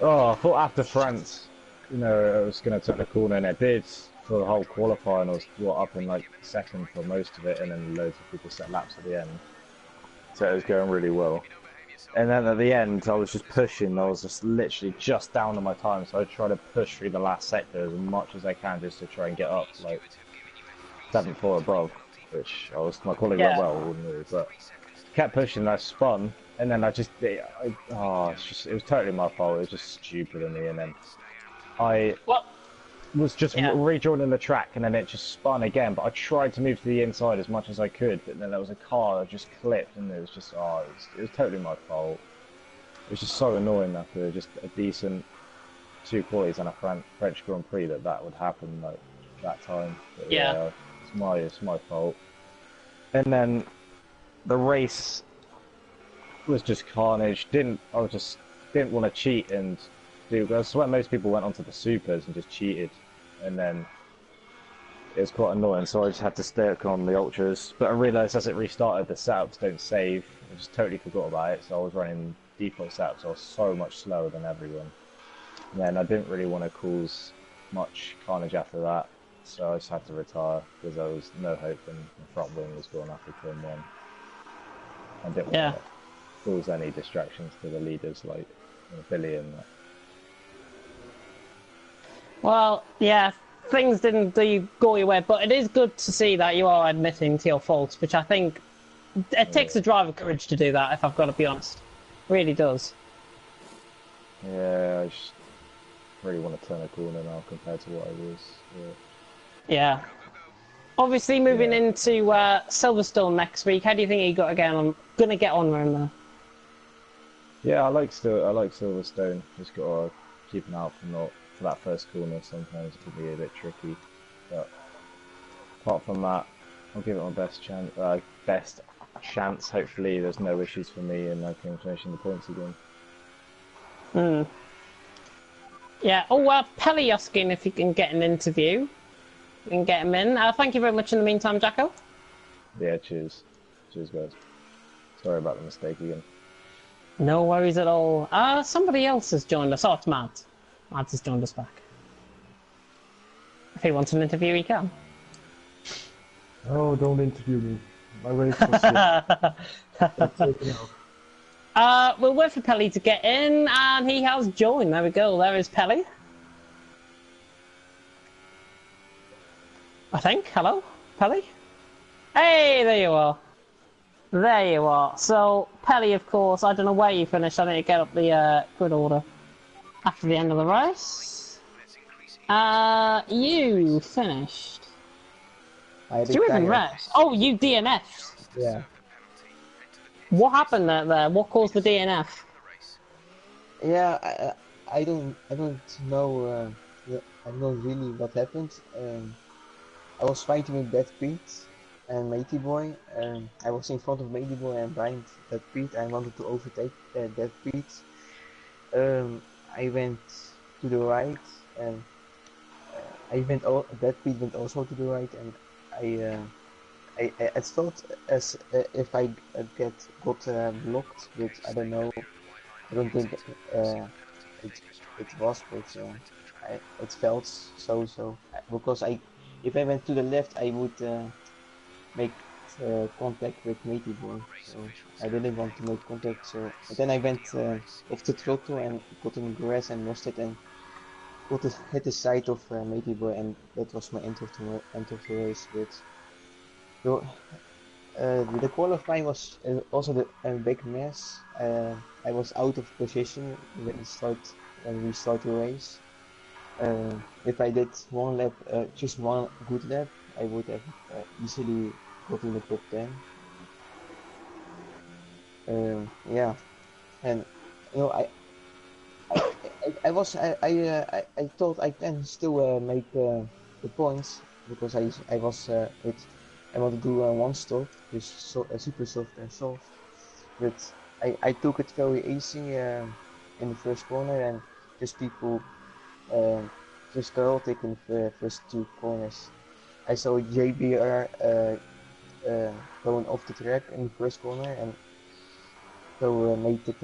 Oh, I thought after France, it was going to turn a corner, and it did for the whole qualifying. I was up in second for most of it, and then loads of people set laps at the end. So it was going really well. And then at the end, I was just pushing. I was just literally just down on my time, so I tried to push through the last sector as much as I can just to try and get up 7th or above, which my quality went well, but kept pushing. I spun, and then it was totally my fault. It was just stupid of me, and then I was just rejoining the track, and then it just spun again. But I tried to move to the inside as much as I could, but then there was a car that just clipped, and it was just it was totally my fault. It was just so annoying after just a decent 2 qualies and a French Grand Prix that would happen that time. But, it's my fault. And then the race was just carnage. I just didn't want to cheat and I swear most people went onto the supers and just cheated, and then it was quite annoying, so I just had to stick on the ultras. But I realised as it restarted, the setups don't save. I just totally forgot about it, so I was running default setups. I was so much slower than everyone. And then I didn't really want to cause much carnage after that, so I just had to retire because there was no hope and the front wing was gone after turn 1. I didn't want to cause any distractions to the leaders like Billy and that. Well, yeah, things didn't go your way, but it is good to see that you are admitting to your faults, which I think it takes a drive of courage to do that, if I've got to be honest. It really does. Yeah, I just really want to turn a corner now compared to what I was. Yeah. Obviously, moving into Silverstone next week, how do you think you going to get on around there? Yeah, I like Silverstone. Just got to keep an eye out for that first corner. Sometimes it can be a bit tricky, but apart from that, I'll give it my best chance. Hopefully, there's no issues for me, and I can finish in the points again. Yeah. Oh, Pelly asking if you can get an interview. You can get him in. Thank you very much in the meantime, Jacko. Yeah, cheers. Cheers, guys. Sorry about the mistake again. No worries at all. Somebody else has joined us. Oh, it's Matt. Matt has joined us back. If he wants an interview, he can. Oh, don't interview me. My race was taken out. We'll wait for Pelly to get in, and he has joined. There we go. There is Pelly. I think. Hello, Pelly. Hey, there you are. There you are. So, Pelly, of course, I don't know where you finished. I need to get up the grid order after the end of the race. You finished. Did you even race? Oh, you DNF'd. Yeah. What happened there? What caused the DNF? Yeah, I don't know. I don't know really what happened. I was fighting with that Pete and Matey Boy. I was in front of Matey Boy and behind that Pete. I wanted to overtake that Pete. I went to the right, and that Pete went also to the right, and I felt as if I got blocked, but I don't know. I don't think it was, but it felt so because if I went to the left, I would make contact with Matey Boy, so I didn't want to make contact. So but then I went off the throttle and got in the grass and lost it and hit the side of Matey Boy, and that was my end of the race. But so, the qualifying was also a big mess. I was out of position when we start the race. If I did one lap, just one good lap, I would have easily got in the top 10. Yeah, and you know, I thought I can still make the points because I want to do one stop, just super soft and soft, but I took it very easy in the first corner, and just people just chaotic in the first two corners. I saw JBR going off the track in the first corner, and so made the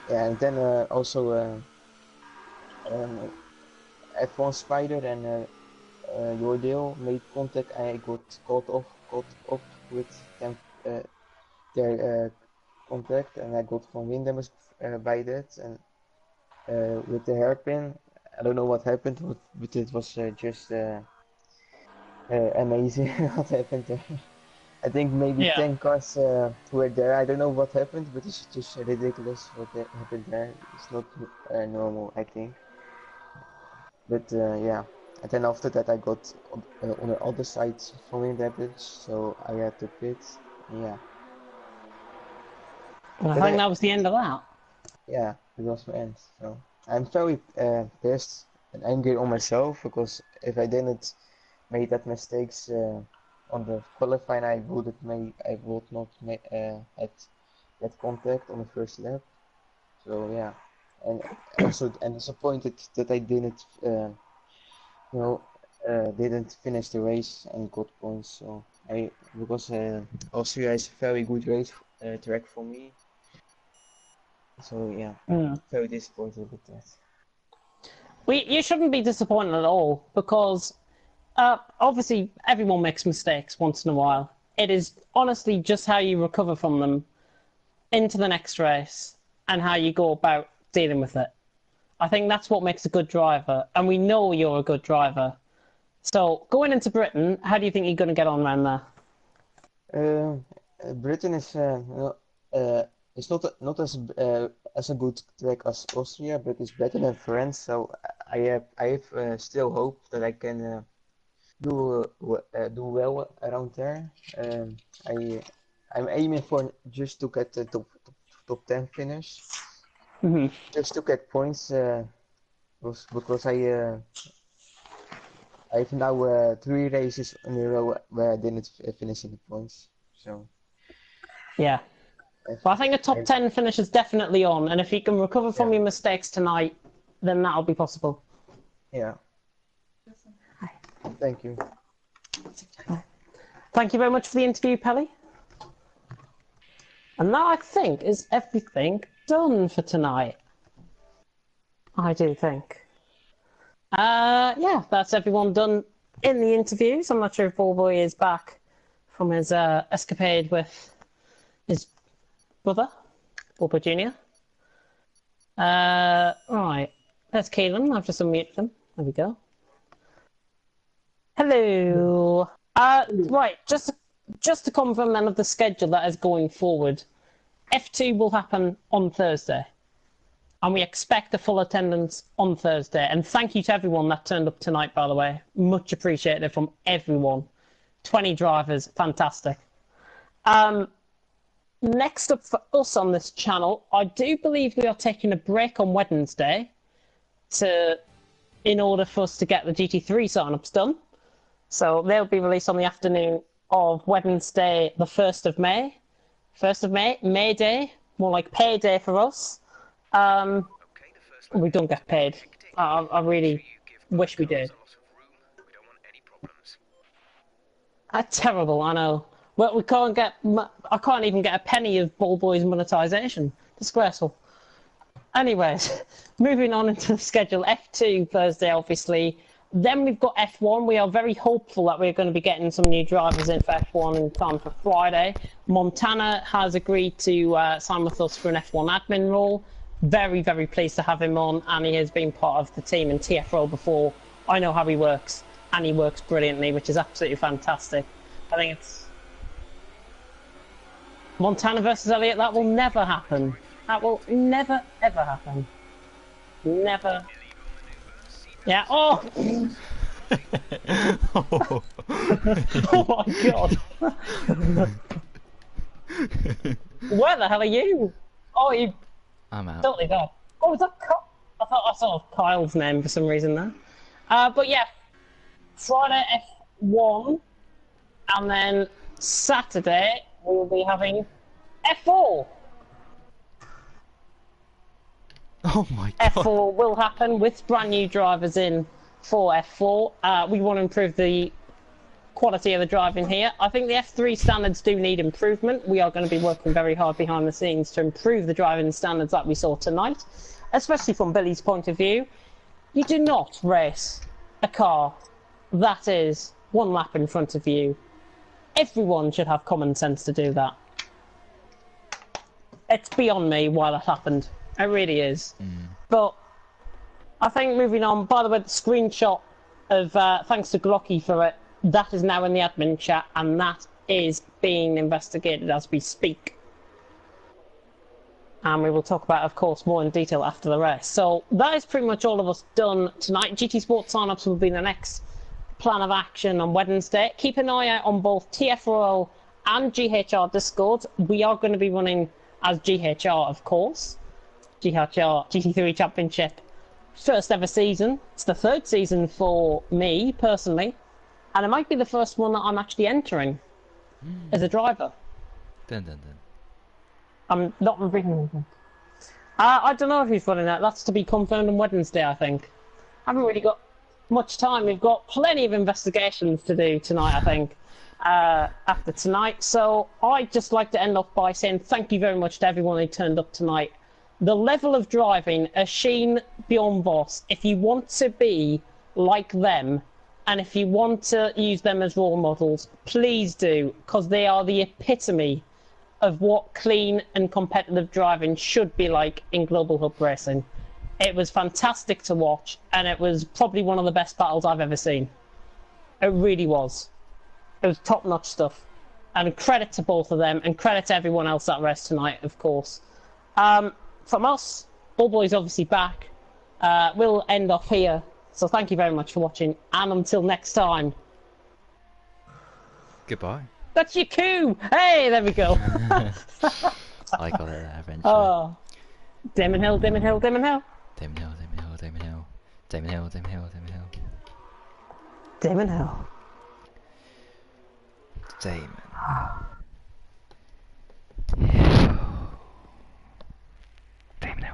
yeah, and then also F1 Spider and Jordeel made contact. I got caught off with them, their contact, and I got from wind damage by that. And with the hairpin, I don't know what happened, but it was just amazing what happened there. I think maybe 10 cars were there. I don't know what happened, but it's just ridiculous what happened there. It's not normal, I think. But yeah, and then after that I got on the other side from wind damage, so I had to pit. Yeah. Well, I think that was the end of that. Yeah, it was the end. So I'm very pissed and angry on myself, because if I didn't make that mistakes on the qualifying, I would not had that contact on the first lap. So yeah, and also disappointed that I didn't didn't finish the race and got points. So because Austria is a very good race track for me. So yeah, very disappointed with that. You shouldn't be disappointed at all, because obviously everyone makes mistakes once in a while. It is honestly just how you recover from them into the next race and how you go about dealing with it. I think that's what makes a good driver, and we know you're a good driver. So going into Britain, how do you think you're going to get on around there? Britain is it's not as a good track as Austria, but it's better than France. So I have still hope that I can do well around there. I'm aiming for just to get the top 10 finish, just to get points. Because I've now 3 races in a row where I didn't finish in the points. So yeah. Well, I think a top 10 finish is definitely on, and if you can recover from your mistakes tonight, then that'll be possible. Yeah. Thank you. Thank you very much for the interview, Pelly. And that, I think, is everything done for tonight. I do think. Yeah, that's everyone done in the interviews. I'm not sure if Ballboy is back from his escapade with his brother, Ballboy Jr. Right, there's Keelan. I've just unmuted them. There we go. Hello. Right, just to confirm then of the schedule that is going forward. F2 will happen on Thursday. And we expect a full attendance on Thursday. And thank you to everyone that turned up tonight, by the way. Much appreciated from everyone. 20 drivers, fantastic. Next up for us on this channel, I do believe we are taking a break on Wednesday in order for us to get the GT3 sign-ups done. So they'll be released on the afternoon of Wednesday, the 1st of May. 1st of May, May Day, more like payday for us. We don't get paid. I really wish we did. That's terrible, I know. Well, we can't get. I can't even get a penny of Ballboy's monetization. Disgraceful. Anyways, moving on into the schedule. F2 Thursday, obviously. Then we've got F1. We are very hopeful that we're going to be getting some new drivers in for F1 in time for Friday. Montana has agreed to sign with us for an F1 admin role. Very, very pleased to have him on, and he has been part of the team in TFRO before. I know how he works, and he works brilliantly, which is absolutely fantastic. I think it's Montana versus Elliott. That will never happen. That will never, ever happen. Never. Yeah. Oh! Oh. Oh my god! Where the hell are you? Oh, you. I'm out. Totally gone. Oh, was that I thought I saw Kyle's name for some reason there. But yeah, Friday F1, and then Saturday we will be having F4. Oh my god. F4 will happen with brand new drivers in for F4. We want to improve the quality of the driving here. I think the F3 standards do need improvement. We are going to be working very hard behind the scenes to improve the driving standards that we saw tonight, especially from Billy's point of view. You do not race a car that is one lap in front of you. Everyone should have common sense to do that. It's beyond me why that happened. It really is. But I think moving on, by the way, the screenshot of thanks to Glocky for it, that is now in the admin chat, and that is being investigated as we speak. And we will talk about, of course, more in detail after the race. So that is pretty much all of us done tonight. GT Sports sign-ups will be the next plan of action on Wednesday. Keep an eye out on both TFRL and GHR Discord. We are going to be running as GHR, of course. GHR GT3 Championship, first ever season. It's the 3rd season for me, personally. And it might be the first one that I'm actually entering as a driver. Dun, dun, dun. I'm not reading anything. I don't know if he's running that. That's to be confirmed on Wednesday, I think. I haven't really got much time. We've got plenty of investigations to do tonight, I think, after tonight. So I'd just like to end off by saying thank you very much to everyone who turned up tonight the level of driving, Sheen Bjorn Voss, if you want to be like them, and if you want to use them as role models, please do, because they are the epitome of what clean and competitive driving should be like in Global Hub Racing. It was fantastic to watch, and it was probably one of the best battles I've ever seen. It really was. It was top-notch stuff. And credit to both of them, and credit to everyone else that raced tonight, of course. From us, Bullboy's obviously back. We'll end off here. So thank you very much for watching, and until next time. Goodbye. That's your cue! Hey, there we go. I got it there eventually. Oh. Damon Hill, Damon Hill, Damon Hill. Damon Hill, Damon Hill, Damon Hill. Damon Hill, Damon Hill, Damon Hill. Damon Hill. Damon.